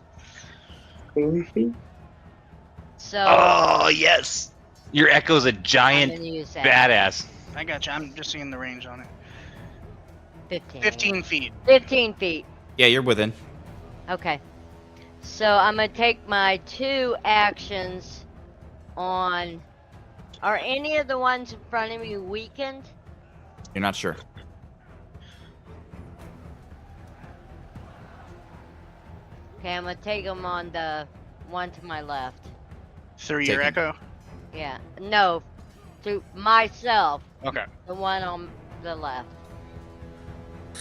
So, Oh, yes! Your echo's a I'm giant going to use that. badass. I got you. I'm just seeing the range on it. 15. 15 feet. 15 feet. Yeah, you're within. Okay. So I'm going to take my 2 actions on... Are any of the ones in front of me weakened? You're not sure. Okay, I'm going to take them on the one to my left. Through your Take echo? Yeah. No. To myself. Okay. The one on the left.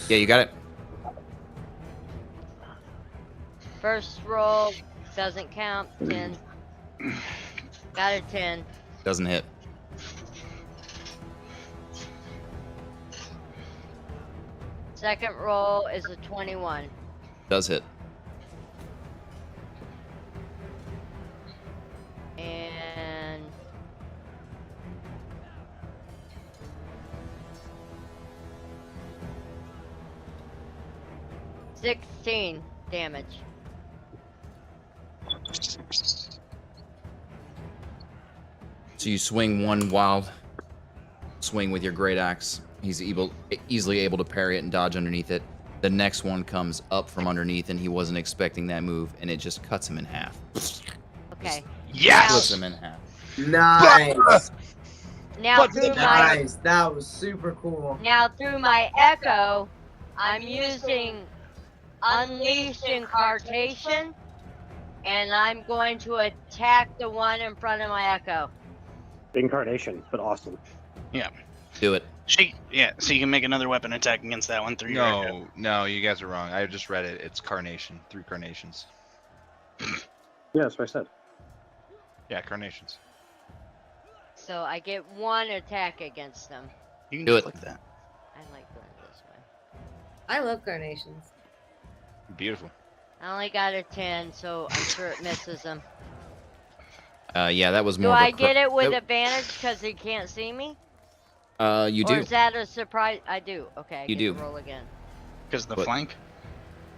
Yeah, you got it. First roll doesn't count. 10. Got a 10. Doesn't hit. Second roll is a 21. Does hit. And... $16 damage. So you swing one wild swing with your great axe. He's easily able to parry it and dodge underneath it. The next one comes up from underneath, and he wasn't expecting that move, and it just cuts him in half. Okay. Yes! Splits him in half. Nice. Now through my Nice. That was super cool. through my echo, I'm using Unleashed Incarnation, and I'm going to attack the one in front of my echo. Incarnation, but awesome. Yeah. Do it. So you can make another weapon attack against that one through your echo. No, you guys are wrong. I just read it. It's carnation. 3 carnations. Yeah, that's what I said. Yeah, carnations. So I get 1 attack against them. You can Do just it. like that. I like doing it this way. I love carnations. Beautiful. I only got a 10, so I'm sure it misses them. Yeah, that was Do more. I get it with advantage because he can't see me? You Or do. is that a surprise? I do. Okay, I You get do. to roll again. Because the What? flank?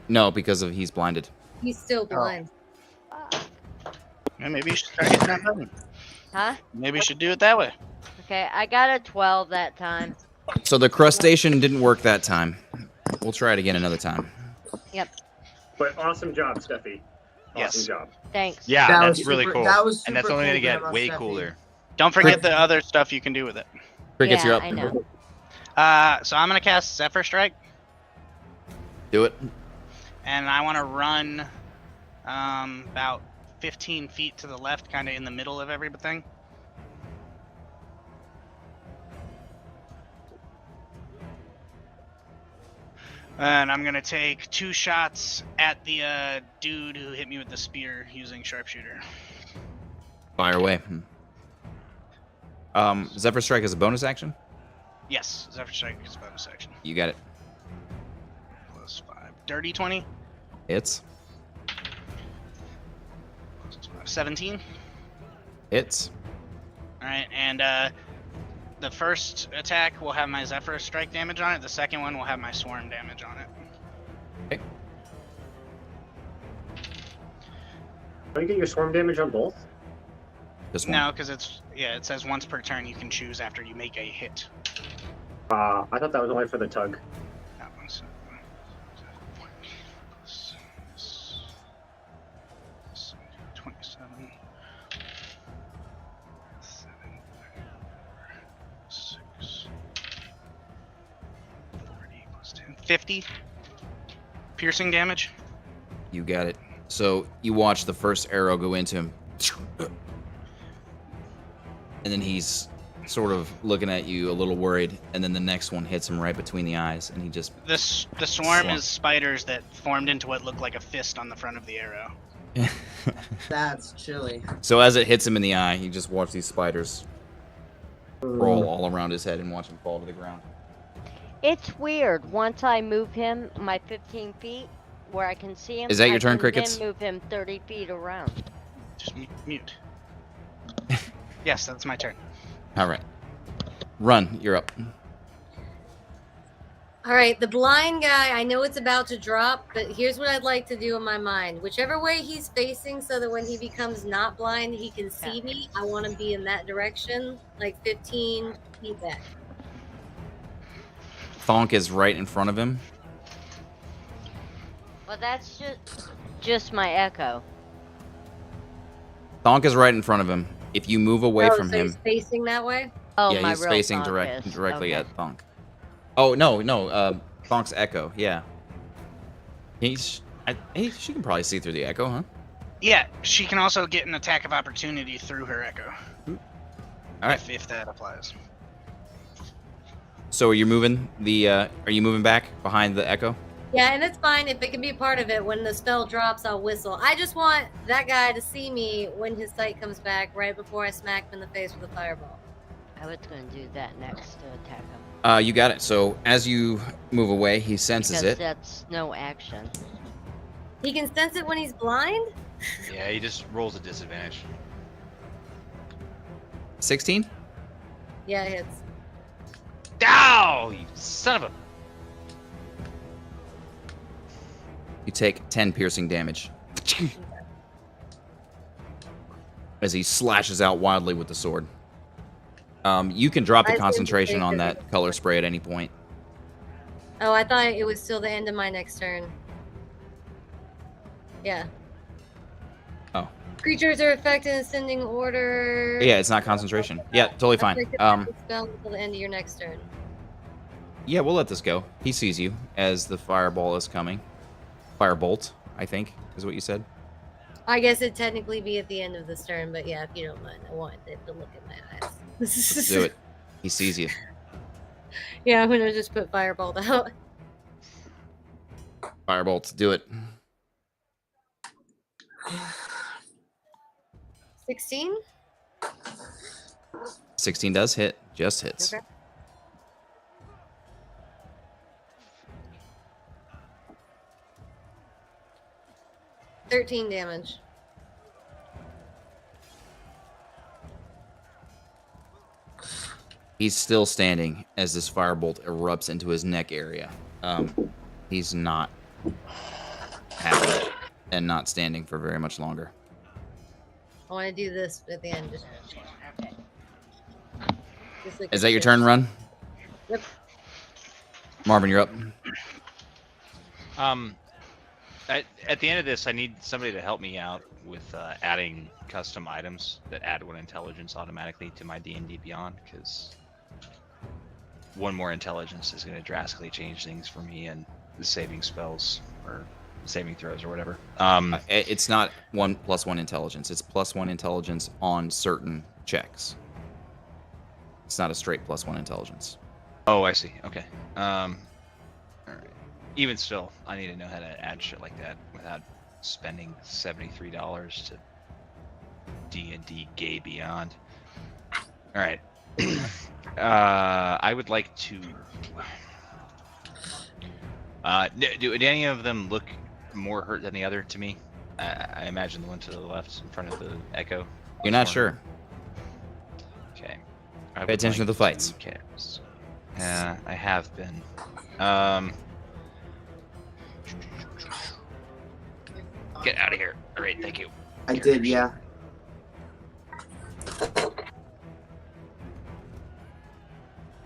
No, because of he's blinded. He's still blind. Yeah, maybe you should try getting that button. Huh? Maybe you should do it that way. Okay, I got a 12 that time. So the crustacean didn't work that time. We'll try it again another time. Yep. But awesome job, Steffi. Awesome Yes. job. Thanks. Yeah, That that's was really super- cool. that was And that's super only going to cool, get Grandma way Steffi. cooler. Don't forget the other stuff you can do with it. Crickets, yeah, you're up. I know. So I'm going to cast Zephyr Strike, Do it. and I want to run about 15 feet to the left, kind of in the middle of everything. And I'm going to take 2 shots at the dude who hit me with the spear using sharpshooter. Fire away. Zephyr Strike is a bonus action. Yes, Zephyr Strike is a bonus action. You got it. Plus 5. Dirty 20. Hits. Plus 5. 17. Hits. Alright, and the first attack will have my Zephyr Strike damage on it. The second one will have my Swarm damage on it. Okay. Don't you get your swarm damage on both? Just one. No, because it says once per turn you can choose after you make a hit. I thought that was only for the tug. That one's 27. 7, 6, 40 plus 10. 50 piercing damage. You got it. So you watch the first arrow go into him. and then he's sort of looking at you a little worried, and then the next one hits him right between the eyes, and he just... The swarm is spiders that formed into what looked like a fist on the front of the arrow. That's chilly. So as it hits him in the eye, you just watch these spiders roll all around his head and watch him fall to the ground. It's weird. Once I move him my 15 feet where I can see him, Is that your I turn, can Crickets? then move him 30 feet around. Just mute. Yes, that's my turn. All right. Run, you're up. All right, the blind guy, I know it's about to drop, but here's what I'd like to do in my mind. Whichever way he's facing so that when he becomes not blind, he can see me, I want to be in that direction, like 15 feet back. Thonk is right in front of him. Well, that's just my echo. Thonk is right in front of him. If you move away from so him... he's facing that way? Oh, yeah, my he's real facing Thonk is. directly Okay. at Thonk. Oh, no, Thonk's echo, yeah. She can probably see through the echo, huh? Yeah, she can also get an attack of opportunity through her echo. All right. If that applies. So are you moving back behind the echo? Yeah, and it's fine if it can be a part of it. When the spell drops, I'll whistle. I just want that guy to see me when his sight comes back right before I smack him in the face with a fireball. I was going to do that next to attack him. You got it. So as you move away, he senses Because it. that's no action. He can sense it when he's blind? Yeah, he just rolls a disadvantage. 16? Yeah, it hits. Ow! You son of a... You take 10 piercing damage. As he slashes out wildly with the sword. You can drop the I assumed concentration you on saved that it. color spray at any point. Oh, I thought it was still the end of my next turn. Yeah. Oh. Creatures are affected in ascending order. Yeah, it's not concentration. Yeah, totally fine. Affected by the spell until the end of your next turn. Yeah, we'll let this go. He sees you as the fireball is coming. Firebolt, I think, is what you said. I guess it'd technically be at the end of this turn, but yeah, if you don't mind, I want them to look at my eyes. Let's do it. He sees you. Yeah, I'm gonna just put Firebolt out. Firebolt, do it. 16? 16 does hit. Just hits. Okay. $13 damage. He's still standing as this firebolt erupts into his neck area. He's not happy and not standing for very much longer. I want to do this at the end. Just like Is a that your shit. turn, Run? Yep. Marvin, you're up. At the end of this, I need somebody to help me out with adding custom items that add 1 intelligence automatically to my D&D Beyond, because 1 more intelligence is going to drastically change things for me and the saving spells or saving throws or whatever. It's not 1 + 1 intelligence. It's +1 intelligence on certain checks. It's not a straight +1 intelligence. Oh, I see. Okay. All right. Even still, I need to know how to add shit like that without spending $73 to D&D Gay Beyond. All right. I would like to. Do any of them look more hurt than the other to me? I imagine the one to the left in front of the echo. You're not sure. Okay. Pay attention to the fights. Yeah, I have been. Get out of here. All right, thank you. I did, yeah.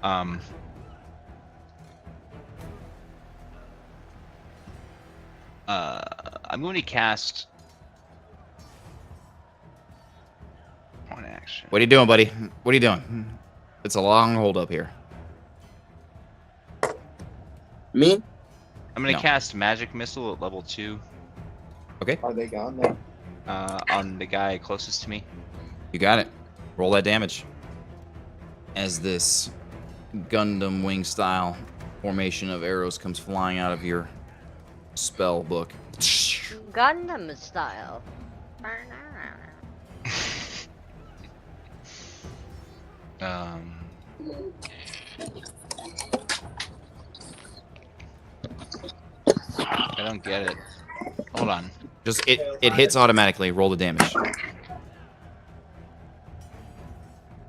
I'm going to cast one action. What are you doing, buddy? What are you doing? It's a long hold up here. Me? I'm going to No. cast Magic Missile at level 2 Okay, Are they gone now? on the guy closest to me. you got it. Roll that damage. as this Gundam wing style formation of arrows comes flying out of your spell book. Gundam style. I don't get it. Hold on. Just it hits automatically. Roll the damage.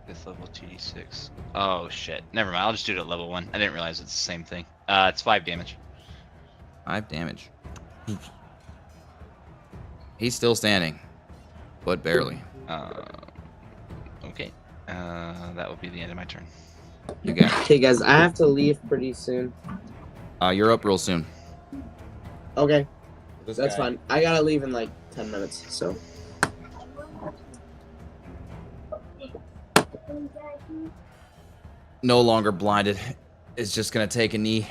Fifth level 2d6. Oh shit. Never mind. I'll just do it at level 1. I didn't realize it's the same thing. It's 5 damage. 5 damage. He's still standing, but barely. Okay. That will be the end of my turn. You got it. Okay, guys, I have to leave pretty soon. You're up real soon. Okay, that's fine. I gotta leave in like 10 minutes, so. No longer blinded. Is just gonna take a knee.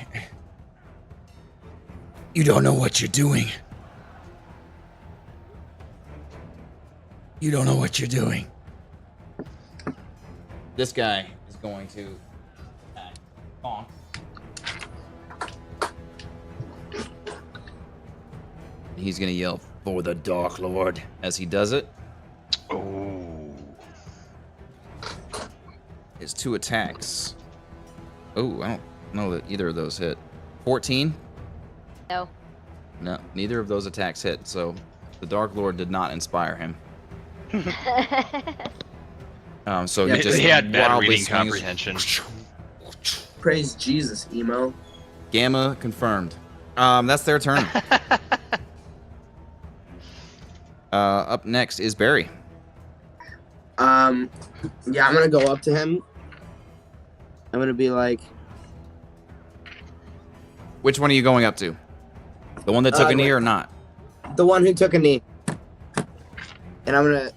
You don't know what you're doing. You don't know what you're doing. This guy is going to bonk. He's gonna yell for the Dark Lord as he does it. Oh. His 2 attacks. Oh, I don't know that either of those hit. 14? No. No, neither of those attacks hit, so the Dark Lord did not inspire him. So Yeah, he just He had bad wildly reading swings. comprehension. Praise Jesus, emo. Gamma confirmed. That's their turn. Up next is Barry. Yeah, I'm gonna go up to him. I'm gonna be like, Which one are you going up to? The one that took a knee wait. or not? the one who took a knee. And I'm gonna,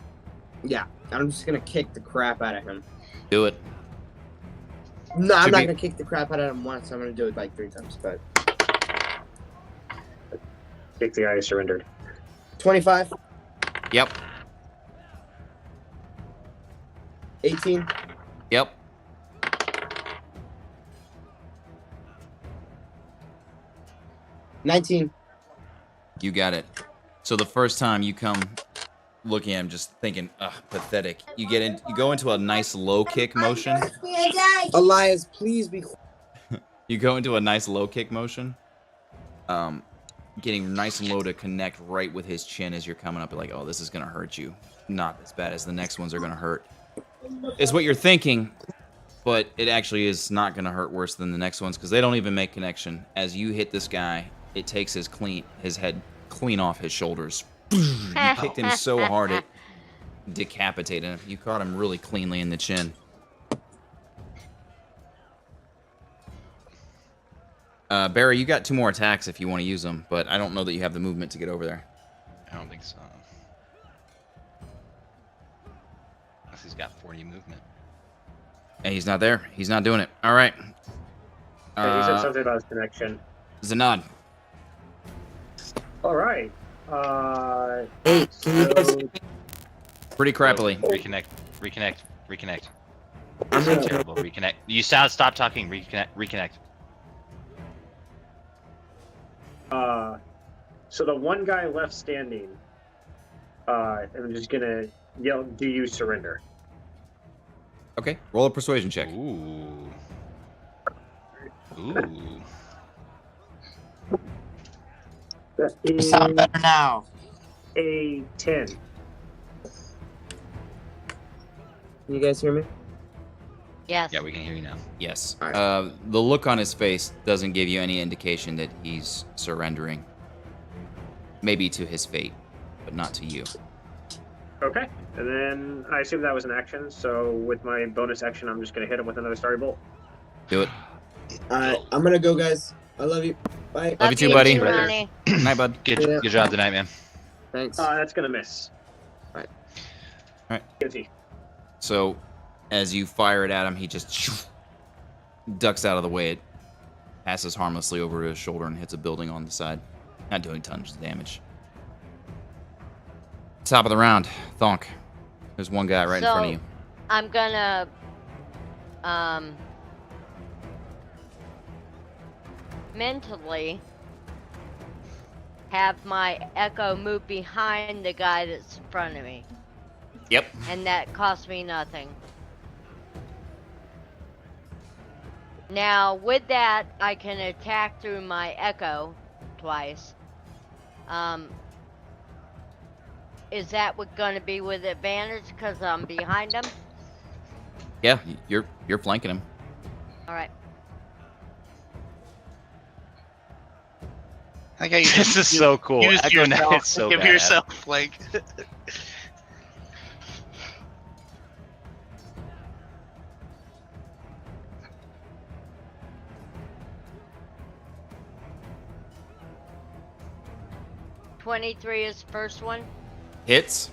yeah, I'm just gonna kick the crap out of him. Do it. No, I'm Should not be- gonna kick the crap out of him once. I'm gonna do it like 3 times, but. Kick the eye surrendered. 25, Yep. 18, Yep. 19. You got it. So the first time you come looking at him, just thinking, ugh, pathetic. You go into a nice low kick motion. Elias, please be. You go into a nice low kick motion. Getting nice and low to connect right with his chin as you're coming up. You're like, oh, this is gonna hurt you. Not as bad as the next ones are gonna hurt. Is what you're thinking, but it actually is not gonna hurt worse than the next ones because they don't even make connection. As you hit this guy, it takes his head clean off his shoulders. You kicked him so hard it decapitated him. You caught him really cleanly in the chin. Barry, you got 2 more attacks if you want to use them, but I don't know that you have the movement to get over there. I don't think so. Unless he's got 40 movement. And he's not there. He's not doing it. All right. Yeah, he said something about his connection. Zanad. All right. Hey, can you guys? So, Pretty crappily. Reconnect. This is terrible. Reconnect. You stop talking. Reconnect. so the one guy left standing, I'm just gonna yell, "Do you surrender?" Okay. Roll a persuasion check. Ooh. That You is sound better now. a 10. Can you guys hear me? Yes. Yeah, we can hear you now. Yes. All right. The look on his face doesn't give you any indication that he's surrendering. Maybe to his fate, but not to you. Okay. And then I assume that was an action, so with my bonus action, I'm just gonna hit him with another starry bolt. Do it. All right, I'm gonna go, guys. I love you. Bye. Love you too, buddy. Ronnie. Night, bud. Good job tonight, man. Thanks. That's gonna miss. Right. All right. Guilty. So, as you fire it at him, he just ducks out of the way. It passes harmlessly over his shoulder and hits a building on the side. Not doing tons of damage. Top of the round, Thonk. There's one guy right in front of you. I'm gonna mentally have my echo move behind the guy that's in front of me. Yep. And that costs me nothing. Now, with that, I can attack through my echo twice. Is that going to be with advantage because I'm behind him? Yeah, you're flanking him. All right. I got you. This is so cool. Use Echo Knight yourself. is so Give badass. yourself like. $23 is the first one. Hits.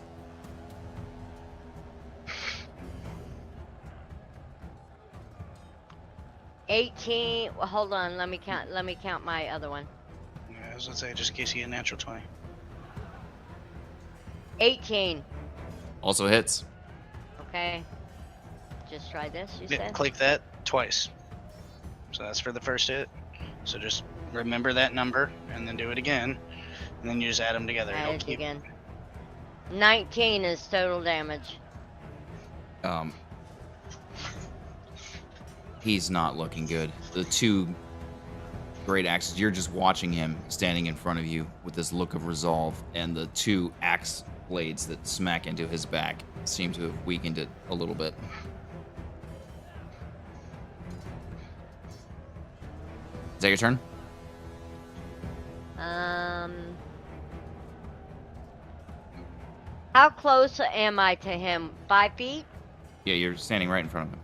$18. Well, hold on. Let me count my other one. Yeah, I was gonna say just in case you get a natural 20. 18. Also hits. Okay. Just try this, you Yeah, said? click that twice. So that's for the first hit. So just remember that number and then do it again, and then you just add them together. It'll Add it keep. again. 19 is total damage. He's not looking good. The two great axes, you're just watching him standing in front of you with this look of resolve, and the two axe blades that smack into his back seem to have weakened it a little bit. Is that your turn? How close am I to him? 5 feet? Yeah, you're standing right in front of him.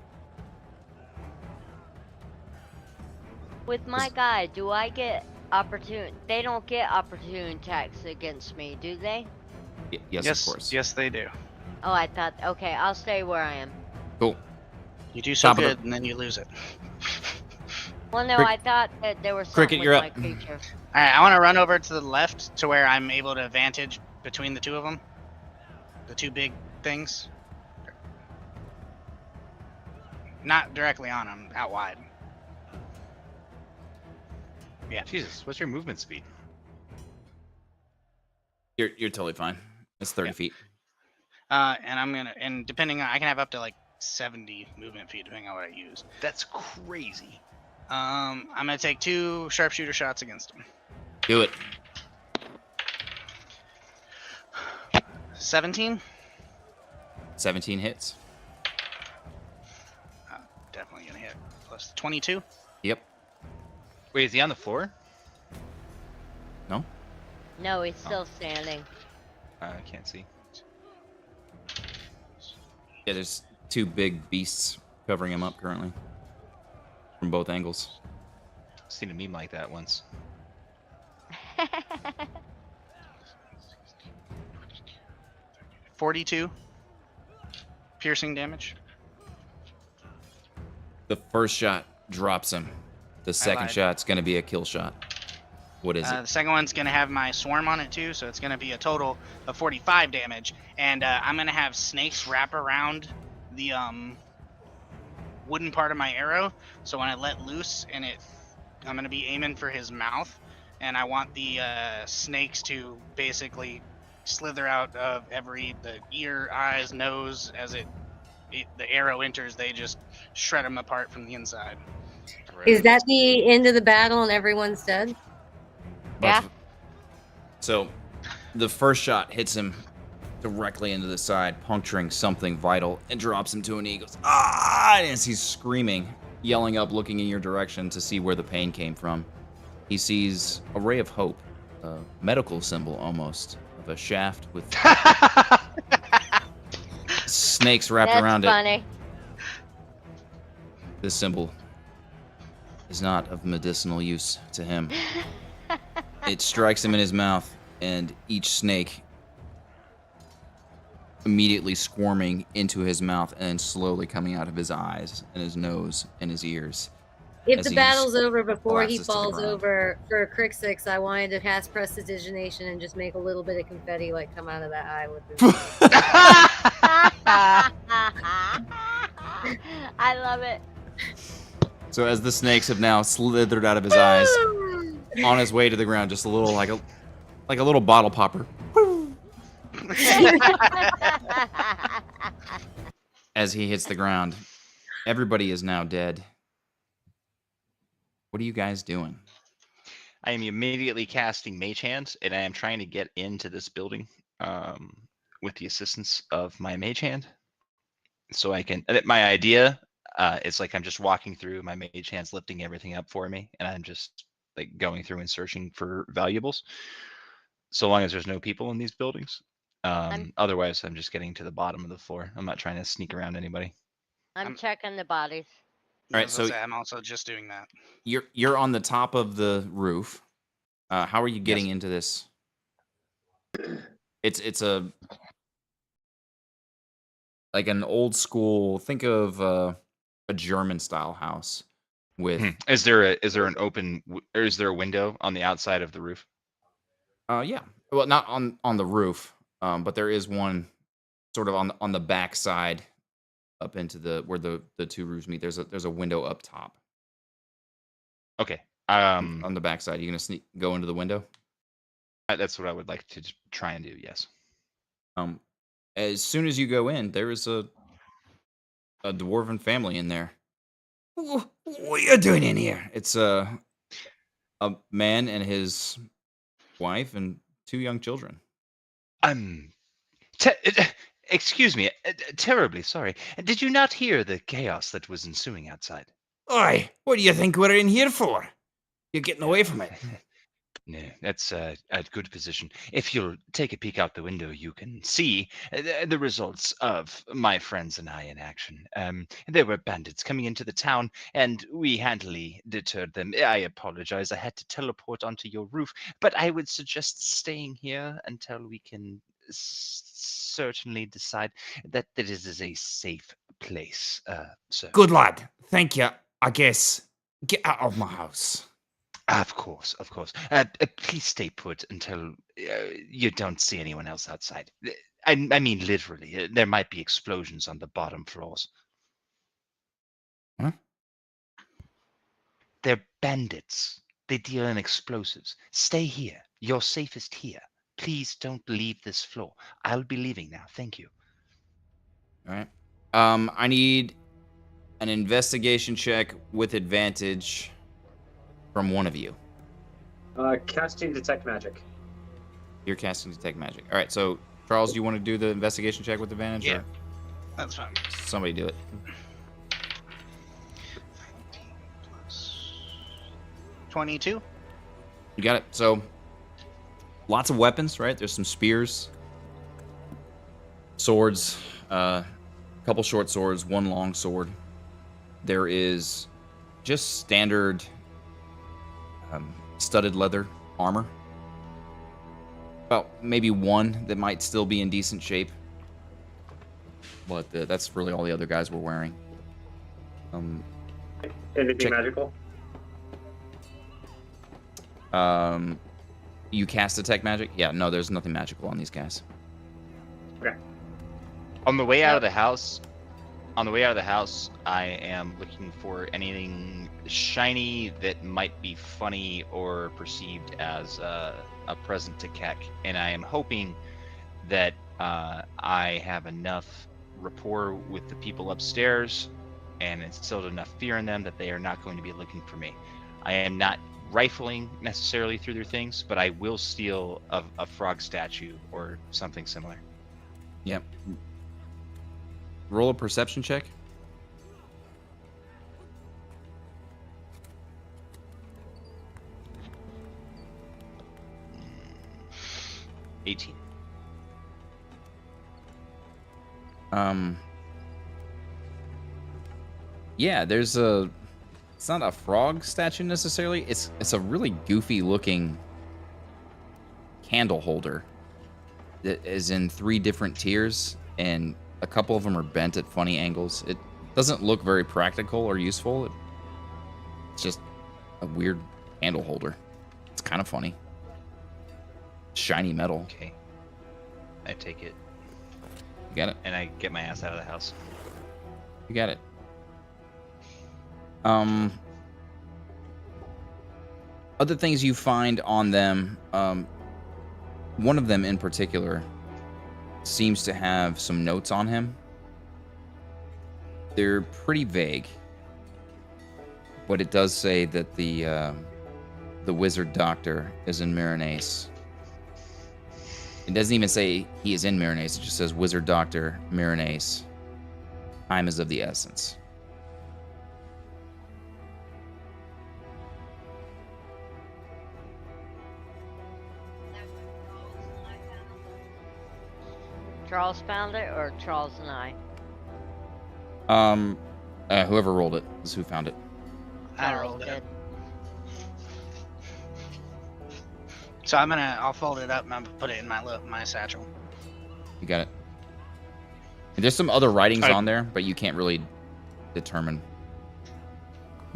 With my guy, do I get opportune? They don't get opportune attacks against me, do they? Yes, of course. Yes, they do. Oh, I thought. Okay, I'll stay where I am. Cool. You do so Top of the- good, and then you lose it. Well, no, Crick- I thought that there was something Cricket, with you're my up. creature. All right, I want to run over to the left to where I'm able to vantage between the two of them. The two big things. Not directly on them, out wide. Yeah. Jesus, what's your movement speed? You're totally fine. It's 30 Yeah. feet. And I'm gonna, and depending on, I can have up to like 70 movement feet depending on what I use. That's crazy. I'm gonna take 2 sharpshooter shots against him. Do it. 17. 17 hits. Definitely gonna hit. Plus 22. Yep. Wait, is he on the floor? No? No, he's still standing. I can't see. Yeah, there's two big beasts covering him up currently. From both angles. I've seen a meme like that once. 42 piercing damage. The first shot drops him. The second lied. shot's going to be a kill shot. What is The it? second one's gonna have my swarm on it too, so it's gonna be a total of 45 damage. And I'm gonna have snakes wrap around the wooden part of my arrow. So when I let loose, and I'm gonna be aiming for his mouth, and I want the snakes to basically slither out of the ear, eyes, nose. As the arrow enters, they just shred them apart from the inside. Is that the end of the battle and everyone's dead? Yeah. So, the first shot hits him directly into the side, puncturing something vital, and drops him to a knee. He goes, ah! And as he's screaming, yelling up, looking in your direction to see where the pain came from, he sees a ray of hope, a medical symbol almost, of a shaft with snakes wrapped That's around funny. it. This symbol is not of medicinal use to him. It strikes him in his mouth, and each snake immediately squirming into his mouth and slowly coming out of his eyes and his nose and his ears. If As the he battle's over before he collapses to the falls ground. over for a Crick 6, I wanted to cast Prestidigitation and just make a little bit of confetti like come out of that eye with this. I love it. So as the snakes have now slithered out of his eyes, on his way to the ground, just a little like a little bottle popper. As he hits the ground, everybody is now dead. What are you guys doing? I am immediately casting Mage Hand, and I am trying to get into this building with the assistance of my Mage Hand. So I can. My idea is like I'm just walking through, my Mage Hand's lifting everything up for me, and I'm just like going through and searching for valuables. So long as there's no people in these buildings. Otherwise, I'm just getting to the bottom of the floor. I'm not trying to sneak around anybody. I'm checking the bodies. All right, so I'm also just doing that. You're on the top of the roof. How are you getting into this? It's a like an old school. Think of a German style house with. Is there an open or is there a window on the outside of the roof? Yeah. Well, not on the roof, but there is one sort of on the back side, up into where the two roofs meet. There's a window up top. Okay. On the back side, you gonna go into the window? That's what I would like to try and do. Yes. As soon as you go in, there is a dwarven family in there. What are you doing in here? It's a man and his wife and 2 young children. Excuse me, terribly sorry. Did you not hear the chaos that was ensuing outside? Oi, what do you think we're in here for? You're getting away from it. No, that's a good position. If you'll take a peek out the window, you can see the results of my friends and I in action. There were bandits coming into the town, and we handily deterred them. I apologize. I had to teleport onto your roof, but I would suggest staying here until we can certainly decide that this is a safe place, sir. Good lad. Thank you. I guess. Get out of my house. Of course, of course. Please stay put until you don't see anyone else outside. I mean, literally. There might be explosions on the bottom floors. Huh? They're bandits. They deal in explosives. Stay here. You're safest here. Please don't leave this floor. I'll be leaving now. Thank you. All right. I need an investigation check with advantage from one of you. Casting Detect Magic. You're casting Detect Magic. All right, so Charles, do you want to do the investigation check with advantage? Yeah. Or That's fine. somebody do it. 22. You got it. So, lots of weapons, right? There's some spears, swords, a couple short swords, one long sword. There is just standard studded leather armor. Well, maybe one that might still be in decent shape. But that's really all the other guys were wearing. Anything check. magical? You cast Detect Magic? Yeah, no, there's nothing magical on these guys. Okay. On the way out of the house, I am looking for anything shiny that might be funny or perceived as a present to Keck, and I am hoping that I have enough rapport with the people upstairs and instilled enough fear in them that they are not going to be looking for me. I am not rifling necessarily through their things, but I will steal a frog statue or something similar. Yep. Roll a perception check. Mm, 18. Yeah, there's it's not a frog statue necessarily. It's a really goofy looking candle holder that is in 3 different tiers, and a couple of them are bent at funny angles. It doesn't look very practical or useful. It's just a weird candle holder. It's kind of funny. Shiny metal. Okay. I take it. You got it? And I get my ass out of the house. You got it. Other things you find on them, one of them in particular seems to have some notes on him. They're pretty vague, but it does say that the wizard doctor is in Myranaise. It doesn't even say he is in Myranaise. It just says wizard doctor Myranaise. Time is of the essence. Charles found it, or Charles and I? Whoever rolled it is who found it. I Charles rolled it. did. So I'll fold it up and I'll put it in my satchel. You got it. And there's some other writings on there, but you can't really determine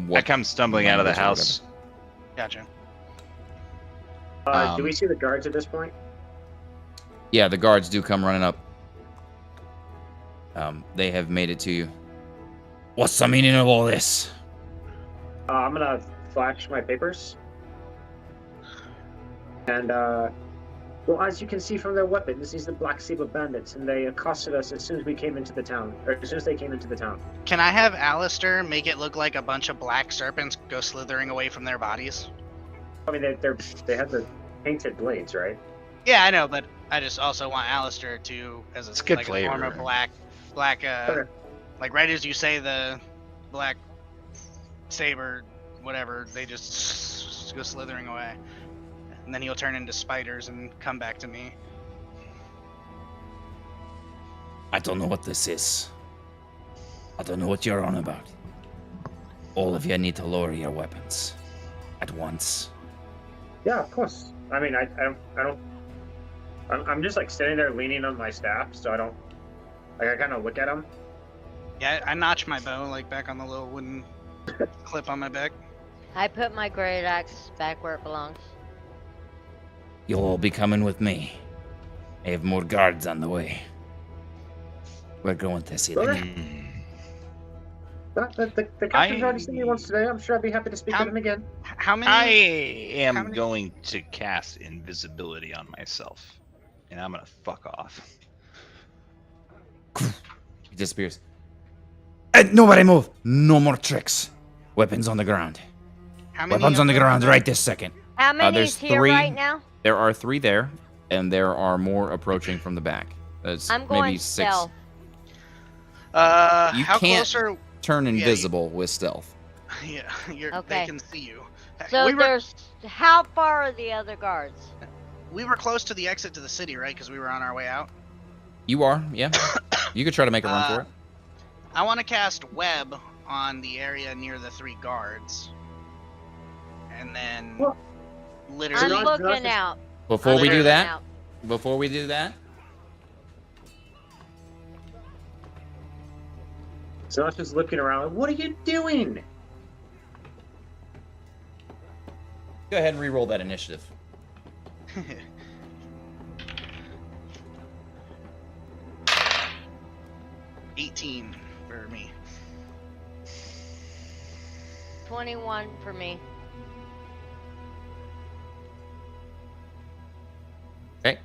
what. I come stumbling out of the house. Gotcha. Do we see the guards at this point? Yeah, the guards do come running up. They have made it to you. What's the meaning of all this? I'm gonna flash my papers. And, well, as you can see from their weapons, these are the Black Saber bandits, and they accosted us as soon as we came into the town, or as soon as they came into the town. Can I have Alistair make it look like a bunch of black serpents go slithering away from their bodies? I mean, they have the painted blades, right? Yeah, I know, but I just also want Alistair to, as a, good like flavor. a form of black, Okay. like right as you say the black saber, whatever, they just go slithering away. And then he'll turn into spiders and come back to me. I don't know what this is. I don't know what you're on about. All of you need to lower your weapons at once. Yeah, of course. I mean, I don't. I'm just like standing there leaning on my staff, so I don't. Like, I kind of look at him. Yeah, I notch my bow like back on the little wooden clip on my back. I put my great axe back where it belongs. You'll all be coming with me. I have more guards on the way. We're going to see the Okay. king. The captain's already seen me once today. I'm sure I'd be happy to speak with him again. How many? I am How many- going to cast invisibility on myself, and I'm gonna fuck off. He disappears. Nobody move! No more tricks. Weapons on the ground. How many Weapons on the of them ground are right this second. How many there's is here 3. right now? There are 3 there, and there are more approaching from the back. That's I'm going maybe 6. stealth. You how can't- close are? Turn you- invisible with stealth. Yeah, they Okay. can see you. So we were there's how far are the other guards? close to the exit to the city, right? Because we were on our way out. You are, yeah. You could try to make a run for it. I want to cast web on the area near the 3 guards, and then Well, I'm literally. not- looking out. Before we do Literally that, out. So I was just looking around. Like, what are you doing? go ahead and re-roll that initiative. 18 for me. 21 for me. Okay.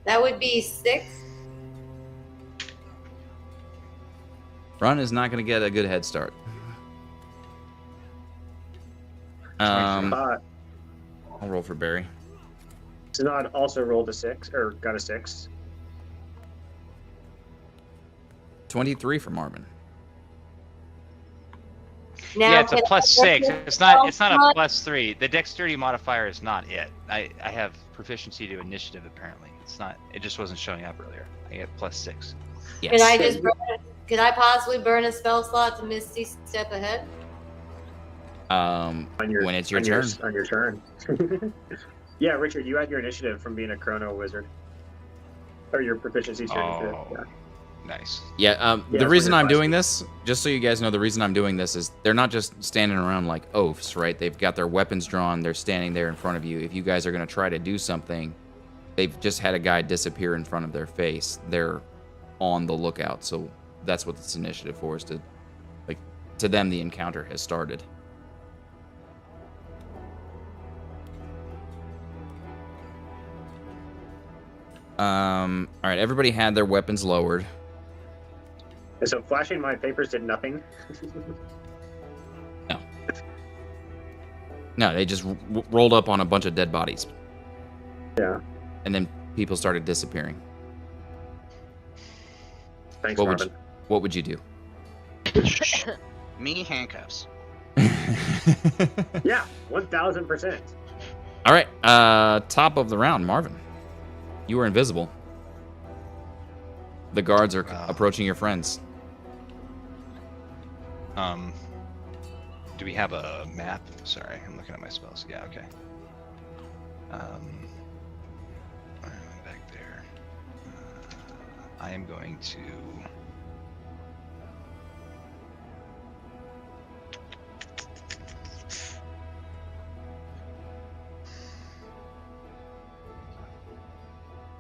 That would be 6. Run is not going to get a good head start. I'll roll for Barry. Zanod also rolled a 6, or got a 6. 23 for Marvin. Now, Yeah, it's a can plus I 6. get It's not a stealth plus 3. The dexterity modifier is not it. I have proficiency to initiative apparently. It's not. It just wasn't showing up earlier. I get plus 6. Yes. Can I just could I possibly burn a spell slot to Misty Step ahead? When it's your turn. On your turn. Yeah, Richard, you had your initiative from being a chrono wizard. Or your proficiency to your initiative. Oh. Yeah. Nice. Yeah, Yeah, the that's reason what your I'm class doing this, just so you guys know, the reason I'm doing this is they're not just standing around like oafs, right? They've got their weapons drawn. They're standing there in front of you. If you guys are going to try to do something, they've just had a guy disappear in front of their face. They're on the lookout. So that's what this initiative for is to, like, to them, the encounter has started. All right, everybody had their weapons lowered. And so flashing my papers did nothing. No, they just rolled up on a bunch of dead bodies. Yeah. And then people started disappearing. Thanks, What Marvin. would you do? Me handcuffs. Yeah, 1000%. All right, top of the round, Marvin. You were invisible. The guards are approaching your friends. Do we have a map? Sorry, I'm looking at my spells. Yeah, okay. Back there. I am going to.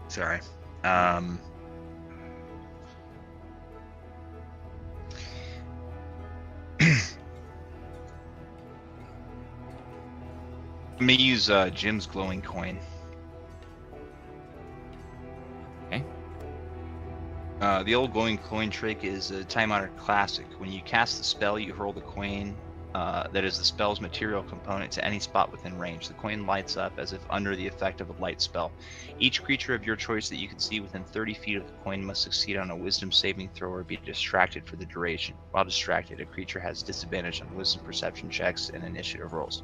Sorry. I'm gonna use Jim's glowing coin. Okay. The old glowing coin trick is a time-honored classic. When you cast the spell, you hurl the coin that is the spell's material component to any spot within range. The coin lights up as if under the effect of a light spell. Each creature of your choice that you can see within 30 feet of the coin must succeed on a wisdom saving throw or be distracted for the duration. While distracted, a creature has disadvantage on wisdom perception checks and initiative rolls.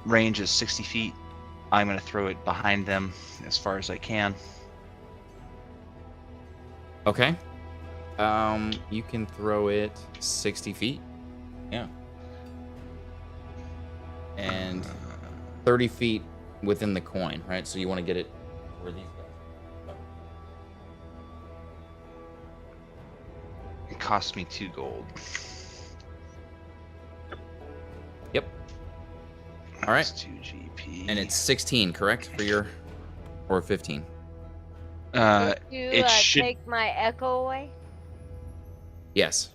Range is 60 feet. I'm going to throw it behind them as far as I can. Okay. You can throw it 60 feet. Yeah. And 30 feet within the coin, right? So you want to get it where these guys. It costs me 2 gold. Yep. All right. 2 GP. And it's 16, correct? For your, or 15? Did you it should. take my echo away? Yes.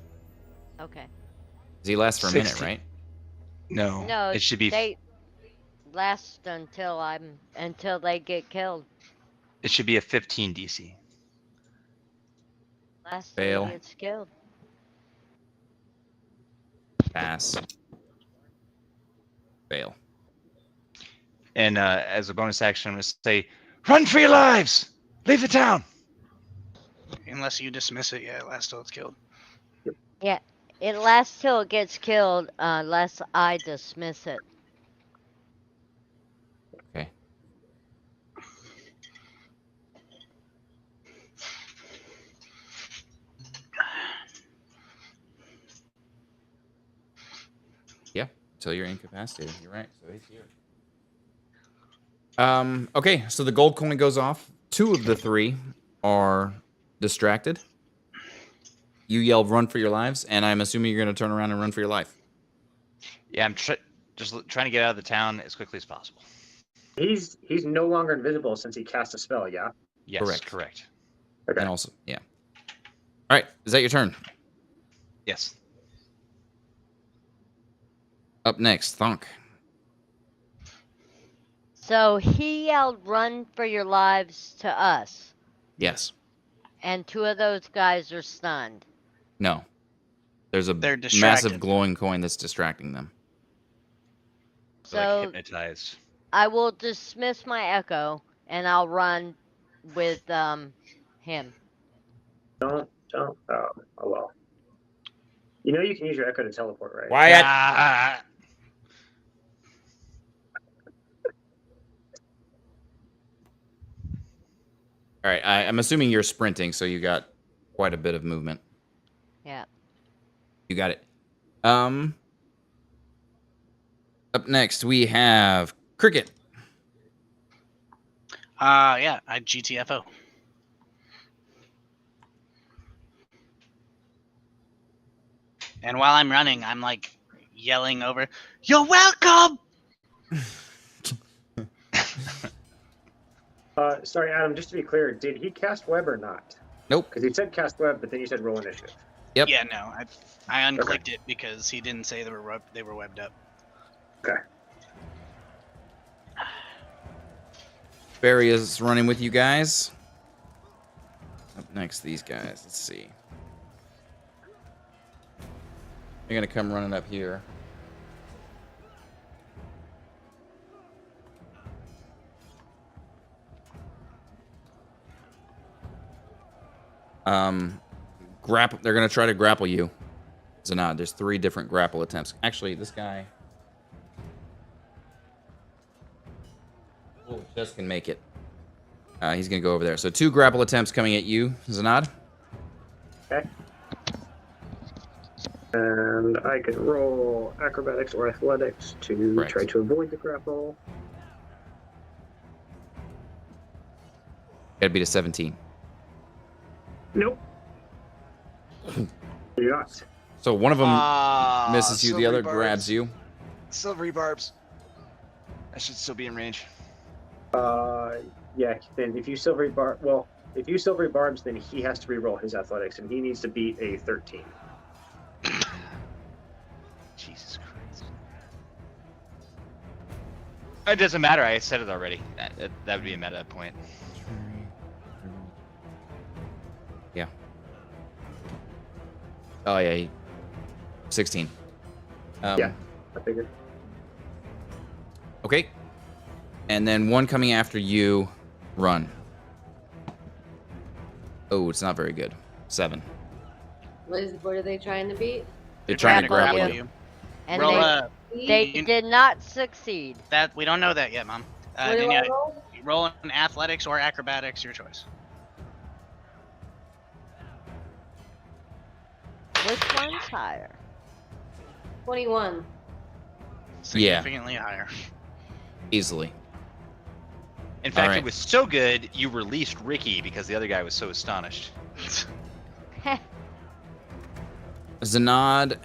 Okay. Does he last for a 60. minute, right? No. No, It should be. they last until they get killed. It should be a 15 DC. Last Fail. they gets killed. Pass. Fail. And as a bonus action, I'm going to say, "Run for your lives! Leave the town!" Unless you dismiss it, yeah, it lasts till it's killed. Yeah, it lasts till it gets killed unless I dismiss it. Okay. Yeah, until you're incapacitated. You're right. So he's here. Okay, so the gold coin goes off. 2 of the 3 are distracted. You yell, "Run for your lives," and I'm assuming you're going to turn around and run for your life. Yeah, I'm just trying to get out of the town as quickly as possible. He's no longer invisible since he cast a spell, yeah? Yes, correct. Okay. And also, yeah. All right, is that your turn? Yes. Up next, Thonk. So he yelled, "Run for your lives" to us. Yes. And 2 of those guys are stunned. No. There's a They're massive distracted. glowing coin that's distracting them. Like So hypnotized. I will dismiss my echo and I'll run with him. Don't. Oh, well. You know you can use your echo to teleport, right? Wyatt! All right, I'm assuming you're sprinting, so you got quite a bit of movement. Yeah. You got it. Up next, we have Cricket. Yeah, I GTFO. And while I'm running, I'm like yelling over, "You're welcome!" Sorry, Adam, just to be clear, did he cast web or not? Nope. Because he said cast web, but then you said roll initiative. Yep. Yeah, no, I unclicked it because he didn't say they were webbed up. Okay. Barry is running with you guys. Up next, these guys. Let's see. You're gonna come running up here. They're gonna try to grapple you. Zanad, there's 3 different grapple attempts. Actually, this guy just can make it. He's gonna go over there. So 2 grapple attempts coming at you, Zanad. Okay. And I can roll acrobatics or athletics to try to avoid the grapple. Gotta beat a 17. Nope. You're not. So one of them misses you, the other grabs you. Silvery barbs. I should still be in range. Yeah. Then if you silvery barbs, then he has to re-roll his athletics, and he needs to beat a 13. Jesus Christ. It doesn't matter. I said it already. That would be a meta point. Yeah. Oh yeah. 16. Yeah, I figured. Okay. And then one coming after you. Run. Oh, it's not very good. 7. What are they trying to beat? They're trying to grapple grapple you. you. And Roll, they did not succeed. That we don't know that yet, Mom. What do Then I you roll? roll in athletics or acrobatics, your choice. Which one's higher? 21. Significantly higher. Easily. In fact, Alright. it was so good you released Ricky because the other guy was so astonished. Zanad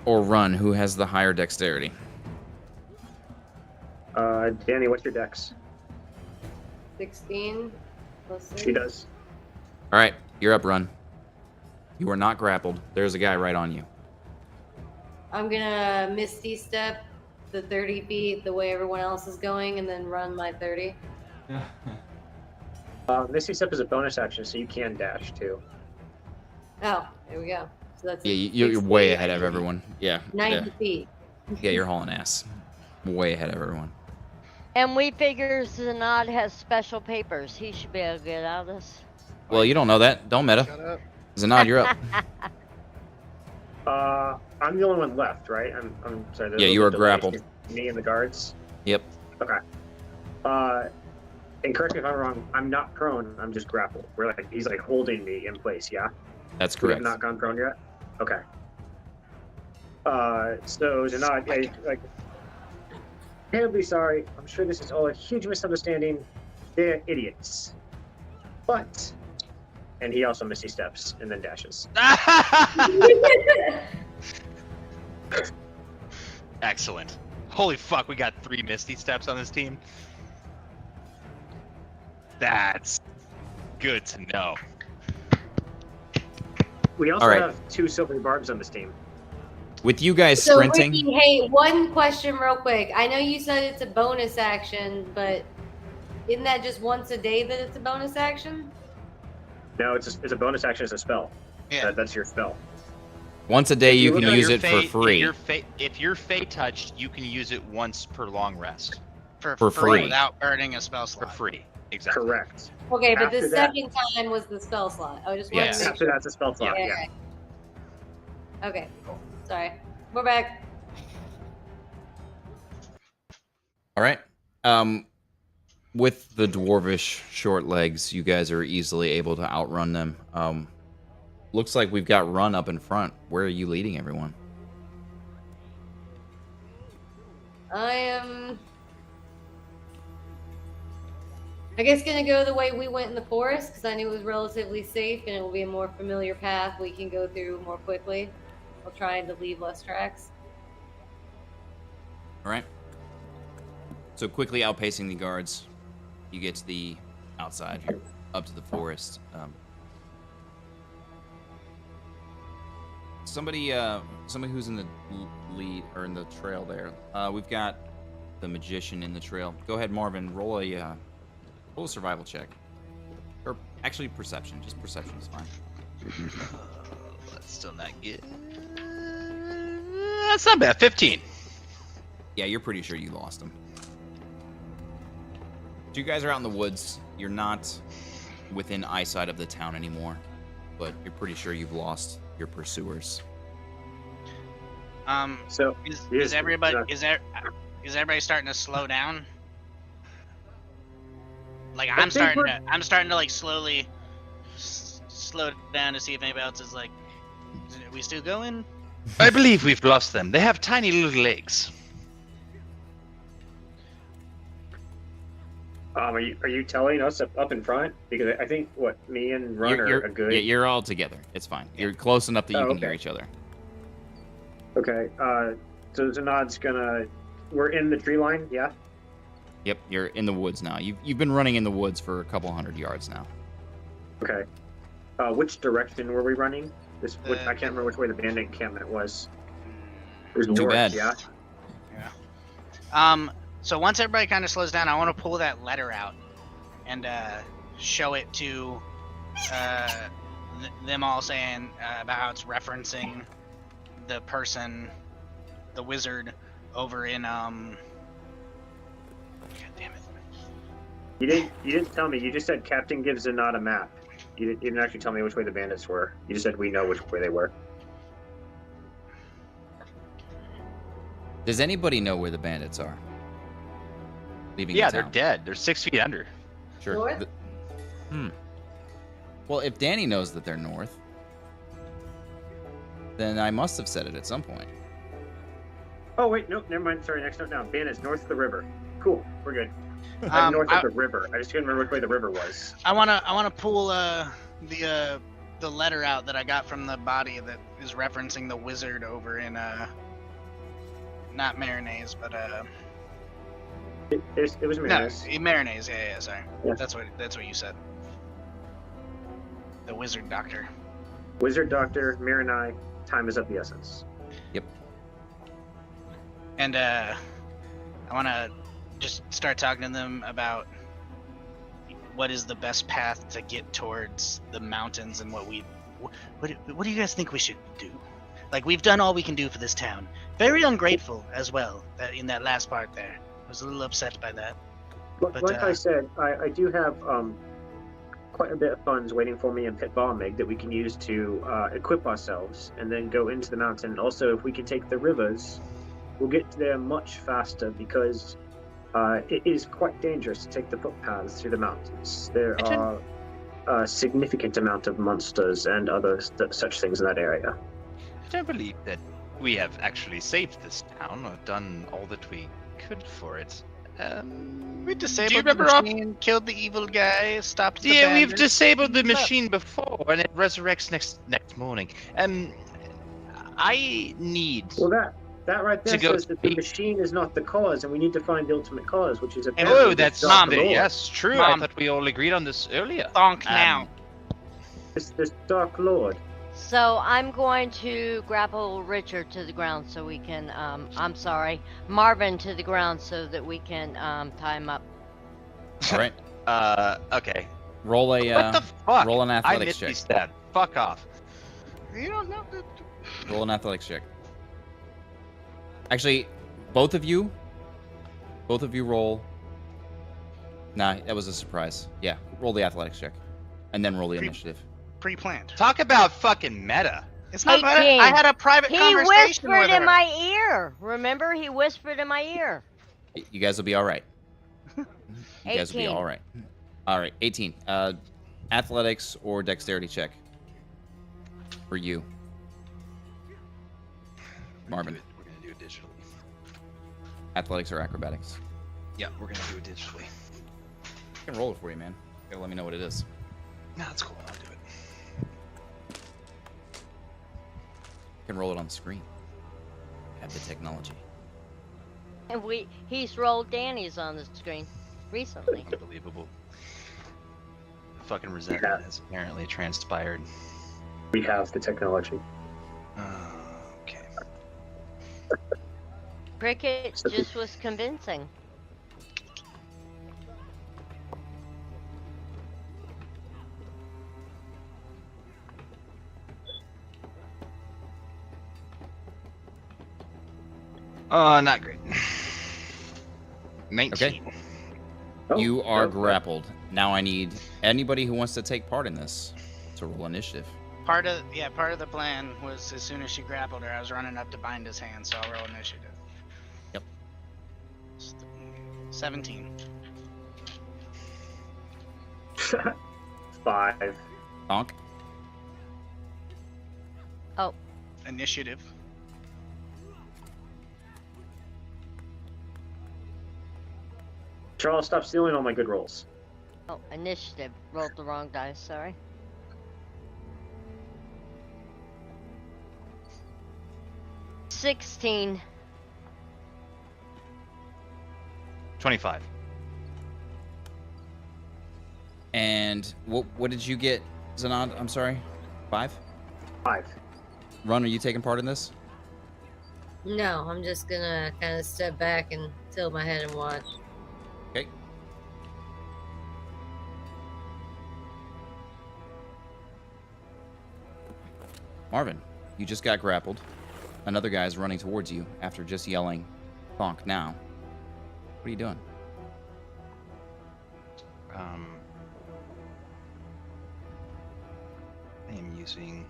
or Run, who has the higher dexterity? Danny, what's your dex? 16 plus 6. She does. All right, you're up, Run. You are not grappled. There's a guy right on you. I'm gonna Misty Step the 30 feet the way everyone else is going and then run my 30. Misty Step is a bonus action, so you can dash too. Oh, there we go. So that's Yeah, you're way ahead of everyone. Yeah. 90 feet. Yeah, you're hauling ass. Way ahead of everyone. And we figure Zanad has special papers. He should be able to get out of this. Well, you don't know that. Don't meta. Shut up. Zanad, you're up. I'm the only one left, right? I'm sorry. there's Yeah, a you little are delay grappled. between Me and the guards. Yep. Okay. And correct me if I'm wrong. I'm not prone. I'm just grappled. He's like holding me in place. Yeah. That's We correct. have not gone prone yet. Okay. So Zanad, like, terribly sorry. I'm sure this is all a huge misunderstanding. They're idiots. But, and he also misty steps and then dashes. Excellent. Holy fuck, we got 3 Misty Steps on this team. That's good to know. We also All right. have 2 silvery barbs on this team. With you guys So sprinting, Ricky, hey, one question real quick. I know you said it's a bonus action, but isn't that just once a day that it's a bonus action? No, it's a bonus action as a spell. Yeah. That's your spell. once a day you can look at use Your it for fate- free. If you're fate touched, you can use it once per long rest. For For free. free without burning a spell For slot. free. Exactly. Correct. Okay, but After the that- second time was the spell slot. I just wanted Yes. to make After sure. that's a spell slot. Yeah. Okay, cool. Sorry. We're back. All right. With the dwarvish short legs, you guys are easily able to outrun them. Looks like we've got Run up in front. Where are you leading everyone? I am, I guess, gonna go the way we went in the forest because I knew it was relatively safe and it will be a more familiar path we can go through more quickly. While trying to leave less tracks. All right. So quickly outpacing the guards, you get to the outside. You're up to the forest. Somebody who's in the lead or in the trail there. We've got the magician in the trail. Go ahead, Marvin. Roll Roll a survival check. Or actually perception. Just perception is fine. That's still not good. That's not bad. 15. Yeah, you're pretty sure you lost him. You guys are out in the woods. You're not within eyesight of the town anymore, but you're pretty sure you've lost your pursuers. So is everybody starting to slow down? Like I'm starting to like slowly slow down to see if anybody else is like, are we still going? I believe we've lost them. They have tiny little legs. Are you telling us up in front? Because I think me and Ron are a good. Yeah, you're all together. It's fine. You're close enough that you can hear each other. Okay. So Zanad's gonna. We're in the tree line. Yeah. Yep, you're in the woods now. You've been running in the woods for a couple hundred yards now. Okay. Which direction were we running? I can't remember which way the bandit encampment was. It was north. Bad. Yeah. Yeah. So once everybody kind of slows down, I want to pull that letter out and show it to them all, saying about how it's referencing the person, the wizard, over in God damn it! You didn't tell me. You just said Captain gives Zanad a map. You didn't actually tell me which way the bandits were. You just said we know which way they were. Does anybody know where the bandits are? Leaving Yeah, the they're town? dead. They're 6 feet under. Sure. North? Well, if Danny knows that they're north, then I must have said it at some point. Oh wait, nope, never mind. Sorry, next note down. Bandits north of the river. Cool, we're good. North of the river. I just couldn't remember which way the river was. I wanna pull the letter out that I got from the body that is referencing the wizard over in not Myranaise, but It was Myranaise. No, Myranaise. Yeah, sorry. Yeah. That's what you said. The wizard doctor. Wizard Doctor, Myranaise, time is of the essence. Yep. And I want to just start talking to them about what is the best path to get towards the mountains and what do you guys think we should do? Like, we've done all we can do for this town. Very ungrateful as well in that last part there. I was a little upset by that. But like I said, I do have quite a bit of funds waiting for me in Pit Balmig that we can use to equip ourselves and then go into the mountain. Also, if we can take the rivers, we'll get there much faster because it is quite dangerous to take the footpaths through the mountains. There are a significant amount of monsters and other such things in that area. I don't believe that we have actually saved this town or done all that we could for it. We Do disabled you remember the machine, killed the evil guy, stopped the Yeah, we've bandits. disabled the machine before, and it resurrects next morning. I need. Well, that right there To go says that the speak. machine is not the cause, and we need to find the ultimate cause, which is a. Oh, that's Mom. yes, true. Mom. I thought we all agreed on this earlier. Thonk now. This Dark Lord. So I'm going to grapple Richard to the ground so we can, Marvin to the ground so that we can tie him up. All right. Okay. Roll a What the fuck? roll an I athletics missed check. that. Fuck off. You don't know. Roll an athletics check. Actually, both of you roll. Nah, that was a surprise. Yeah, roll the athletics check, and then roll the initiative. Pre-planned. Talk about fucking meta. It's not 18. bad. I had a private He conversation whispered with her. in my ear. Remember, he whispered in my ear. You guys will be all right. You guys will be 18. all right. All right, 18. Athletics or dexterity check for you, Marvin. We're gonna do it digitally. Athletics or acrobatics? Yeah, we're gonna do it digitally. I can roll it for you, man. You gotta let me know what it is. No, that's cool. I'll do it. You can roll it on the screen. I have the technology. And he's rolled Danny's on the screen recently. Unbelievable. The fucking resentment has apparently transpired. We have the technology. Okay. Cricket just was convincing. Not great. 19. Okay. Oh, You are okay. grappled. Now I need anybody who wants to take part in this to roll initiative. Part of the plan was as soon as she grappled her, I was running up to bind his hand, so I'll roll initiative. Yep. 17. 5. Bonk. Oh, Initiative. Charles, stop stealing all my good rolls. oh, initiative. Rolled the wrong dice, sorry. $16. 25. And what did you get, Zanad? I'm sorry. 5? 5. Ron, are you taking part in this? No, I'm just gonna kind of step back and tilt my head and watch. Okay. Marvin, you just got grappled. Another guy's running towards you after just yelling, "Bonk now." What are you doing? I am using.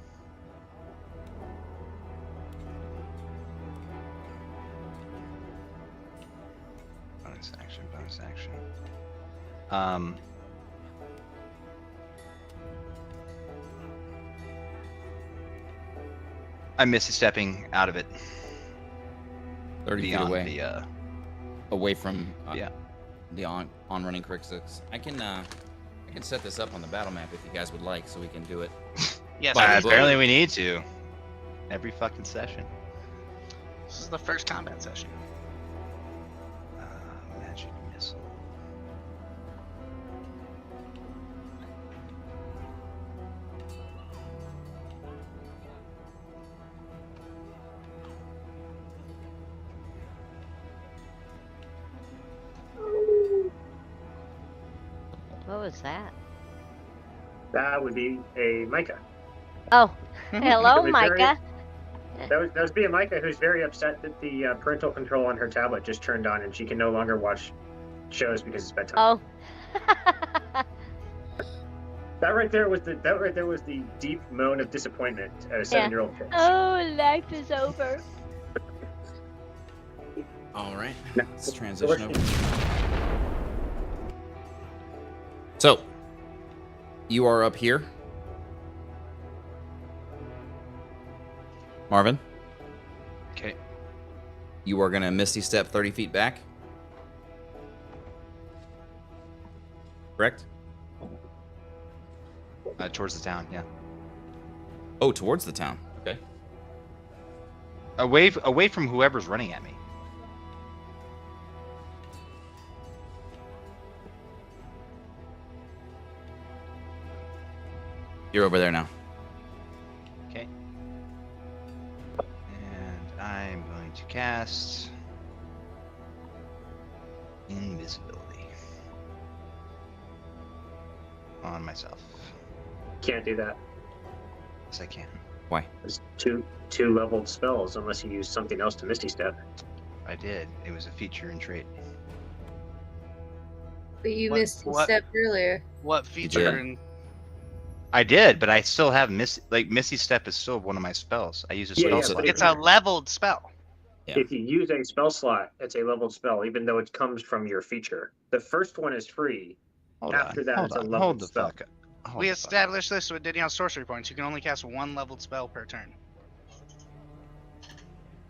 Bonus action, bonus action. I'm misty stepping out of it. 30 feet Beyond away. the, Away from yeah. the on-running Crixus. I can set this up on the battle map if you guys would like, so we can do it. Yes, By the book. Apparently we need to. Every fucking session. this is the first combat session. Magic missile. What was that? That would be a Micah. Oh, hello, It was very- Micah. That was be a Micah who's very upset that the parental control on her tablet just turned on and she can no longer watch shows because it's bedtime. Oh. That right there was the deep moan of disappointment at a 7-year-old kid. Oh, life is over. All right. No. Let's transition over. So, you are up here. Marvin, Okay. you are going to Misty Step 30 feet back. Correct? Towards the town, yeah. Oh, towards the town. Okay. Away from whoever's running at me. You're over there now. Okay. And I'm going to cast invisibility on myself. Can't do that. Yes, I can. Why? It's two leveled spells unless you use something else to Misty Step. I did. It was a feature and trait. But you What- missed a what- step earlier. What feature? did. And I did, but I still have Misty Step is still one of my spells. I use a spell yeah, slot. it's a leveled spell. Yeah. If you use a spell slot, it's a leveled spell, even though it comes from your feature. The first one is free. Hold After on, that, hold it's a on, leveled hold the spell. fuck up. Hold We the fuck up. established this with Diddy on sorcery points. You can only cast one leveled spell per turn.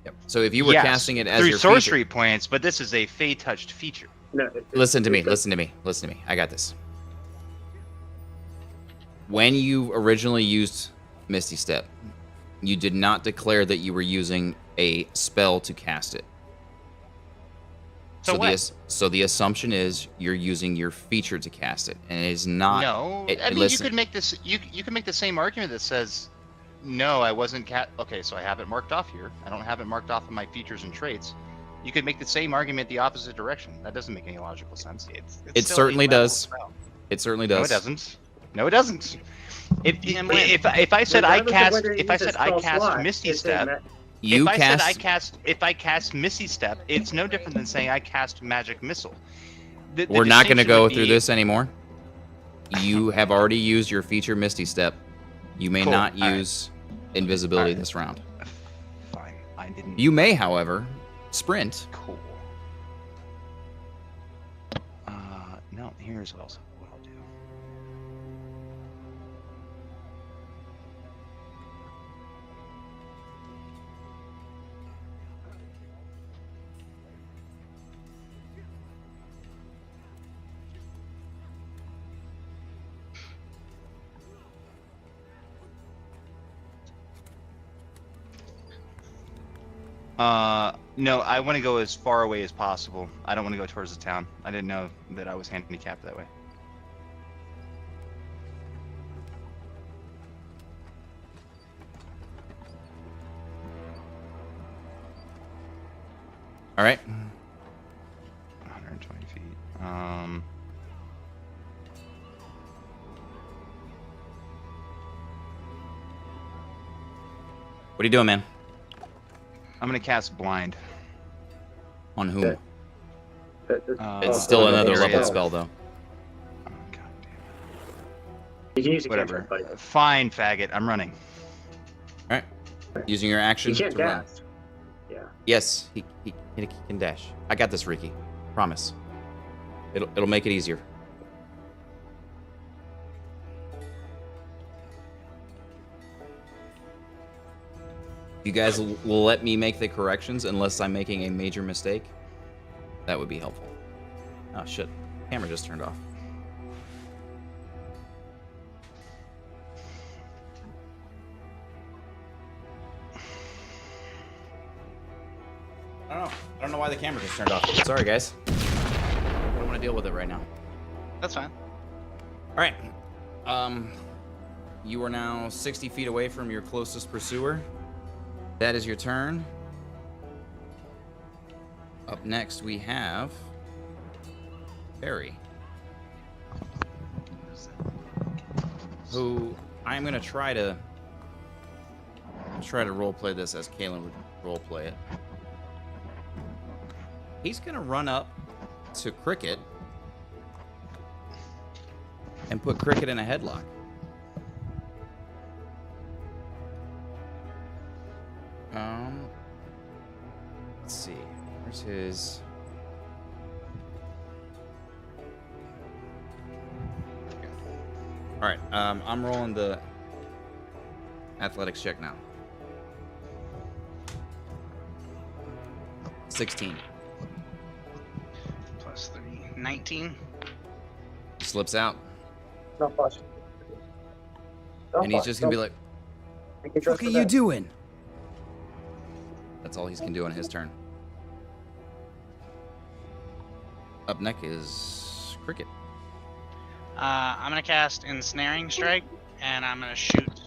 Yep. So if you were Yes, casting it as through your sorcery points, but this is a Fey touched feature. No, Listen to me. Listen to me. Listen to me. I got this. When you originally used Misty Step, you did not declare that you were using a spell to cast it. So what? The assumption is you're using your feature to cast it, and it is not. No, I mean listen. you could make this. You can make the same argument that says, no, I wasn't Okay, so I have it marked off here. I don't have it marked off in my features and traits. You could make the same argument the opposite direction. That doesn't make any logical sense. It's It still a certainly leveled does. spell. It certainly No, does. it doesn't. No, it doesn't. And when? If I said I Regardless of cast whether you use a spell slot, Misty it's a Step, You if cast. if I cast Misty Step, it's no different than saying I cast Magic Missile. The We're not going to distinction go would through be- this anymore. You have already used your feature Misty Step. You may Cool. not All right. use invisibility All right. this round. Fine. I didn't. You may, however, sprint. Cool. No. Here's what I'll do. No, I want to go as far away as possible. I don't want to go towards the town. I didn't know that I was handicapped that way. All right. 120 feet. What are you doing, man? I'm gonna cast Blind. On whom? Okay. It's still another area. level spell, though. Oh, God damn You can use a it. Whatever. cantrip, buddy. Fine, faggot. I'm running. All right. Using your action You can't to run. dash. Yeah. Yes, he can dash. I got this, Ricky. Promise. It'll make it easier. You guys will let me make the corrections unless I'm making a major mistake. That would be helpful. Oh shit. Camera just turned off. I don't know why the camera just turned off. Sorry guys. I don't want to deal with it right now. That's fine. All right. You are now 60 feet away from your closest pursuer. That is your turn. Up next, we have Barry, who I'm gonna try to roleplay this as Kalen would roleplay it. He's gonna run up to Cricket and put Cricket in a headlock. Let's see. Where's his? All right. I'm rolling the athletics check now. 16. Plus 3. 19. Slips out, Not flush. and he's just gonna be like, "What are you doing?" That's all he can do on his turn. Up next is Cricket. I'm gonna cast Ensnaring Strike, and I'm gonna shoot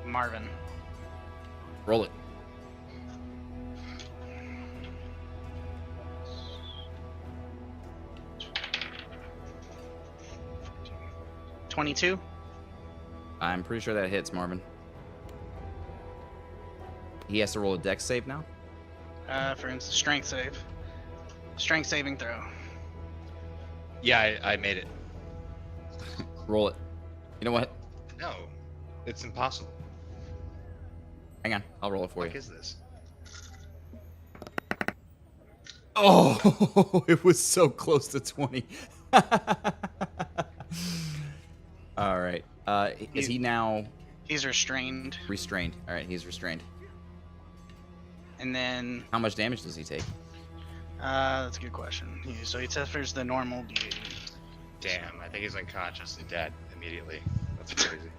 Marvin. Roll it. $22. I'm pretty sure that hits Marvin. He has to roll a dex save now. For instance, strength save. Strength saving throw. Yeah, I made it. Roll it. You know what? No, it's impossible. Hang on, I'll roll it for What you. is this? Oh, it was so close to 20. All right. Is he now He's restrained. restrained? All right, he's restrained. And then, How much damage does he take? that's a good question. So he suffers the normal D8. Damn, I think he's unconscious and dead immediately. That's crazy.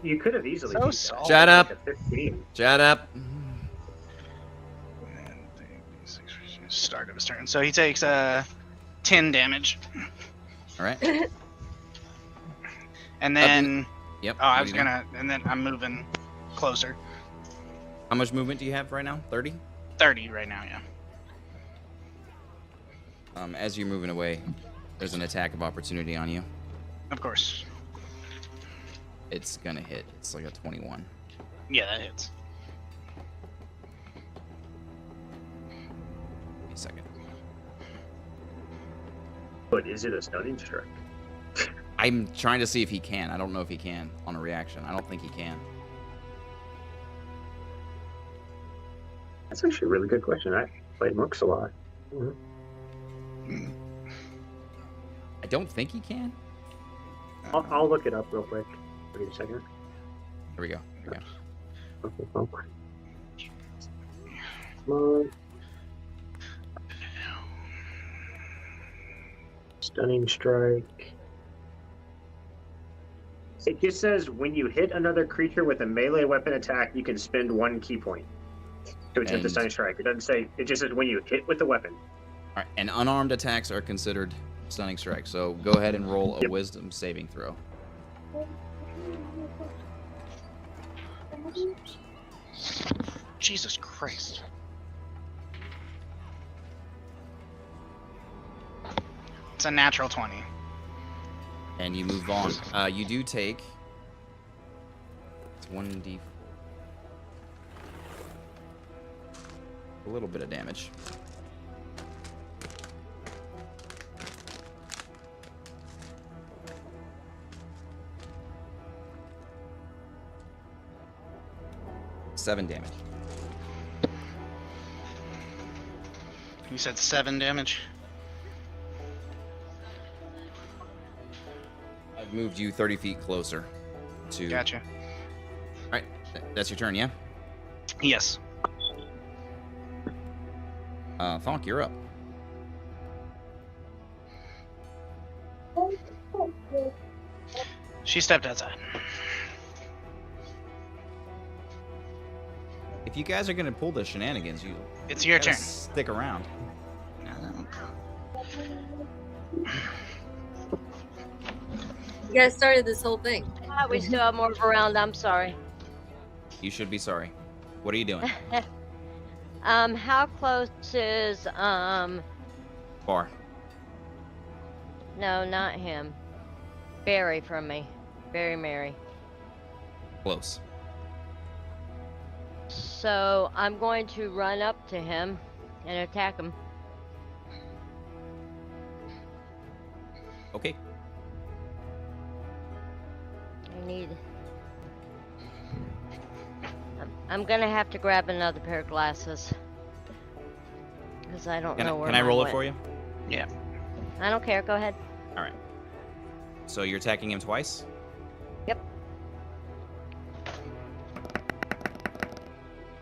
You could have easily. So beat that soft. Shut with up. like a 15. Shut up. And start of his turn. So he takes 10 damage. All right. And then, Yep. oh, I what was are you doing? gonna, and then I'm moving closer. How much movement do you have right now? 30? 30 right now, yeah. As you're moving away, there's an attack of opportunity on you. Of course. It's gonna hit. It's like a 21. Yeah, that hits. But is it a stunning strike? I'm trying to see if he can. I don't know if he can on a reaction. I don't think he can. That's actually a really good question. I played Mooks a lot. I don't think he can. I'll look it up real quick. Wait a second. Here we go. Come on. Stunning strike. It just says when you hit another creature with a melee weapon attack, you can spend 1 key point to attempt the stunning strike. It doesn't say. It just says when you hit with the weapon. All right, and unarmed attacks are considered stunning strike. So go ahead and roll a Wisdom saving throw. Jesus Christ. It's a natural 20. And you move on. You do take. It's 1d4. A little bit of damage. Seven damage. You said 7 damage? I've moved you 30 feet closer to. Gotcha. All right, that's your turn, yeah? Yes. Thonk, you're up. She stepped outside. If you guys are gonna pull the shenanigans, It's your turn. Stick around. You guys started this whole thing. We still have more of a round. I'm sorry. You should be sorry. What are you doing? How close is Far. No, not him. Barry from me. Barry Mary. Close. So I'm going to run up to him and attack him. Okay. I need. I'm gonna have to grab another pair of glasses because I don't know where. Can I roll mine it for went. you? Yeah. I don't care. Go ahead. All right. So you're attacking him twice? Yep.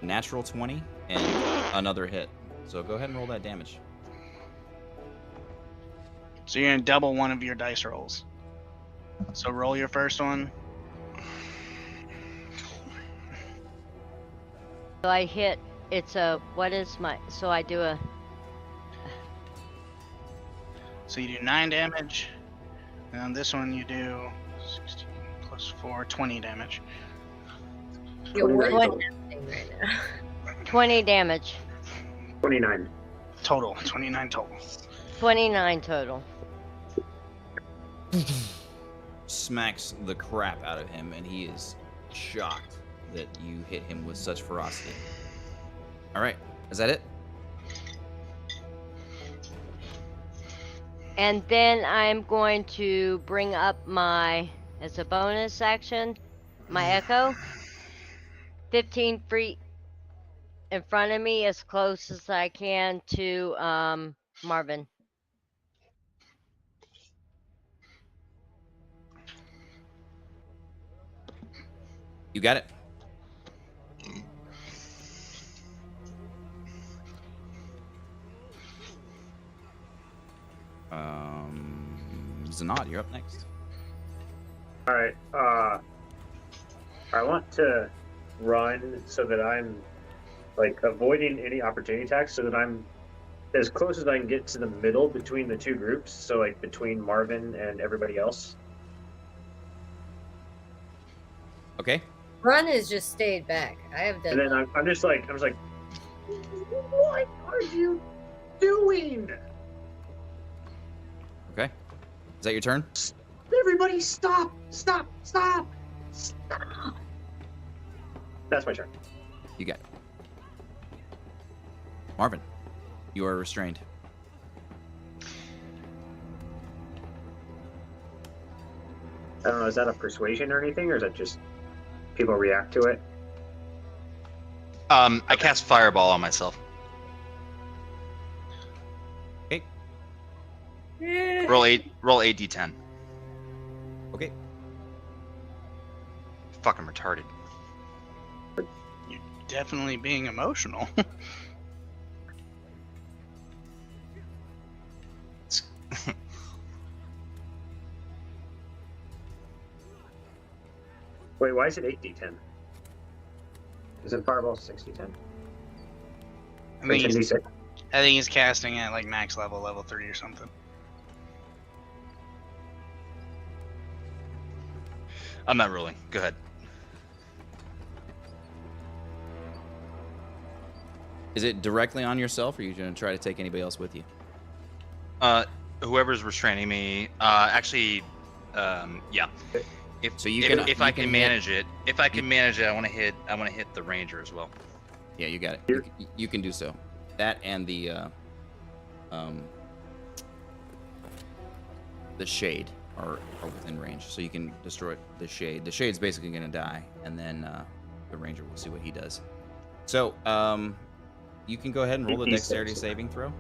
Natural 20 and another hit. So go ahead and roll that damage. So you're gonna double one of your dice rolls. So roll your first one. So I hit. It's a. What is my? So I do a. So you do 9 damage. And on this one you do 16 plus 4, 20 damage. You're 29 working total. right now. 20 damage. 29. Total. 29 total. 29 total. Smacks the crap out of him, and he is shocked that you hit him with such ferocity. All right, is that it? And then I'm going to bring up my, as a bonus action, my echo. 15 feet in front of me, as close as I can to Marvin. You got it. Zanad, you're up next. All right. I want to run so that I'm like avoiding any opportunity attacks, so that I'm as close as I can get to the middle between the two groups. So like between Marvin and everybody else. Okay. Run has just stayed back. I have done. And then I'm just like, what are you doing? Okay. Is that your turn? Everybody, stop! Stop! Stop! Stop! That's my turn. You got it. Marvin, you are restrained. I don't know, is that a persuasion or anything, or is that just people react to it? I cast Fireball on myself. Okay. Roll 8d10. Okay. Fucking retarded. You're definitely being emotional. Wait, why is it 8d10? Isn't Fireball 6d10? I think, he's, 10d6? I think he's casting at like max level, level 3 or something. I'm not rolling. Go ahead. Is it directly on yourself, or are you going to try to take anybody else with you? Whoever's restraining me. Actually, yeah. If So you if I can hit- manage it, I want to hit the ranger as well. Yeah, you got it. You can do so. That and the shade are within range, so you can destroy the shade. The shade's basically going to die, and then the ranger will see what he does. So you can go ahead and roll the dexterity saving throw.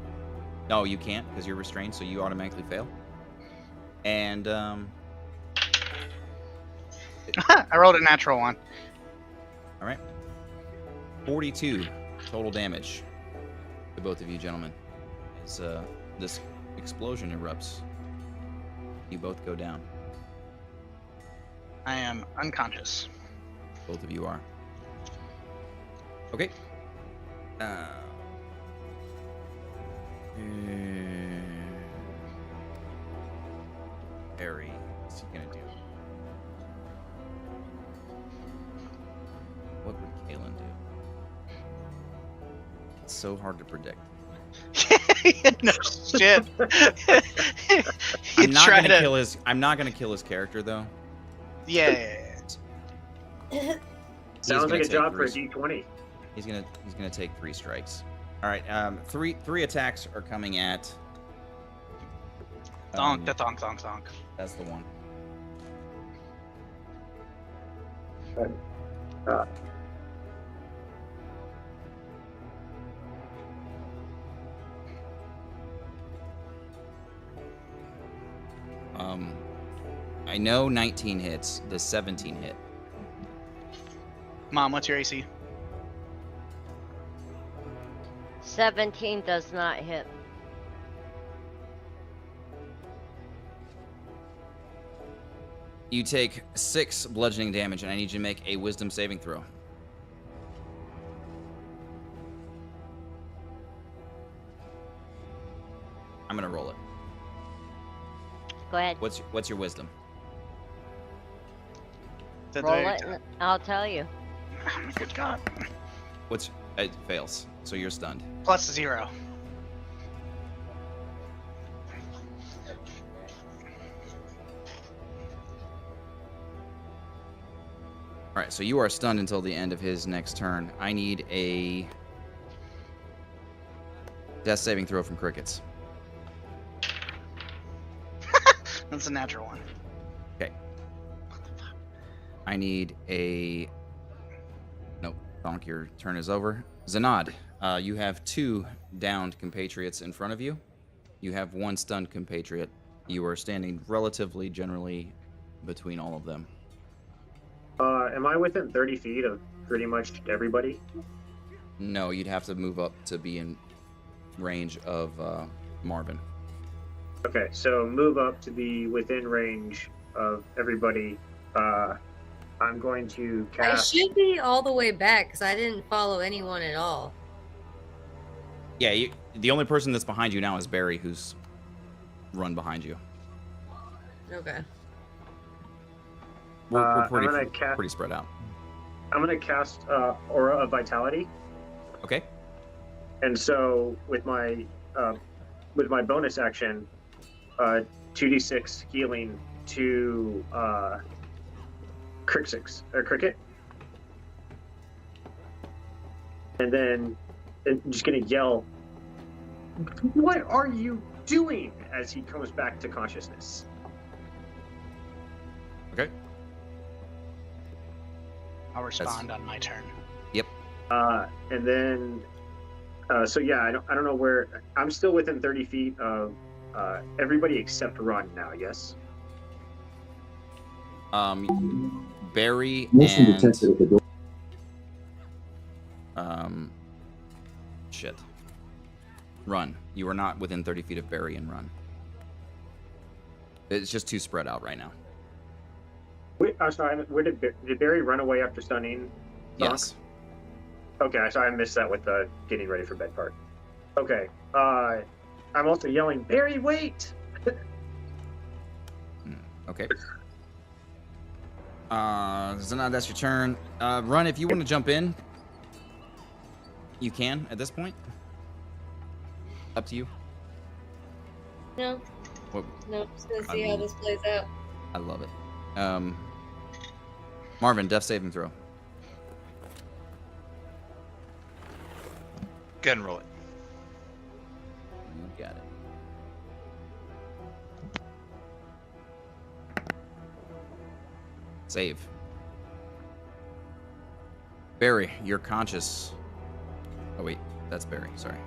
No, you can't because you're restrained, so you automatically fail. And I rolled a natural one. all right, 42 total damage to both of you gentlemen as this explosion erupts. You both go down. I am unconscious. Both of you are. Okay. Harry, what's he gonna do? What would Kalen do? It's so hard to predict. No shit. I'm not gonna kill his character though. Yeah. Sounds like a take job for a three- d20. He's gonna take 3 strikes. All right, three attacks are coming at. Donk, the donk, donk, donk. That's the one. I know 19 hits. The 17 hit. Mom, what's your AC? 17 does not hit. You take 6 bludgeoning damage, and I need you to make a wisdom saving throw. I'm gonna roll it. Go ahead. What's your wisdom? Roll it, and I'll tell you. Good God. It fails, so you're stunned. Plus 0. All right, so you are stunned until the end of his next turn. I need a death saving throw from crickets. That's a natural one. Okay. I need a... Nope, Donk, your turn is over. Zanad, you have 2 downed compatriots in front of you. You have 1 stunned compatriot. You are standing relatively generally between all of them. Am I within 30 feet of pretty much everybody? No, you'd have to move up to be in range of Marvin. Okay, so move up to be within range of everybody. I'm going to I cast. should be all the way back because I didn't follow anyone at all. Yeah, the only person that's behind you now is Barry, who's run behind you. Okay. We're I'm pretty, gonna cast. pretty spread out. I'm gonna cast Aura of Vitality, Okay. and so with my bonus action, 2d6 healing to cricket, and then I'm just gonna yell, "What are you doing?" as he comes back to consciousness. I'll respond on my turn. Yep. And then, so yeah, I don't know where. I'm still within 30 feet of everybody except Run now. Yes. Barry Motion and detected at the door. shit. Run. You are not within 30 feet of Barry and Run. It's just too spread out right now. Wait, I'm sorry. Where did Barry run away after stunning? Yes. Okay, sorry, I missed that with the getting ready for bed part. Okay. I'm also yelling, Barry, wait! Okay. Zanad, that's your turn. Run, if you want to jump in, you can at this point. Up to you. No. What? No, just gonna see how this plays out. I love it. Marvin, death saving throw. Go ahead and roll it. You got it. Save. Barry, you're conscious. Oh wait, that's Barry. Sorry,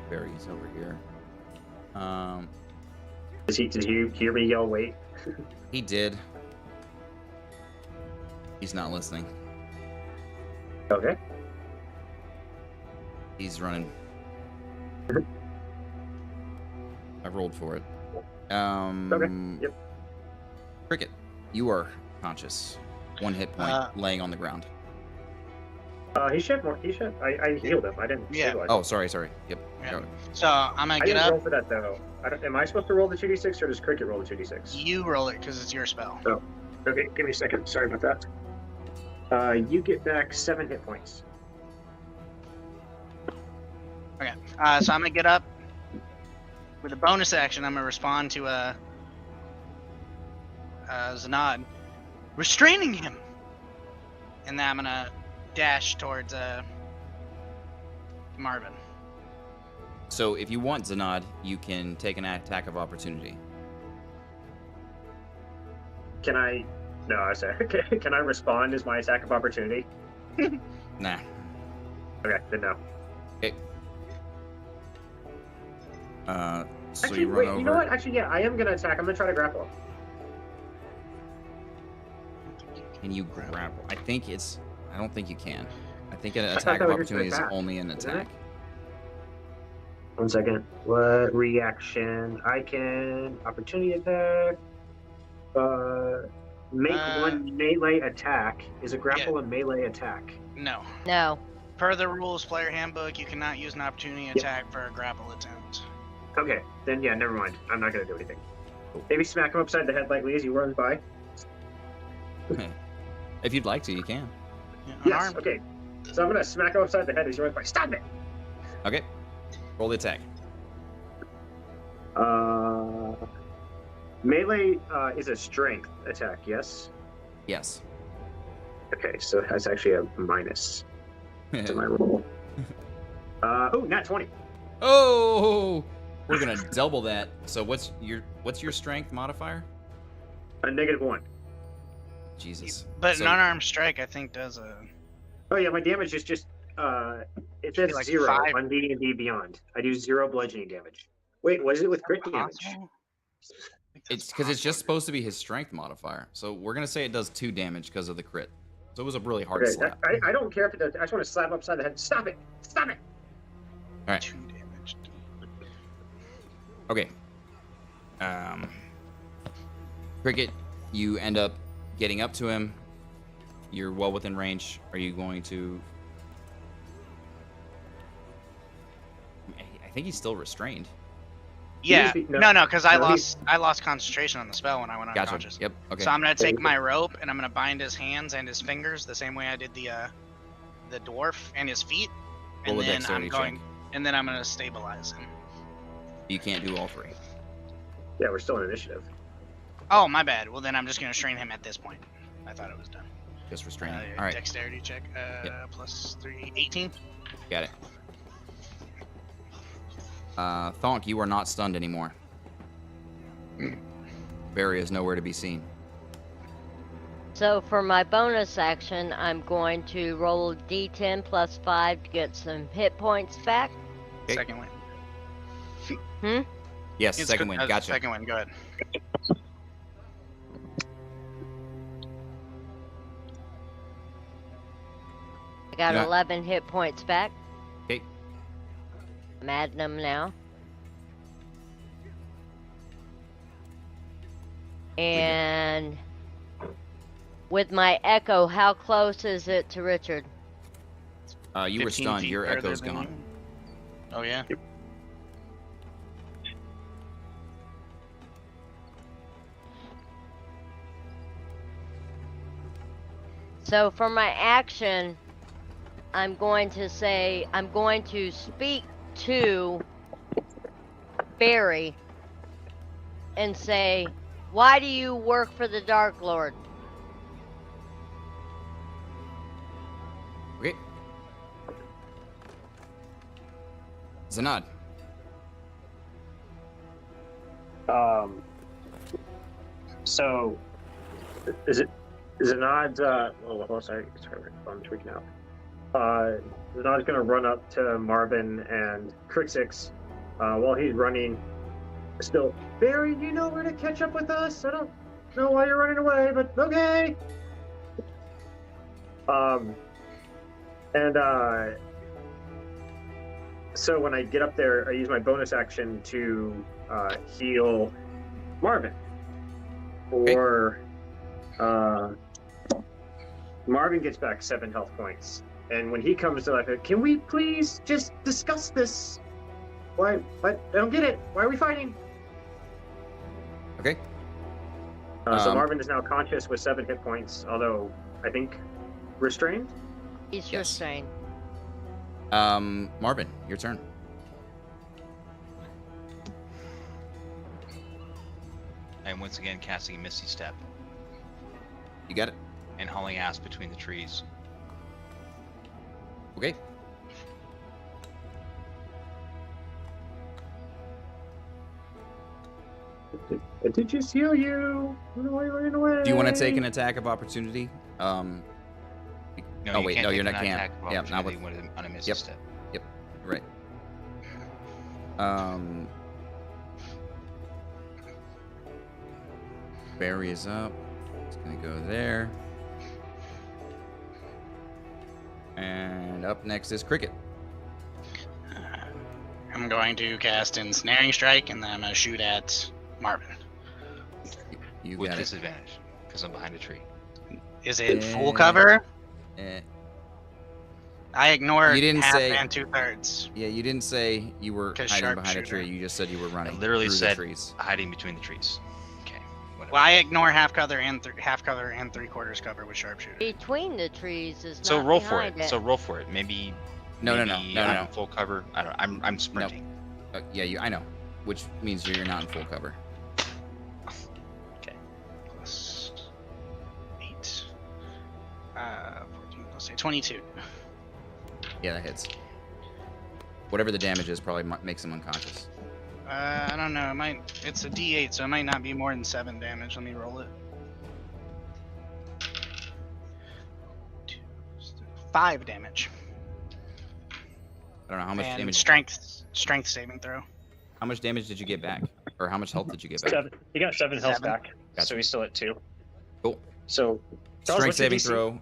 Barry's over here. Did he hear me yell wait? He did. He's not listening. Okay. He's running. I rolled for it. Okay. Yep. Cricket, you are conscious. 1 hit point, laying on the ground. He shed more. I healed him. I didn't. Yeah. Oh, sorry. Yep. Yeah. So I'm gonna I get didn't up. roll for that though. Am I supposed to roll the 2d6 or does Cricket roll the 2d6? You roll it because it's your spell. Oh. Okay. Give me a second. Sorry about that. You get back 7 hit points. Okay. So I'm gonna get up. With a bonus action, I'm gonna respond to Zanad, restraining him, and then I'm gonna dash towards Marvin. So if you want Zanad, you can take an attack of opportunity. Can I? No, I said. Can I respond as my attack of opportunity? Nah. Okay, then no. Okay. So Actually, you run wait. over. You know what? Actually, yeah, I am gonna attack. I'm gonna try to grapple. Can you grapple? I don't think you can. I think an thought attack that of was just opportunity is attack, only an isn't attack. 1 second. What reaction? I can opportunity attack. Make one melee attack. Is a grapple a melee attack? No. No. Per the rules player handbook, you cannot use an opportunity attack for a grapple attempt. Okay, then yeah, never mind. I'm not gonna do anything. Maybe smack him upside the head lightly as he runs by. If you'd like to, you can. Yeah, Yes. unarmed. Okay. So I'm gonna smack him upside the head as he runs by. Stop it! Okay. Roll the attack. Melee is a strength attack. Yes. Yes. Okay, so that's actually a minus to my roll. Nat 20. Oh, we're gonna double that. So what's your strength modifier? A -1. Jesus. But So- an unarmed strike, I think, does a. Oh yeah, my damage is just it says like 0 5. on D&D Beyond. I do 0 bludgeoning damage. Wait, what is it with crit damage? Possible? It's because it's just supposed to be his strength modifier. So we're gonna say it does 2 damage because of the crit. So it was a really hard Okay, slap. I don't care if it does. I just want to slap him upside the head. Stop it! Stop it! All right. 2 damage. Okay. Cricket, you end up getting up to him. You're well within range. Are you going to? I think he's still restrained. Yeah. He- No, because I no, he- lost concentration on the spell when I went Gotcha. unconscious. Yep. Okay. So I'm gonna take my rope and I'm gonna bind his hands and his fingers the same way I did the dwarf and his feet, and Roll a then dexterity I'm going check. and then I'm gonna stabilize him. You can't do all 3. Yeah, we're still in initiative. Oh, my bad. Well, then I'm just gonna restrain him at this point. I thought it was done. Just restraining. All right. Dexterity check. Yep. Plus 3, 18. Got it. Thonk, you are not stunned anymore. Barry is nowhere to be seen. So for my bonus action, I'm going to roll a d10 plus 5 to get some hit points back. Okay. Second win. Yes, It's second good- win. Gotcha. Second win. Go ahead. I got Yeah. 11 hit points back. Okay. I'm adding them now. And with my echo, how close is it to Richard? You were 15 stunned. feet Your further echo's than gone. you. Oh yeah. So for my action, I'm going to speak to Barry and say, why do you work for the Dark Lord? Okay. Zanad. So, is it not? Sorry, I'm tweaking out. Zanad's gonna run up to Marvin and Crixix while he's running. Still, Barry, you know where to catch up with us. I don't know why you're running away, but okay. So when I get up there, I use my bonus action to heal Marvin. Or Marvin gets back 7 health points. And when he comes to life, can we please just discuss this? Why? I don't get it. Why are we fighting? Okay. So Marvin is now conscious with 7 hit points, although I think restrained. He's Yes. restrained. Marvin, your turn. I am once again casting a Misty Step You got it. and hauling ass between the trees. Okay. I did just heal you. I don't know why you're running away. Do you want to take an attack of opportunity? No, Oh, you wait, can't no, take you're an not- can't. attack of Yeah, not opportunity with- when on a Misty Yep. Step. Right. Barry is up. It's gonna go there. And up next is Cricket. I'm going to cast Ensnaring Strike, and then I'm going to shoot at Marvin. You With got it. disadvantage, because I'm behind a tree. Is it full Eh. cover? Eh, I ignore You didn't half say- and 2/3. yeah, you didn't say you were 'Cause hiding behind a sharpshooter. tree. You just said you were running literally through said- the trees. Hiding between the trees. Okay, whatever. Well, I ignore half cover and 3/4 cover with sharpshooter. Between the trees is So not roll for it. behind So roll for it. Maybe. No, no, maybe no, no, I'm no. in full cover. I don't. I'm sprinting. Yeah, I know. Which means you're not in full cover. Okay. Plus 8. 14 plus 8. 22. Yeah, that hits. Whatever the damage is probably makes him unconscious. I don't know. It's a D8, so it might not be more than 7 damage. Let me roll it. 5 damage. I don't know how much And damage. strength saving throw. How much damage did you get back, or how much health did you get back? 7. He got 7 health 7. back, Gotcha. so he's still at 2. Cool. So, Charles, Strength what's your saving DC? throw.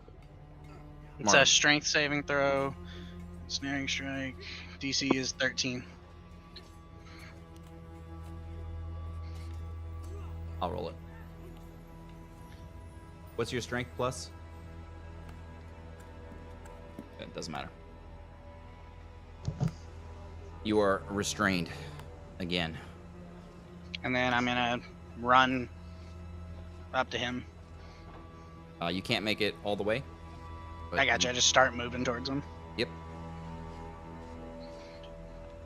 It's Marvin. a strength saving throw. Snaring strike. DC is 13. I'll roll it. What's your strength plus? It doesn't matter. You are restrained again. And then I'm gonna run up to him. You can't make it all the way. I got you. I just start moving towards him. Yep.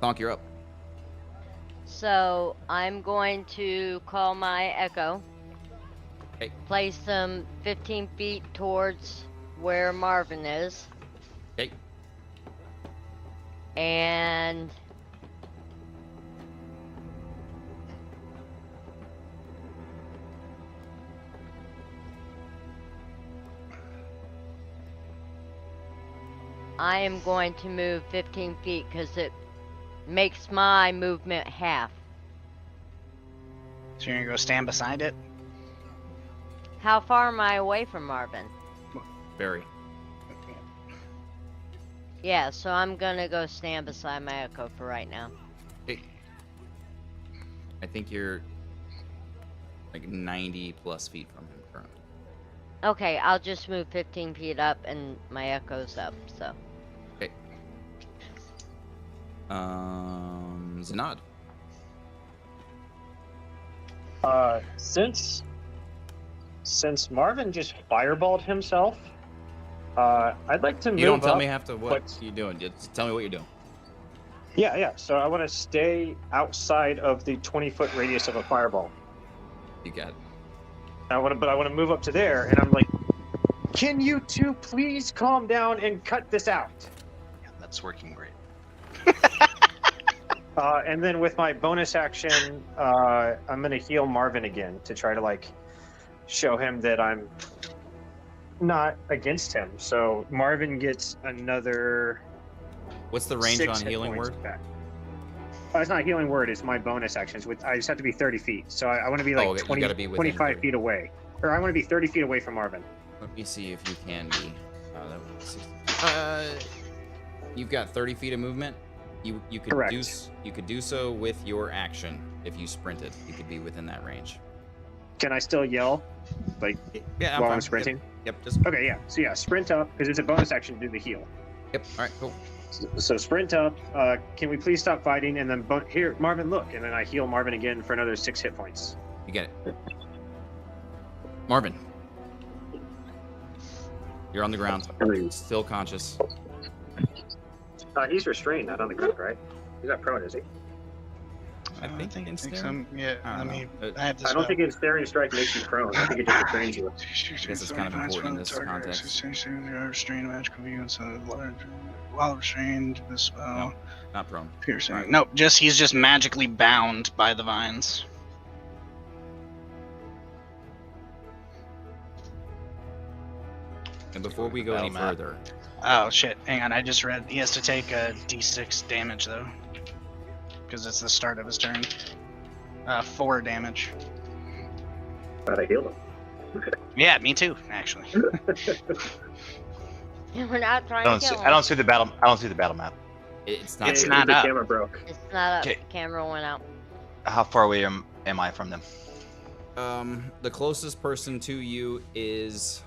Thonk, you're up. So I'm going to call my echo. Okay. Place them 15 feet towards where Marvin is. Okay. And I am going to move 15 feet because it makes my movement half. So you're gonna go stand beside it? How far am I away from Marvin? Very. Yeah, so I'm gonna go stand beside my Echo for right now. Okay. I think you're like 90 plus feet from him currently. Okay, I'll just move 15 feet up and my Echo's up, so. Okay. Zanad. Since Marvin just fireballed himself, I'd like to move You don't tell up, me have to what you're doing. Just tell me what you're doing. Yeah. So I want to stay outside of the 20-foot radius of a fireball. You got it. I want to move up to there, and I'm like, can you two please calm down and cut this out? Yeah, that's working great. And then with my bonus action, I'm gonna heal Marvin again to try to like show him that I'm not against him. So Marvin gets another. What's the range 6 on hit healing points word? back. It's not healing word. It's my bonus actions. I just have to be 30 feet. So I want to be like okay, 20, you gotta be within 25 30. feet away, or I want to be 30 feet away from Marvin. Let me see if you can be. You've got 30 feet of movement. You could Correct. you could do so with your action. If you sprinted, you could be within that range. Can I still yell, like Yeah, while fine. I'm sprinting? Yep. Just Okay, yeah. So yeah, sprint up because it's a bonus action to do the heal. Yep. All right. Cool. So sprint up. Can we please stop fighting? And then here, Marvin, look. And then I heal Marvin again for another 6 hit points. You get it. Marvin, you're on the ground. Still conscious. He's restrained, not on the ground, right? He's not prone, is he? I think in so. staring? Yeah, I don't know. I have this. I don't think Ensnaring Strike makes you prone. I think it just restrains you. I guess it's kind of important in this context. Restrained magical view inside of large. While restrained, the spell. No, not prone. Piercing. Right. Nope, he's just magically bound by the vines. And before we go any further, Oh shit! Hang on, I just read he has to take a d6 damage though, because it's the start of his turn. 4 damage. But I healed him. Yeah, me too, actually. We're not trying to kill him. I don't see the battle. I don't see the battle map. it's not. It's not the up. camera broke. It's not up. Okay. The camera went out. How far away am I from them? The closest person to you is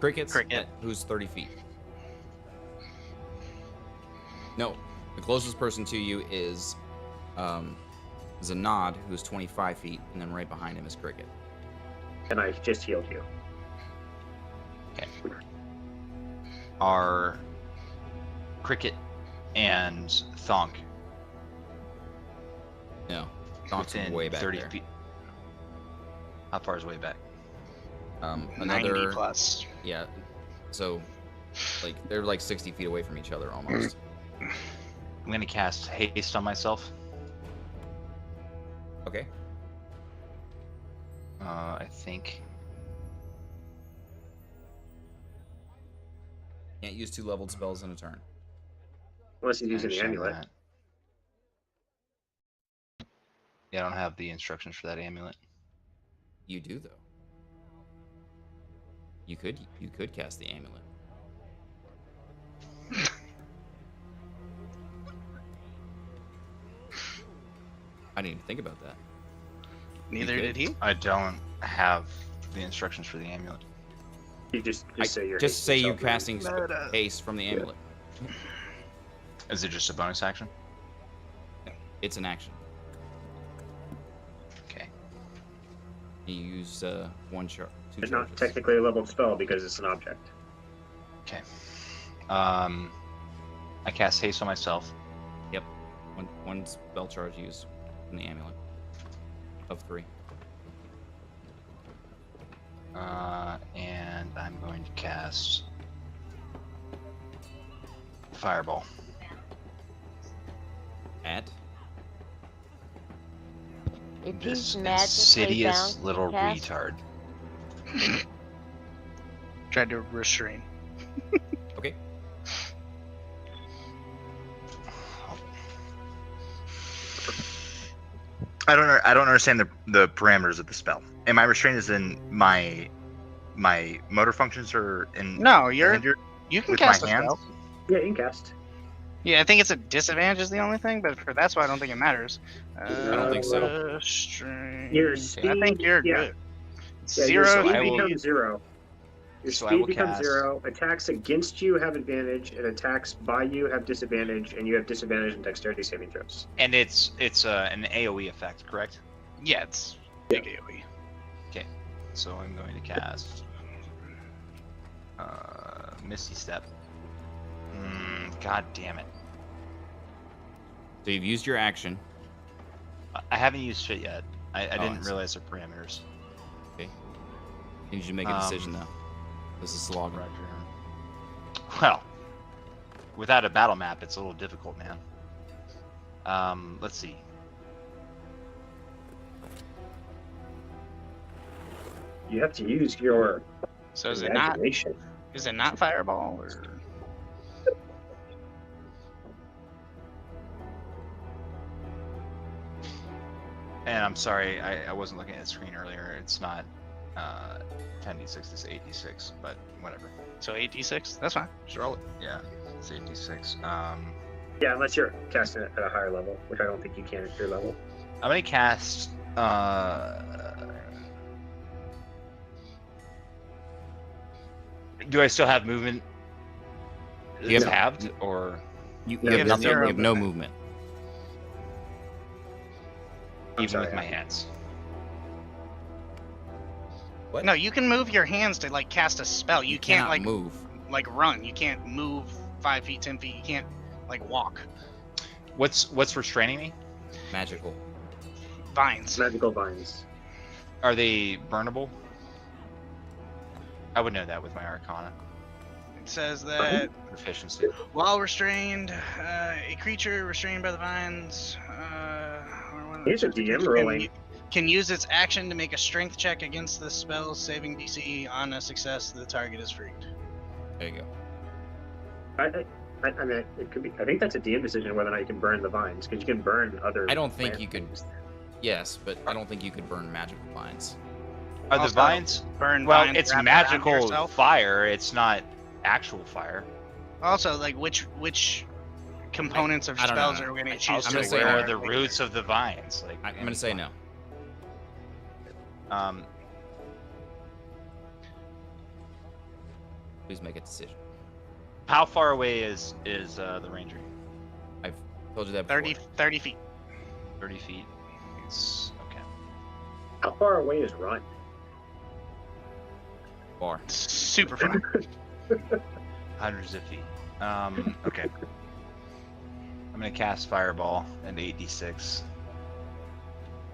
Cricket, who's 30 feet. No, the closest person to you is Zanad, who's 25 feet, and then right behind him is Cricket. And I just healed you. Okay. Are Cricket and Thonk No, Thonk's within way back 30 there. feet? How far is way back? 90 Another plus. Yeah, so like they're like 60 feet away from each other almost. I'm gonna cast haste on myself. Okay. I think. Can't use 2 leveled spells in a turn. Unless he's I using the understand amulet. that. Yeah, I don't have the instructions for that amulet. You do though. You could cast the amulet. I didn't even think about that. Neither did he. I don't have the instructions for the amulet. You just say you're Just say you're hasting casting Meta. haste from the amulet. Is it just a bonus action? It's an action. Okay. You use 1 charge. 2 It's charges. not technically a leveled spell because it's an object. Okay. I cast haste on myself. Yep. One spell charge used from the amulet of 3. And I'm going to cast Fireball. At If This he's magically insidious bound, little cast, retard. Tried to restrain. Okay. I don't understand the parameters of the spell. Am I restrained as in my motor functions are in No, you can with cast my a hands? spell. Yeah, you can cast. Yeah, I think it's a disadvantage is the only thing, but that's why I don't think it matters. I don't think so. Restrain. Your I speed, think you're yeah. good. Yeah, your Zero speed I will- becomes 0. Your So I speed will becomes cast- 0. Attacks against you have advantage, and attacks by you have disadvantage, and you have disadvantage in dexterity saving throws. And it's an AOE effect, correct? Yeah, it's big AoE. Okay. So I'm going to cast Misty Step. God damn it. So you've used your action. I haven't used shit yet. I I didn't see. realize the parameters. Okay. You need to make a decision though. This is slogging. Roger. Well, without a battle map, it's a little difficult, man. Let's see. You have to use your So is imagination. it not fireball or? And I'm sorry, I wasn't looking at the screen earlier. It's not 10d6, it's 8d6, but whatever. So 8d6? That's fine. Just roll it. Yeah, it's 8d6. Yeah, unless you're casting it at a higher level, which I don't think you can at your level. I'm gonna cast. Do I still have movement? You have- Tabbed or You Yeah, have there's nothing. zero You have no movement. even sorry, with my Adam. hands? What? No, you can move your hands to like cast a spell. You can't cannot move. like run. You can't move 5 feet, 10 feet. You can't like walk. What's restraining me? Magical. Vines. Magical vines. Are they burnable? I would know that with my Arcana It says that proficiency. while restrained, a creature restrained by the vines. Here's a DM ruling. Can use its action to make a strength check against the spell's saving DC. On a success, the target is freed. There you go. I mean, it could be. I think that's a DM decision whether or not you can burn the vines, because you can burn other. I don't think plant you could. things. Yes, but I don't think you could burn magical vines. Are the Also, vines? Burn Well, vines it's wrapped around magical yourself. fire. It's not actual fire. Also, like which components of I don't know. spells are we going to Also, choose I'm to gonna say where wear? are the roots of the vines? Like, I'm gonna say no. Please make a decision. How far away is the ranger? I've told you that before. 30 feet. 30 feet. It's okay. How far away is Run? Far. Super far. Hundreds of feet. Okay. I'm gonna cast Fireball and 8d6.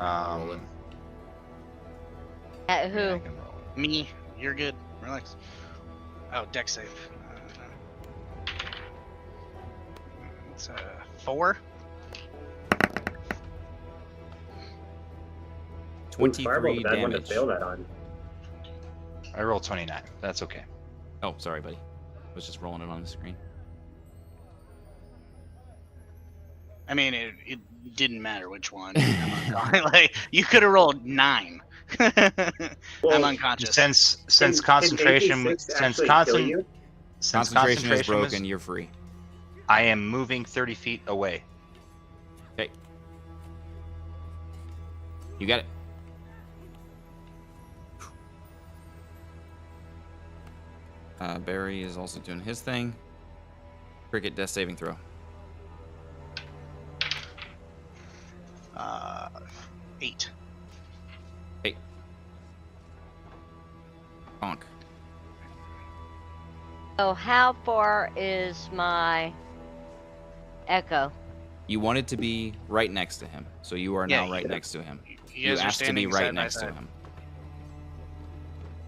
Roll it. At yeah, I who? can roll it. Me, you're good. Relax. Oh, deck save. It's 4. 23 Fireball's a bad one to damage. fail that on. I rolled 29. That's okay. Oh, sorry, buddy. I was just rolling it on the screen. I mean, it didn't matter which one. Like you could have rolled 9. I'm unconscious. Since concentration, Can 86 since actually kill concentration, you? since Concentration is concentration was- broken. You're free. I am moving 30 feet away. Okay. You got it. Barry is also doing his thing. Cricket death saving throw. 8. Hey. Bonk. So how far is my echo? You wanted to be right next to him, so you are Yeah, now right next to him. You You guys are asked to be standing right side by next to side. him.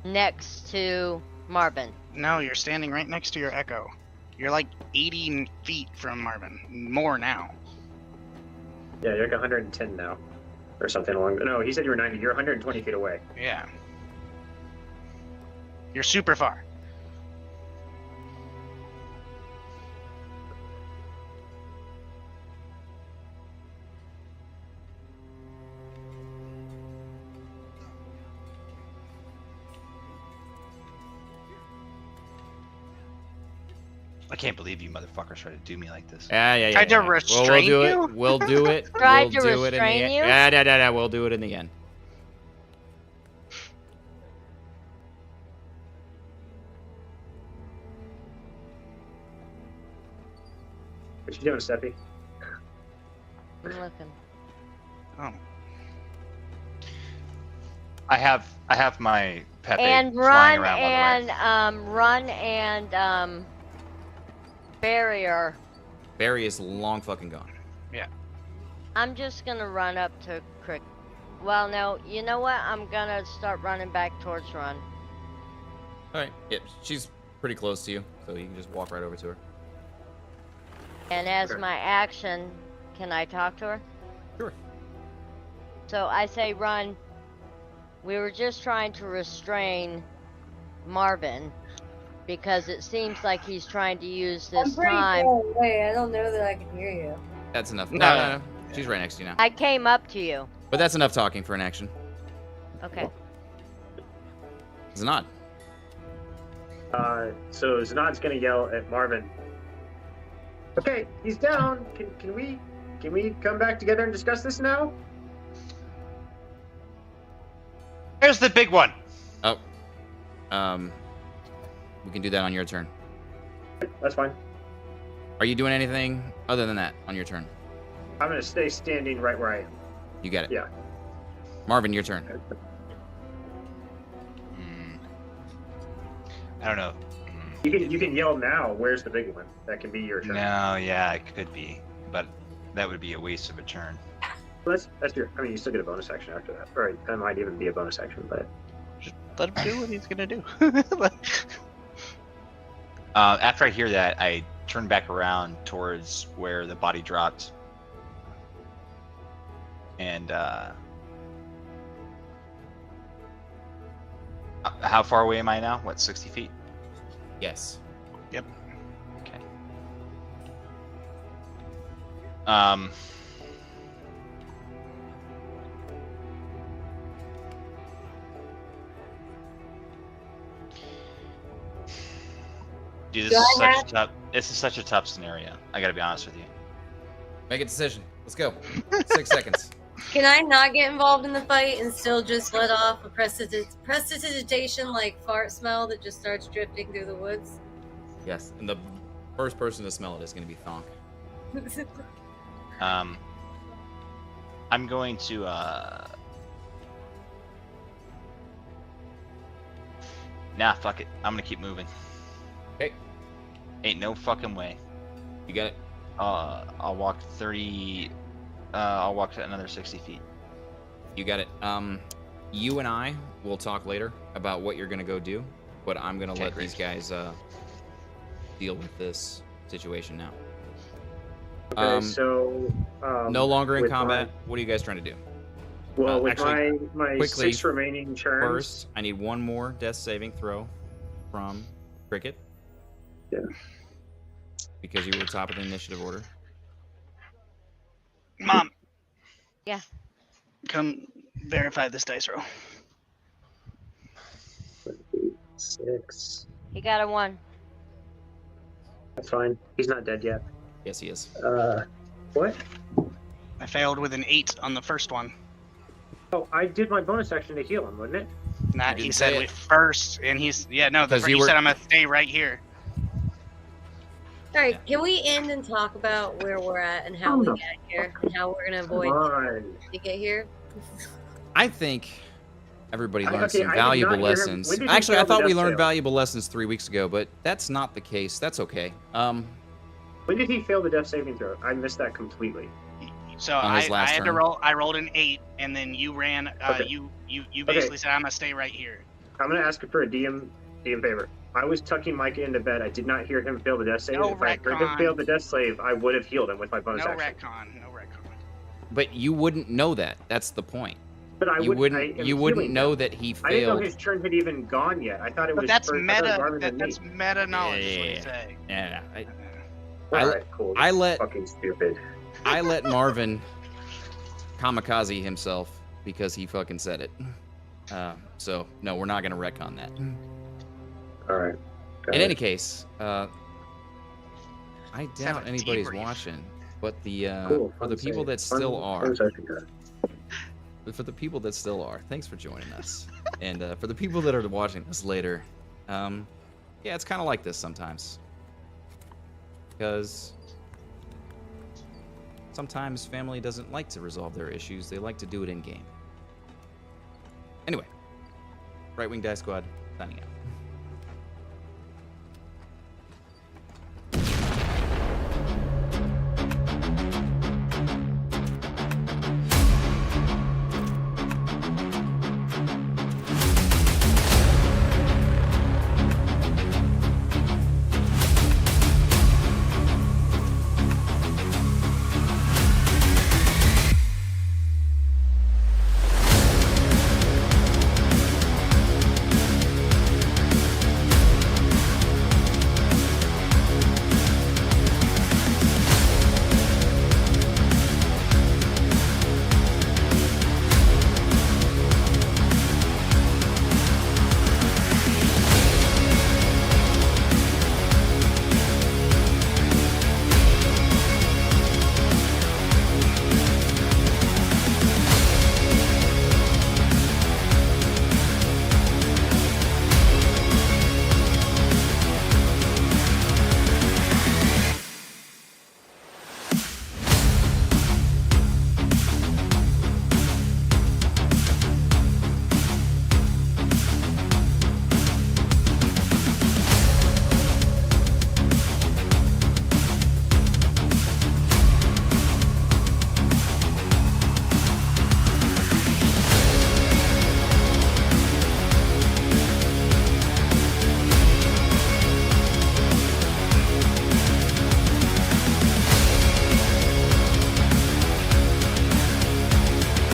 Next to Marvin. No, you're standing right next to your echo. You're like 80 feet from Marvin. More now. Yeah, you're like 110 now, or something along. No, he said you were 90. You're 120 feet away. Yeah. You're super far. I can't believe you motherfuckers tried to do me like this. Yeah. Tried to Well, restrain we'll do you? it. We'll do it. Tried to we'll do it in the restrain end. you? Yeah. We'll do it in the end. What you doing, Steppy? I'm looking. Oh. I have my Pepe And flying run around on the way. Barrier. Barry is long fucking gone. I'm just gonna run up to Crick. Well, no, you know what? I'm gonna start running back towards Run. All right. Yep. She's pretty close to you, so you can just walk right over to her. And as Sure. my action, can I talk to her? Sure. So I say, Run. We were just trying to restrain Marvin because it seems like he's trying to use I'm this pretty time. far away. I don't know that I can hear you. That's enough. No. No. She's right next to you now. I came up to you. But that's enough talking for an action. Okay. Zanad. So Zanad's gonna yell at Marvin. Okay, he's down. Can we come back together and discuss this now? Here's the big one. Oh. We can do that on your turn. That's fine. Are you doing anything other than that on your turn? I'm gonna stay standing right where I am. You get it. Yeah. Marvin, your turn. I don't know. You can yell now. Where's the big one? That can be your turn. No, yeah, it could be, but that would be a waste of a turn. That's your. I mean, you still get a bonus action after that. Right? That might even be a bonus action, but Let him do what he's gonna do. After I hear that, I turn back around towards where the body dropped, and how far away am I now? What, 60 feet? Yes. Yep. Okay. Dude, this is such a tough scenario. I gotta be honest with you. Make a decision. Let's go. 6 seconds. Can I not get involved in the fight and still just let off a prestidigitation like fart smell that just starts drifting through the woods? Yes. And the first person to smell it is going to be Thonk. I'm going to nah, fuck it. I'm gonna keep moving. Okay. Ain't no fucking way. You got it. I'll walk 30. I'll walk another 60 feet. You got it. You and I will talk later about what you're gonna go do, but I'm gonna let these guys deal with this situation now. okay. So No longer in with combat. What are you guys trying to do? Well, with actually, my quickly, 6 remaining turns. First, I need one more death saving throw from Cricket. Yeah. Because you were top of the initiative order. Mom. Yeah. Come verify this dice roll. 6. He got a 1. That's fine. He's not dead yet. Yes, he is. What? I failed with an 8 on the first one. Oh, I did my bonus action to heal him, wouldn't it? Not You he didn't said say we it. first, and he's he Because you he were- said I'm gonna stay right here. All right, can we end and talk about where we're at and how we got here and how we're gonna avoid Come on. to get here? I think everybody learned okay, some I did valuable not hear him. lessons. When did he Actually, I fail the thought we death learned save? valuable lessons 3 weeks ago, but that's not the case. That's okay. When did he fail the death saving throw? I missed that completely. So On his I last had to turn. roll. I rolled an 8, and then you ran. Okay. You basically said I'm gonna stay right here. I'm gonna ask for a DM favor. I was tucking Micah into bed. I did not hear him fail the death save. No If I heard him retcon. fail the death save, I would have healed him with my No bonus action. retcon. No retcon. But you wouldn't know that. That's the point. But I You would, wouldn't. I am You wouldn't healing know him. that he I didn't know failed. his turn had even gone yet. I thought it But was. that's I thought it was meta. Marvin and That's me. meta knowledge. Is what Yeah. you say. Yeah. All right, cool. I let- fucking stupid. I let Marvin kamikaze himself because he fucking said it. So no, we're not gonna retcon that. All right. In any case, I doubt 17 anybody's brief. watching, but the Cool, for the fun people save. that still Fun are, session, guys. but for the people that still are, thanks for joining us. And for the people that are watching this later, yeah, it's kind of like this sometimes, because sometimes family doesn't like to resolve their issues; they like to do it in game. Anyway, Right Wing Dice Squad signing out.